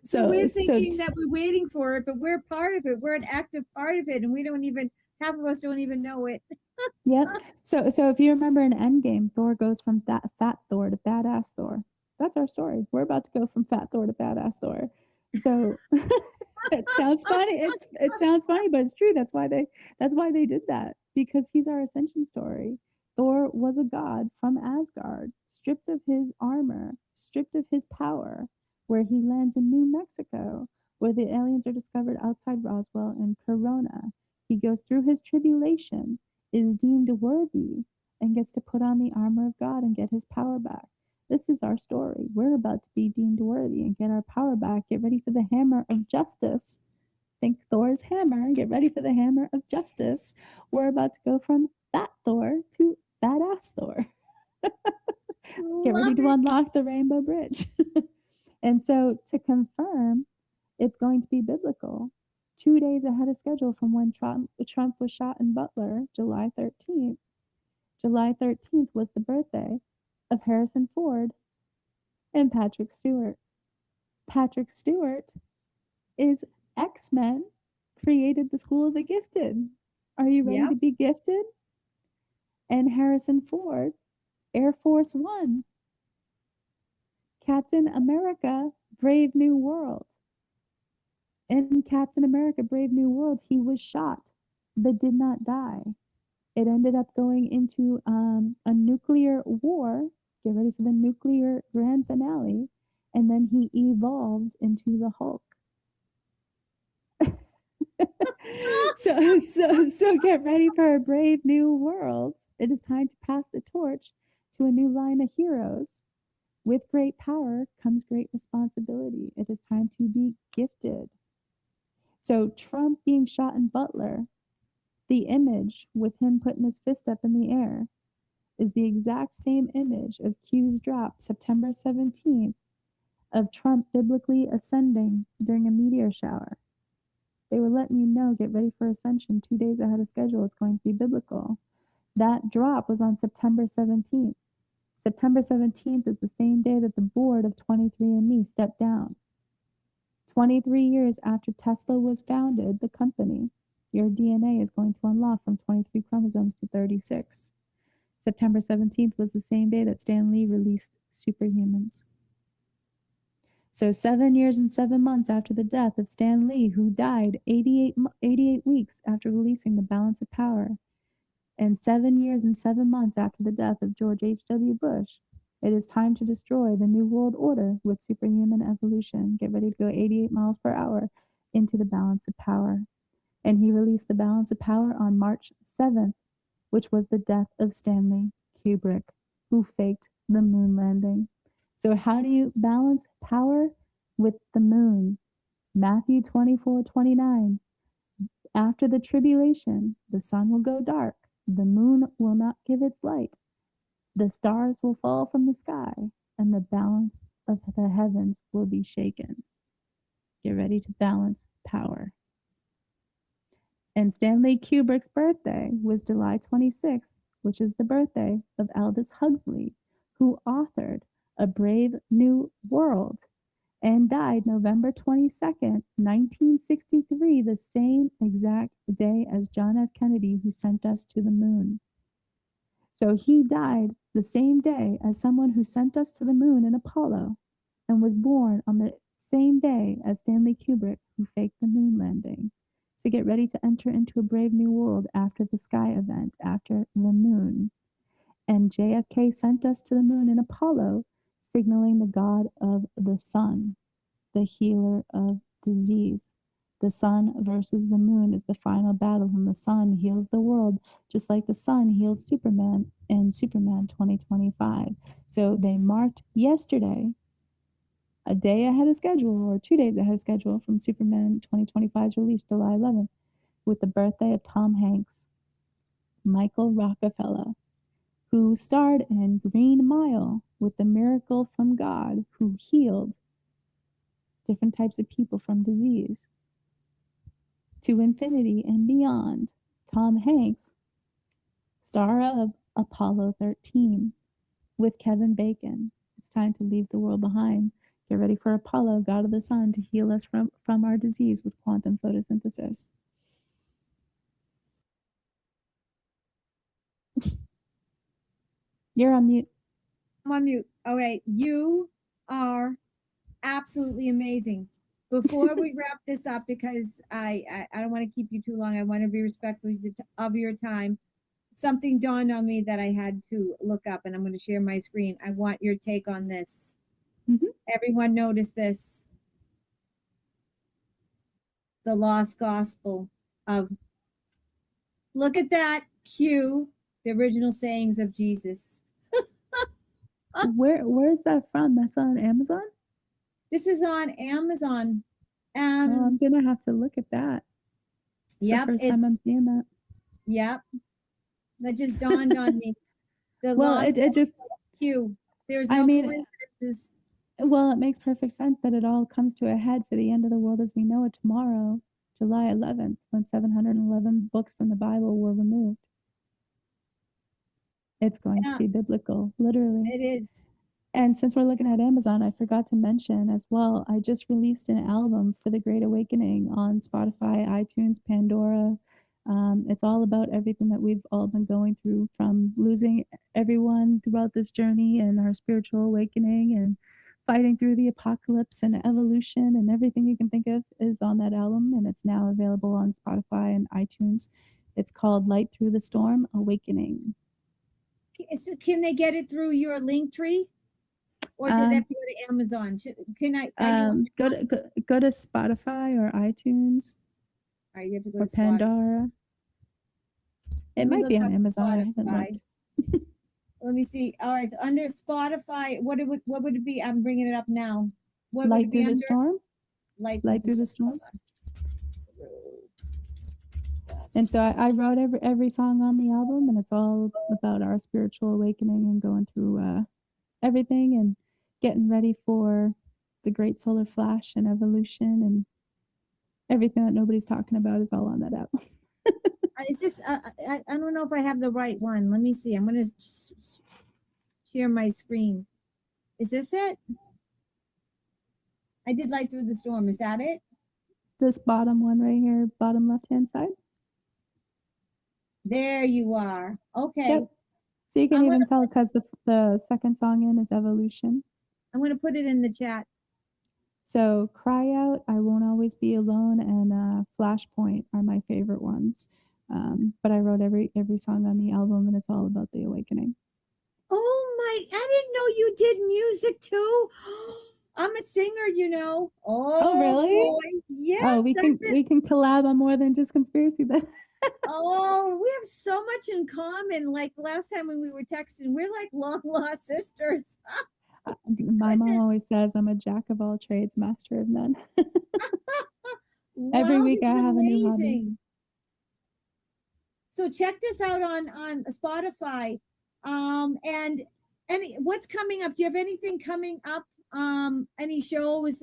So we're thinking that we're waiting for it, but we're part of it. We're an active part of it, and we don't even, half of us don't even know it. Yep. So if you remember in Endgame, Thor goes from fat Thor to badass Thor. That's our story. We're about to go from fat Thor to badass Thor. So it sounds funny. It sounds funny, but it's true. That's why they did that, because he's our ascension story. Thor was a god from Asgard, stripped of his armor, stripped of his power, where he lands in New Mexico, where the aliens are discovered outside Roswell and Corona. He goes through his tribulation, is deemed worthy, and gets to put on the armor of God and get his power back. This is our story. We're about to be deemed worthy and get our power back. Get ready for the hammer of justice. Think Thor's hammer. Get ready for the hammer of justice. We're about to go from fat Thor to badass Thor. Get ready to unlock the Rainbow Bridge. And so to confirm, it's going to be biblical. 2 days ahead of schedule from when Trump was shot in Butler, July 13th. July 13th was the birthday of Harrison Ford and Patrick Stewart. Patrick Stewart is X-Men, created the School of the Gifted. Are you ready to be gifted? And Harrison Ford, Air Force One. Captain America, Brave New World. In Captain America, Brave New World, he was shot, but did not die. It ended up going into a nuclear war. Get ready for the nuclear grand finale. And then he evolved into the Hulk. So get ready for a brave new world. It is time to pass the torch to a new line of heroes. With great power comes great responsibility. It is time to be gifted. So Trump being shot in Butler, the image with him putting his fist up in the air is the exact same image of Q's drop, September 17th, of Trump biblically ascending during a meteor shower. They were letting you know, get ready for ascension 2 days ahead of schedule. It's going to be biblical. That drop was on September 17th. September 17th is the same day that the board of 23andMe stepped down. 23 years after Tesla was founded, the company, your DNA is going to unlock from 23 chromosomes to 36. September 17th was the same day that Stan Lee released Superhumans. So 7 years and 7 months after the death of Stan Lee, who died 88 weeks after releasing The Balance of Power, and 7 years and 7 months after the death of George H.W. Bush, it is time to destroy the New World Order with superhuman evolution. Get ready to go 88 miles per hour into the balance of power. And he released The Balance of Power on March 7th, which was the death of Stanley Kubrick, who faked the moon landing. So how do you balance power with the moon? Matthew 24:29. after the tribulation, the sun will go dark, the moon will not give its light, the stars will fall from the sky, and the balance of the heavens will be shaken. Get ready to balance power. And Stanley Kubrick's birthday was July 26th, which is the birthday of Aldous Huxley, who authored A Brave New World and died November 22nd, 1963, the same exact day as John F. Kennedy, who sent us to the moon. So he died the same day as someone who sent us to the moon in Apollo and was born on the same day as Stanley Kubrick, who faked the moon landing. So get ready to enter into a brave new world after the sky event, after the moon. And JFK sent us to the moon in Apollo, signaling the god of the sun, the healer of disease. The sun versus the moon is the final battle, and the sun heals the world, just like the sun healed Superman in Superman 2025. So they marked yesterday, a day ahead of schedule, or 2 days ahead of schedule from Superman 2025's release, July 11th, with the birthday of Tom Hanks, Michael Rockefeller, who starred in Green Mile with the miracle from God, who healed different types of people from disease. To infinity and beyond, Tom Hanks, star of Apollo 13 with Kevin Bacon. It's time to leave the world behind. Get ready for Apollo, god of the sun, to heal us from our disease with quantum photosynthesis. You're on mute. I'm on mute. All right. You are absolutely amazing. Before we wrap this up, because I don't want to keep you too long, I want to be respectful of your time. Something dawned on me that I had to look up, and I'm going to share my screen. I want your take on this. Everyone noticed this. The lost gospel of, look at that, Q, the original sayings of Jesus. Where's that from? That's on Amazon? This is on Amazon. Oh, I'm gonna have to look at that. It's the first time I'm seeing that. Yep. That just dawned on me. Well, it just Q. There's no coincidences. Well, it makes perfect sense that it all comes to a head for the end of the world as we know it tomorrow, July 11th, when 711 books from the Bible were removed. It's going to be biblical, literally. It is. And since we're looking at Amazon, I forgot to mention as well, I just released an album for the Great Awakening on Spotify, iTunes, Pandora. It's all about everything that we've all been going through, from losing everyone throughout this journey and our spiritual awakening and fighting through the apocalypse and evolution, and everything you can think of is on that album, and it's now available on Spotify and iTunes. It's called Light Through the Storm, Awakening. So can they get it through your Linktree? Or do they have to go to Amazon? Can I go to Spotify or iTunes? All right, you have to go or to Pandora. It might be on Amazon. I haven't looked. Let me see. All right, so under Spotify, what would it be? I'm bringing it up now. What Light Through the Storm? Light Through the Storm. And so I wrote every song on the album, and it's all about our spiritual awakening and going through everything and getting ready for the great solar flash and evolution, and everything that nobody's talking about is all on that album. It's just I don't know if I have the right one. Let me see. I'm going to share my screen. Is this it? I did Light Through the Storm. Is that it? This bottom one right here, bottom left-hand side. There you are. Okay. Yep. So you can even tell because the second song in is Evolution. I'm going to put it in the chat. So Cry Out, I Won't Always Be Alone, and Flashpoint are my favorite ones. But I wrote every song on the album, and it's all about the awakening. Oh my, I didn't know you did music too. I'm a singer, you know. Oh really? Boy. Yeah. Oh, we can collab on more than just conspiracy then. Oh, we have so much in common. Like last time when we were texting, we're like long lost sisters. My mom always says I'm a jack of all trades, master of none. Every week I have a new hobby. So check this out on Spotify. And what's coming up? Do you have anything coming up? Any shows?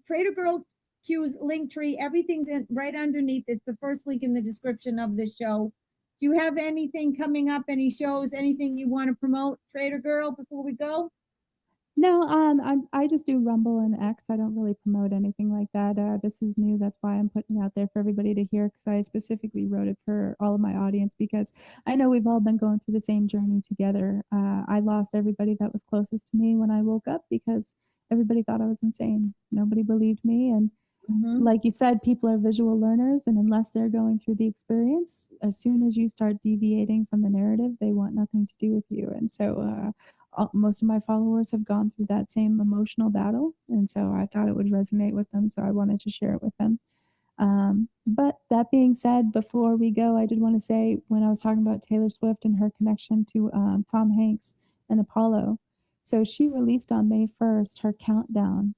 Trader Girl Q's Linktree. Everything's in right underneath. It's the first link in the description of the show. Do you have anything coming up? Any shows? Anything you want to promote, Trader Girl, before we go? No, I just do Rumble and X. I don't really promote anything like that. This is new. That's why I'm putting it out there for everybody to hear, because I specifically wrote it for all of my audience, because I know we've all been going through the same journey together. I lost everybody that was closest to me when I woke up because everybody thought I was insane. Nobody believed me. And Mm-hmm. like you said, people are visual learners, and unless they're going through the experience, as soon as you start deviating from the narrative, they want nothing to do with you. And so, most of my followers have gone through that same emotional battle, and so I thought it would resonate with them, so I wanted to share it with them. But that being said, before we go, I did want to say, when I was talking about Taylor Swift and her connection to Tom Hanks and Apollo, so she released on May 1st her countdown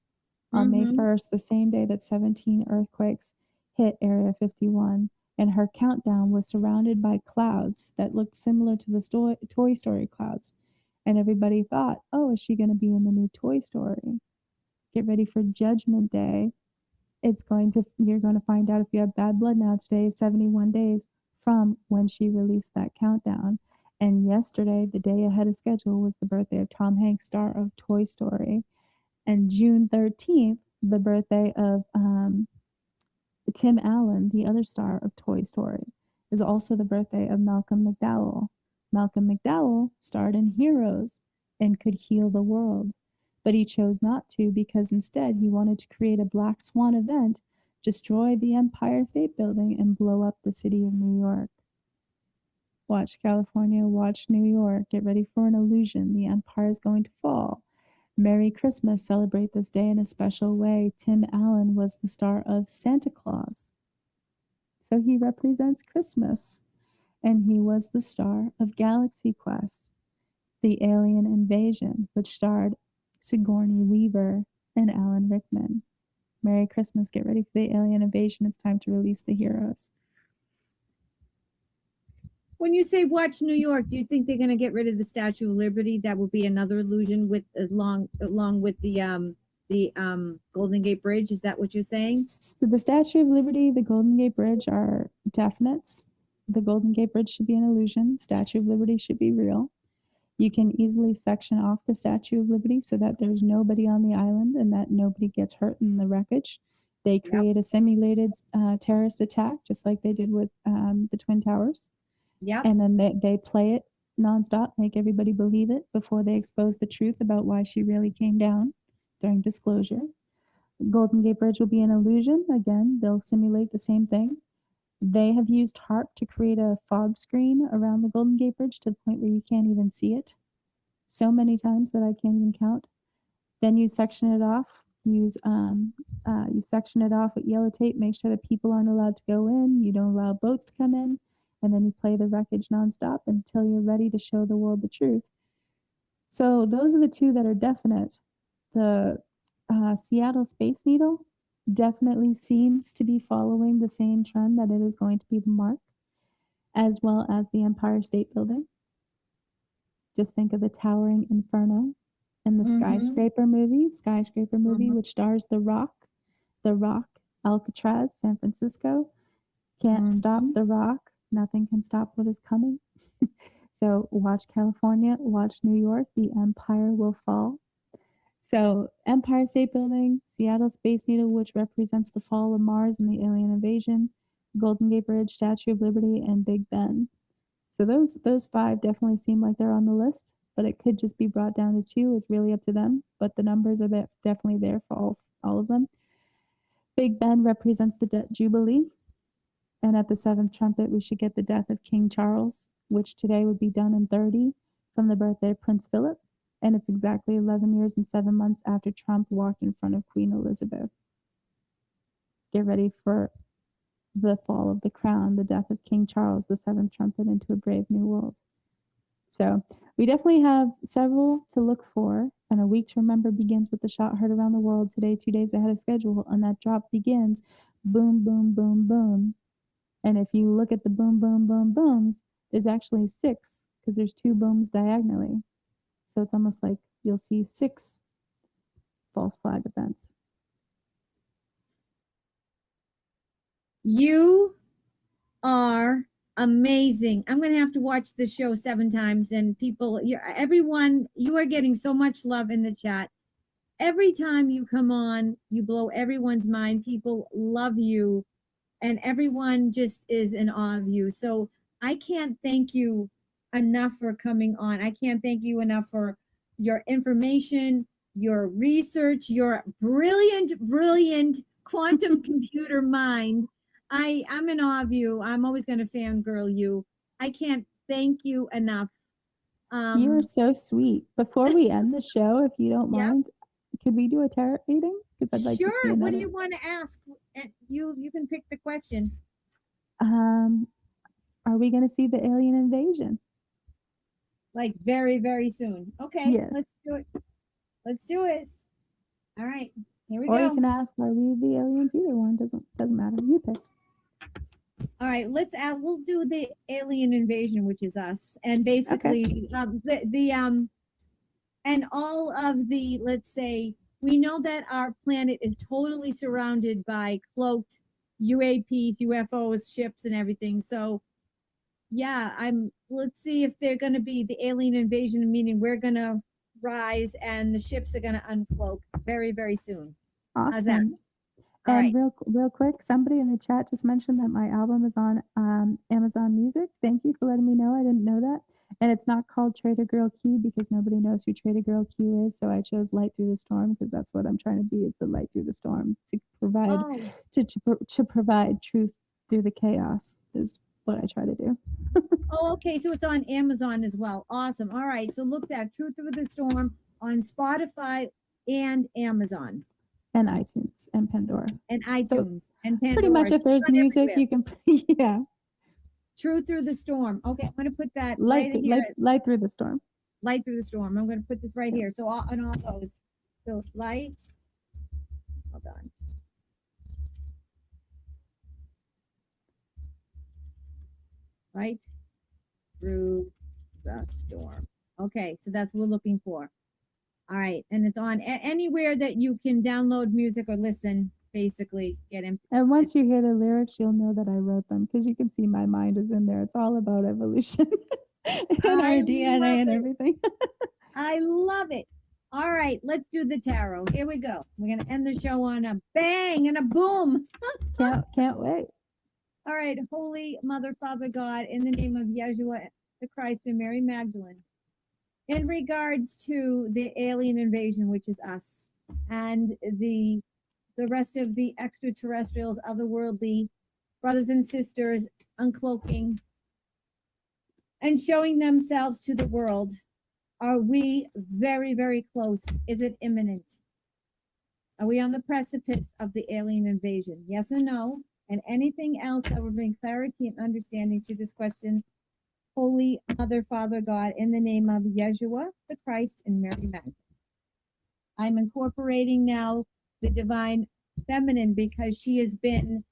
on May Mm-hmm. 1st, the same day that 17 earthquakes hit Area 51, and her countdown was surrounded by clouds that looked similar to the Toy Story clouds. And everybody thought, oh, is she going to be in the new Toy Story? Get ready for Judgment Day. You're going to find out if you have bad blood now. Today is 71 days from when she released that countdown. And yesterday, the day ahead of schedule, was the birthday of Tom Hanks, star of Toy Story. And June 13th, the birthday of Tim Allen, the other star of Toy Story, is also the birthday of Malcolm McDowell. Malcolm McDowell starred in Heroes and could heal the world, but he chose not to because instead he wanted to create a Black Swan event, destroy the Empire State Building, and blow up the city of New York. Watch California, watch New York. Get ready for an illusion. The empire is going to fall. Merry Christmas. Celebrate this day in a special way. Tim Allen was the star of Santa Claus, so he represents Christmas. And he was the star of Galaxy Quest, the alien invasion, which starred Sigourney Weaver and Alan Rickman. Merry Christmas. Get ready for the alien invasion. It's time to release the heroes. When you say watch New York, do you think they're going to get rid of the Statue of Liberty? That will be another illusion with along with the Golden Gate Bridge. Is that what you're saying? So the Statue of Liberty, the Golden Gate Bridge are definites. The Golden Gate Bridge should be an illusion. Statue of Liberty should be real. You can easily section off the Statue of Liberty so that there's nobody on the island and that nobody gets hurt in the wreckage. They create a simulated terrorist attack, just like they did with the Twin Towers. Yep. And then they play it nonstop, make everybody believe it before they expose the truth about why she really came down during disclosure. Golden Gate Bridge will be an illusion. Again, they'll simulate the same thing. They have used HARP to create a fog screen around the Golden Gate Bridge to the point where you can't even see it. So many times that I can't even count. Then you section it off. You section it off with yellow tape. Make sure that people aren't allowed to go in. You don't allow boats to come in. And then you play the wreckage nonstop until you're ready to show the world the truth. So those are the two that are definite. The Seattle Space Needle definitely seems to be following the same trend that it is going to be the mark, as well as the Empire State Building. Just think of the Towering Inferno and the Skyscraper movie, which stars The Rock, Alcatraz, San Francisco. Can't stop The Rock. Nothing can stop what is coming. So watch California, watch New York. The empire will fall. So Empire State Building, Seattle Space Needle, which represents the fall of Mars and the alien invasion, Golden Gate Bridge, Statue of Liberty, and Big Ben. So those five definitely seem like they're on the list, but it could just be brought down to two. It's really up to them. But the numbers are definitely there for all of them. Big Ben represents the Jubilee. And at the seventh trumpet, we should get the death of King Charles, which today would be done in 30 from the birthday of Prince Philip. And it's exactly 11 years and 7 months after Trump walked in front of Queen Elizabeth. Get ready for the fall of the crown, the death of King Charles, the seventh trumpet into a brave new world. So we definitely have several to look for, and a week to remember begins with the shot heard around the world today, 2 days ahead of schedule, and that drop begins boom, boom, boom, boom. And if you look at the boom, boom, boom, booms, there's actually 6 because there's 2 booms diagonally. So it's almost like you'll see 6 false flag events. You are amazing. I'm going to have to watch the show 7 times, and everyone, you are getting so much love in the chat. Every time you come on, you blow everyone's mind. People love you, and everyone just is in awe of you. So I can't thank you enough for coming on. I can't thank you enough for your information, your research, your brilliant, brilliant quantum computer mind. I'm in awe of you. I'm always going to fangirl you. I can't thank you enough. You're so sweet. Before we end the show, if you don't Yeah. mind, could we do a tarot reading? Because I'd like to see Sure. another. What do you want to ask? You can pick the question. Are we going to see the alien invasion? Like very, very soon. Okay, Yes. let's do it. Let's do it. All right, here we Or go. you can ask, are we the aliens? Either one doesn't matter. You pick. All right, we'll do the alien invasion, which is us, and basically and all of the, let's say, we know that our planet is totally surrounded by cloaked UAPs, UFOs, ships, and everything. So yeah, let's see if they're going to be the alien invasion, meaning we're going to rise and the ships are going to uncloak very, very soon. How's that? Awesome. All And right. real quick, somebody in the chat just mentioned that my album is on Amazon Music. Thank you for letting me know. I didn't know that. And it's not called TraderGirlQ because nobody knows who TraderGirlQ is. So I chose Light Through the Storm because that's what I'm trying to be, is the light through the storm, to provide to provide truth through the chaos is what I try to do. Oh, okay. So it's on Amazon as well. Awesome. All right. So look that Truth Through the Storm on Spotify and Amazon. And iTunes and Pandora. And iTunes and Pandora. Pretty much if there's music, you can, yeah. Truth Through the Storm. Okay, I'm going to put that Light Through the Storm. Light Through the Storm. I'm going to put this right here. So on all those. So light. Hold on. Light Through the Storm. Okay, so that's what we're looking for. All right, and it's on anywhere that you can download music or listen, basically get in. And once you hear the lyrics, you'll know that I wrote them because you can see my mind is in there. It's all about evolution and our DNA and everything. I love it. All right, let's do the tarot. Here we go. We're going to end the show on a bang and a boom. Can't wait. All right, Holy Mother, Father God, in the name of Yeshua the Christ and Mary Magdalene, in regards to the alien invasion, which is us, and the rest of the extraterrestrials, otherworldly brothers and sisters uncloaking and showing themselves to the world, are we very, very close? Is it imminent? Are we on the precipice of the alien invasion? Yes or no? And anything else that will bring clarity and understanding to this question, Holy Mother, Father God, in the name of Yeshua, the Christ, and Mary Magdalene. I'm incorporating now the divine feminine because she's been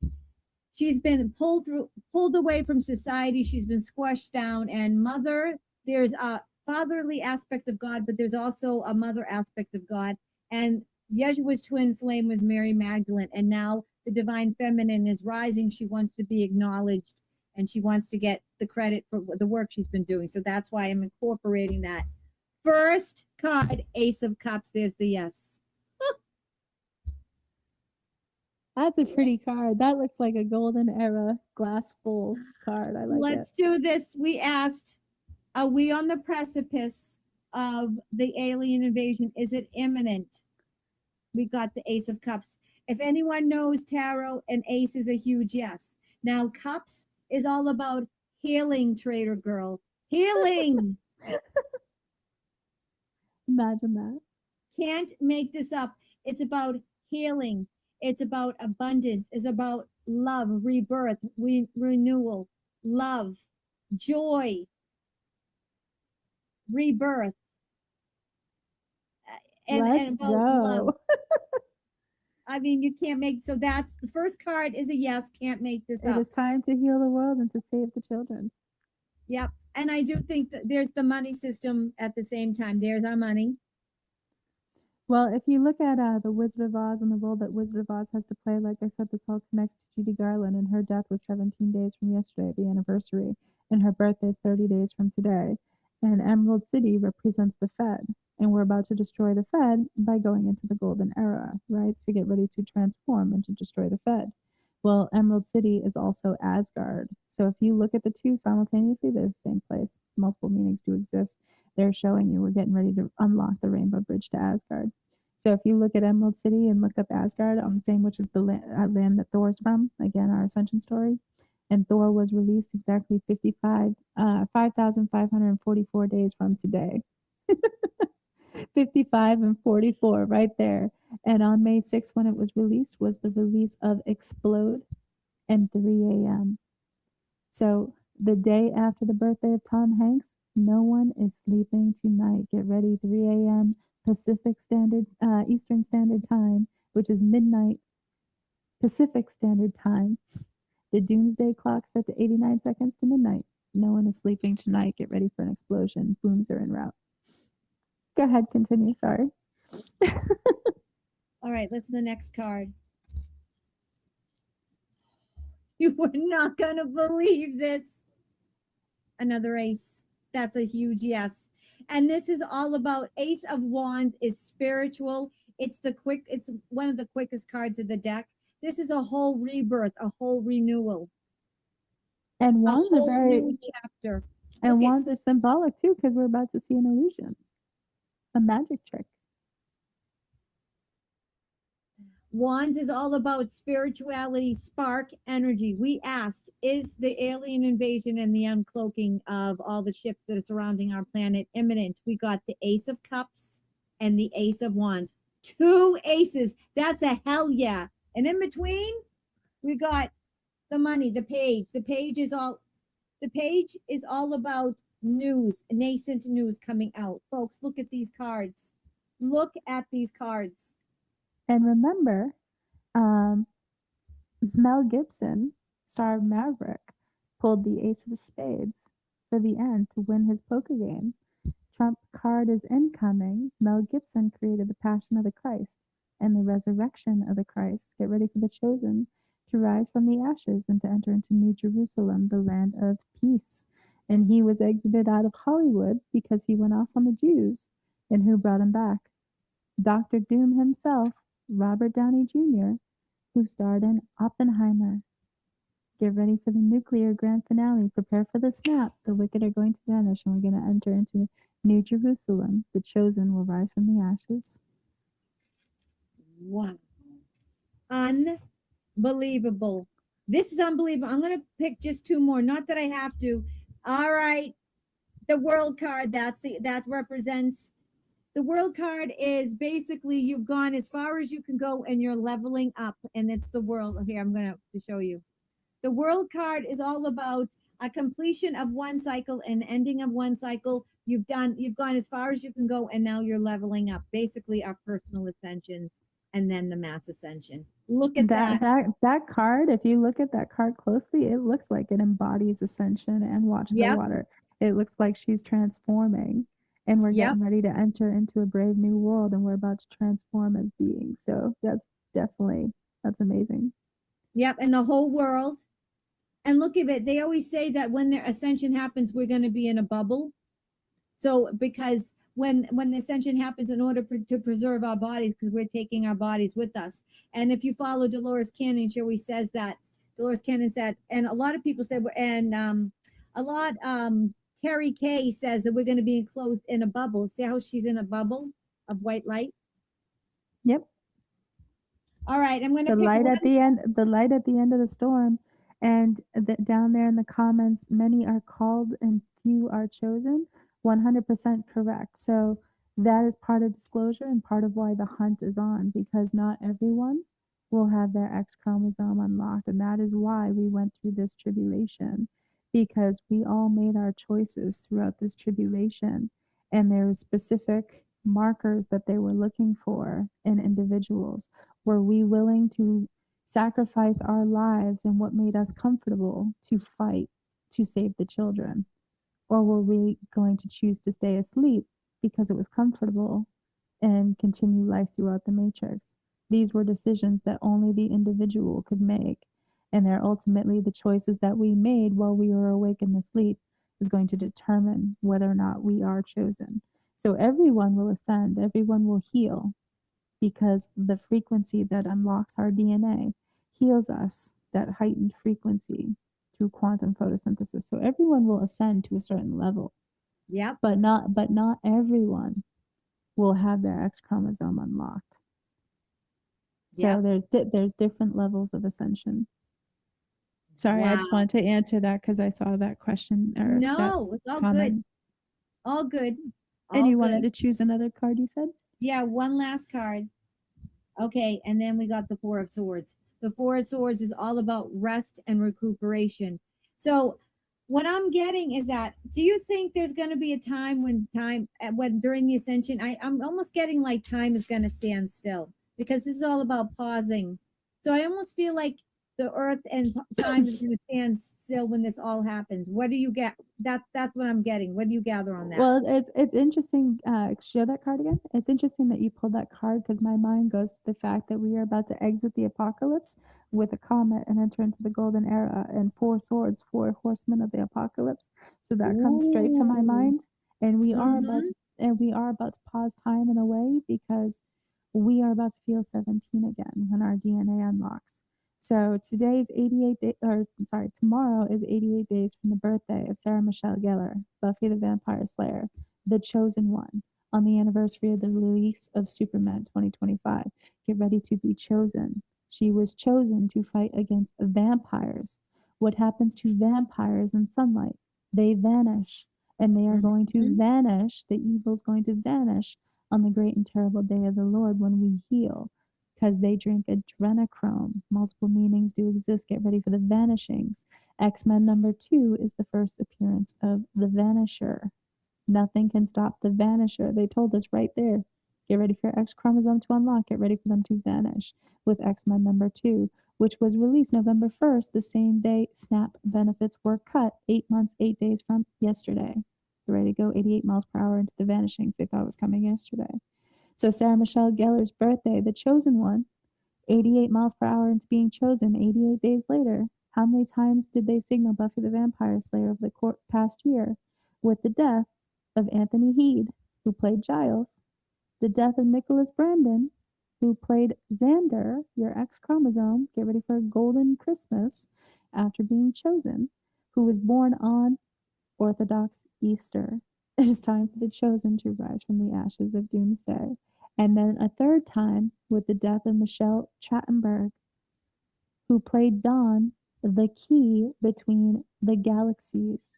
pulled away from society. She's been squashed down. And mother, there's a fatherly aspect of God, but there's also a mother aspect of God. And Yeshua's twin flame was Mary Magdalene. And now the divine feminine is rising. She wants to be acknowledged, and she wants to get the credit for the work she's been doing. So that's why I'm incorporating that. First card, Ace of Cups. There's the yes. That's a pretty card. That looks like a golden era glass full card. I like it. Let's do this. We asked, are we on the precipice of the alien invasion? Is it imminent? We got the Ace of Cups. If anyone knows tarot, an ace is a huge yes. Now, cups is all about healing, Trader Girl. Healing. Imagine that. Can't make this up. It's about healing. It's about abundance. It's about love, rebirth, renewal, love, joy, rebirth. Let's and about go. love. I mean, you can't make, so that's the first card is a yes, can't make this It up. is time to heal the world and to save the children. Yep. And I do think that there's the money system at the same time. There's our money. Well, if you look at the Wizard of Oz and the role that Wizard of Oz has to play, like I said, this all connects to Judy Garland, and her death was 17 days from yesterday, the anniversary, and her birthday is 30 days from today. And Emerald City represents the Fed, and we're about to destroy the Fed by going into the golden era, right? To get ready to transform and to destroy the Fed. Well, Emerald City is also Asgard. So if you look at the two simultaneously, they're the same place. Multiple meanings do exist. They're showing you we're getting ready to unlock the Rainbow Bridge to Asgard. So if you look at Emerald City and look up Asgard on the same, which is the land that Thor's from, again, our ascension story, and Thor was released exactly 5,544 days from today. 55 and 44 right there. And on May 6th, when it was released, was the release of Explode and 3 a.m. So the day after the birthday of Tom Hanks, no one is sleeping tonight. Get ready, 3 a.m. Pacific Standard, Eastern Standard Time, which is midnight Pacific Standard Time. The doomsday clock set to 89 seconds to midnight. No one is sleeping tonight. Get ready for an explosion. Booms are en route. Go ahead, continue. Sorry. All right, let's the next card. You were not gonna believe this. Another ace. That's a huge yes. And this is all about Ace of Wands is spiritual. It's one of the quickest cards of the deck. This is a whole rebirth, a whole renewal, And a wands are whole very, new chapter. and Look at wands are symbolic too, because we're about to see an illusion, a magic trick. Wands is all about spirituality, spark, energy. We asked, is the alien invasion and the uncloaking of all the ships that are surrounding our planet imminent? We got the Ace of Cups and the Ace of Wands. Two aces. That's a hell yeah. And in between, we got the money, the page. The page is all about news, nascent news coming out. Folks, look at these cards. Look at these cards. And remember, Mel Gibson, star of Maverick, pulled the ace of spades for the end to win his poker game. Trump card is incoming. Mel Gibson created the Passion of the Christ and the resurrection of the Christ. Get ready for the chosen to rise from the ashes and to enter into New Jerusalem, the land of peace. And he was exited out of Hollywood because he went off on the Jews. And who brought him back? Dr. Doom himself, Robert Downey Jr., who starred in Oppenheimer. Get ready for the nuclear grand finale. Prepare for the snap. The wicked are going to vanish, and we're going to enter into New Jerusalem. The chosen will rise from the ashes. Wow. Unbelievable. This is unbelievable. I'm going to pick just two more. Not that I have to. All right. The world card, that represents the world card is basically you've gone as far as you can go and you're leveling up, and it's the world. Here, I'm going to show you. The world card is all about a completion of one cycle and ending of one cycle. You've gone as far as you can go, and now you're leveling up. Basically, our personal ascension and then the mass ascension. Look at that. That card, if you look at that card closely, it looks like it embodies ascension and watch the water. It looks like she's transforming, and we're getting ready to enter into a brave new world, and we're about to transform as beings. So that's amazing. Yep, and the whole world. And look at it. They always say that when their ascension happens, we're going to be in a bubble. So because when the ascension happens, in order to preserve our bodies, because we're taking our bodies with us. And if you follow Dolores Cannon, she always says that. Dolores Cannon said, and a lot of people said, and Carrie Kay says that we're going to be enclosed in a bubble. See how she's in a bubble of white light? Yep. All right, I'm going to the light at the end of the storm. And down there in the comments, many are called and few are chosen. 100% correct. So that is part of disclosure and part of why the hunt is on, because not everyone will have their X chromosome unlocked. And that is why we went through this tribulation, because we all made our choices throughout this tribulation. And there was specific markers that they were looking for in individuals. Were we willing to sacrifice our lives and what made us comfortable to fight to save the children? Or were we going to choose to stay asleep because it was comfortable and continue life throughout the matrix? These were decisions that only the individual could make. And they're ultimately the choices that we made while we were awake in the sleep is going to determine whether or not we are chosen. So everyone will ascend, everyone will heal, because the frequency that unlocks our DNA heals us, that heightened frequency through quantum photosynthesis. So everyone will ascend to a certain level, Yep. but not everyone will have their X chromosome unlocked. So Yep. there's different levels of ascension. Sorry, I just Wow. wanted to answer that because I saw that question or that No, it's all comment. good. All good. And All you wanted good. to choose another card, you said? Yeah, one last card. Okay, and then we got the Four of Swords. The Four of Swords is all about rest and recuperation. So, what I'm getting is that, do you think there's going to be a time when during the ascension, I'm almost getting like time is going to stand still, because this is all about pausing. So I almost feel like the earth and time is going to stand still when this all happens. What do you get? That's what I'm getting. What do you gather on that? Well, it's interesting. Show that card again. It's interesting that you pulled that card because my mind goes to the fact that we are about to exit the apocalypse with a comet and enter into the golden era and four swords, four horsemen of the apocalypse. So that comes straight to my Ooh. mind, and Mm-hmm. we are about to pause time in a way because we are about to feel 17 again when our DNA unlocks. So today's 88 day, or sorry, tomorrow is 88 days from the birthday of Sarah Michelle Gellar, Buffy the Vampire Slayer, the chosen one, on the anniversary of the release of Superman 2025. Get ready to be chosen. She was chosen to fight against vampires. What happens to vampires in sunlight? They vanish, and they are going to Mm-hmm. vanish. The evil is going to vanish on the great and terrible day of the Lord when we heal, because they drink adrenochrome. Multiple meanings do exist. Get ready for the vanishings. X-Men #2 is the first appearance of the Vanisher. Nothing can stop the Vanisher. They told us right there. Get ready for your X chromosome to unlock. Get ready for them to vanish with X-Men #2, which was released November 1st, the same day SNAP benefits were cut, 8 months, 8 days from yesterday. Get ready to go 88 miles per hour into the vanishings. They thought it was coming yesterday. So Sarah Michelle Gellar's birthday, the chosen one, 88 miles per hour into being chosen 88 days later. How many times did they signal Buffy the Vampire Slayer over the past year? With the death of Anthony Head, who played Giles, the death of Nicholas Brandon, who played Xander, your X chromosome, get ready for a golden Christmas, after being chosen, who was born on Orthodox Easter. It is time for the chosen to rise from the ashes of doomsday. And then a third time with the death of Michelle Trachtenberg, who played Dawn, the key between the galaxies.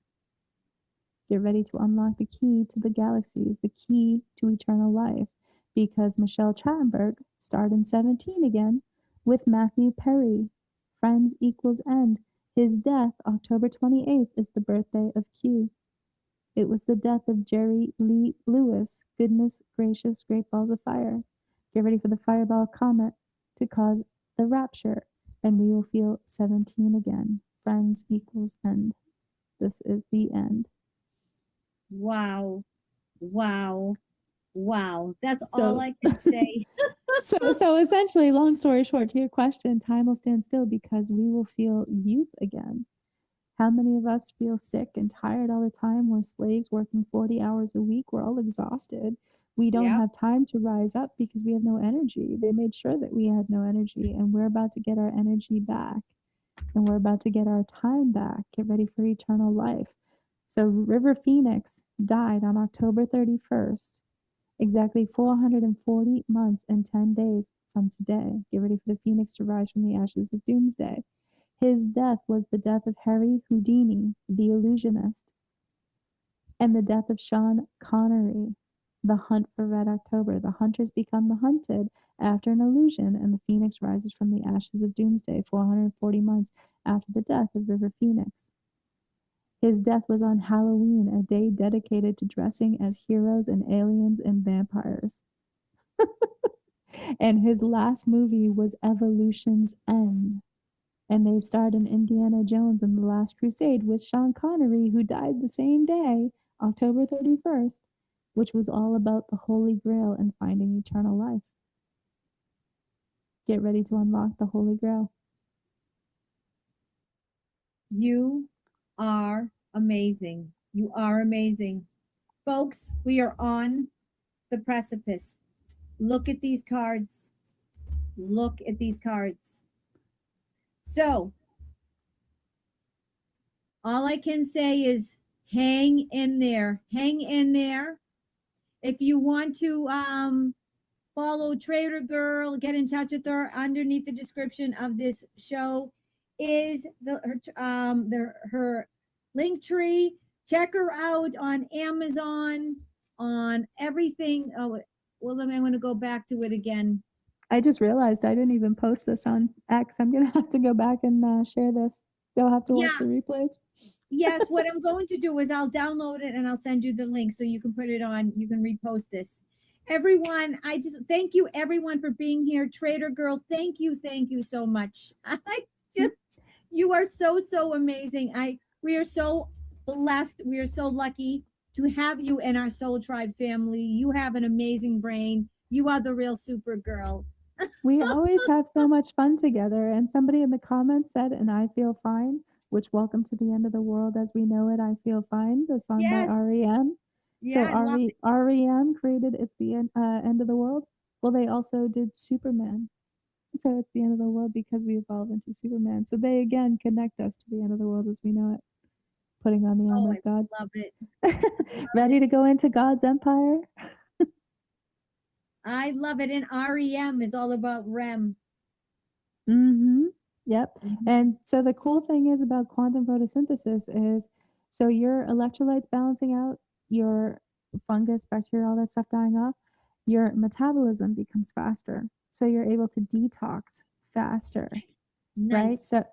Get ready to unlock the key to the galaxies, the key to eternal life, because Michelle Trachtenberg starred in 17 again with Matthew Perry. Friends equals end. His death, October 28th, is the birthday of Q. It was the death of Jerry Lee Lewis. Goodness gracious, great balls of fire. Get ready for the fireball comet to cause the rapture, and we will feel 17 again. Friends equals end. This is the end. Wow. Wow. Wow. That's all So, I can say. so essentially, long story short, to your question, time will stand still because we will feel youth again. How many of us feel sick and tired all the time? We're slaves working 40 hours a week. We're all exhausted. We don't Yep. have time to rise up because we have no energy. They made sure that we had no energy, and we're about to get our energy back, and we're about to get our time back. Get ready for eternal life. So, River Phoenix died on October 31st, exactly 440 months and 10 days from today. Get ready for the Phoenix to rise from the ashes of doomsday. His death was the death of Harry Houdini, the illusionist, and the death of Sean Connery. The hunt for Red October. The hunters become the hunted after an illusion, and the Phoenix rises from the ashes of doomsday 440 months after the death of River Phoenix. His death was on Halloween, a day dedicated to dressing as heroes and aliens and vampires. And his last movie was Evolution's End. And they starred in Indiana Jones and the Last Crusade with Sean Connery, who died the same day, October 31st, which was all about the Holy Grail and finding eternal life. Get ready to unlock the Holy Grail. You are amazing. You are amazing. Folks, we are on the precipice. Look at these cards. Look at these cards. So, all I can say is hang in there. Hang in there. If you want to follow Trader Girl, get in touch with her. Underneath the description of this show is her Linktree. Check her out on Amazon, on everything. Oh, well, I'm going to go back to it again. I just realized I didn't even post this on X. I'm going to have to go back and share this. They'll have to watch the replays. Yes, what I'm going to do is I'll download it and I'll send you the link so you can put it on. You can repost this. Everyone, I just thank you everyone for being here. Trader Girl, thank you so much. You are so amazing. We are so blessed. We are so lucky to have you in our Soul Tribe family. You have an amazing brain. You are the real super girl. We always have so much fun together. And somebody in the comments said, "And I feel fine," which Welcome to the End of the World as we know it, I Feel Fine, the song by REM. Yeah, so REM created It's the End of the World. Well, they also did Superman. So it's the end of the world because we evolve into Superman. So they again connect us to the end of the world as we know it. Putting on the armor of God. Love it. Ready to go into God's empire? I love it. And REM, it's all about REM. Mm-hmm. Yep. And so the cool thing is about quantum photosynthesis is so your electrolytes balancing out, your fungus, bacteria, all that stuff dying off, your metabolism becomes faster. So you're able to detox faster. Nice. Right? So,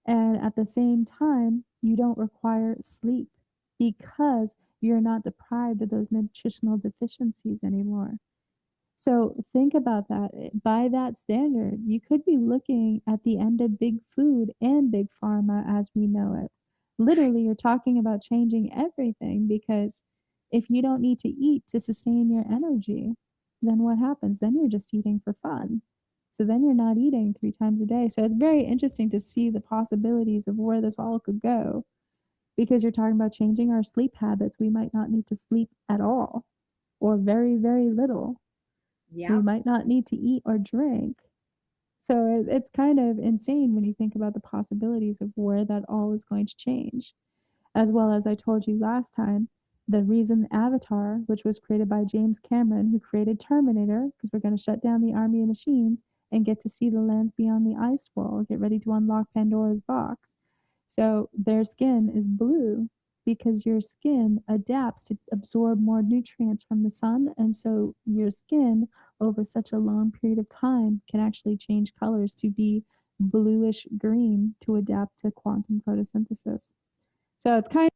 and at the same time, you don't require sleep because you're not deprived of those nutritional deficiencies anymore. So think about that. By that standard, you could be looking at the end of big food and big pharma as we know it. Literally, you're talking about changing everything because if you don't need to eat to sustain your energy, then what happens? Then you're just eating for fun. So then you're not eating 3 times a day. So it's very interesting to see the possibilities of where this all could go because you're talking about changing our sleep habits. We might not need to sleep at all or very, very little. Yeah. We might not need to eat or drink. So it's kind of insane when you think about the possibilities of where that all is going to change. As well as I told you last time, the reason Avatar, which was created by James Cameron, who created Terminator, because we're going to shut down the army of machines and get to see the lands beyond the ice wall, get ready to unlock Pandora's box. So their skin is blue because your skin adapts to absorb more nutrients from the sun. And so your skin over such a long period of time can actually change colors to be bluish green to adapt to quantum photosynthesis. So it's kind of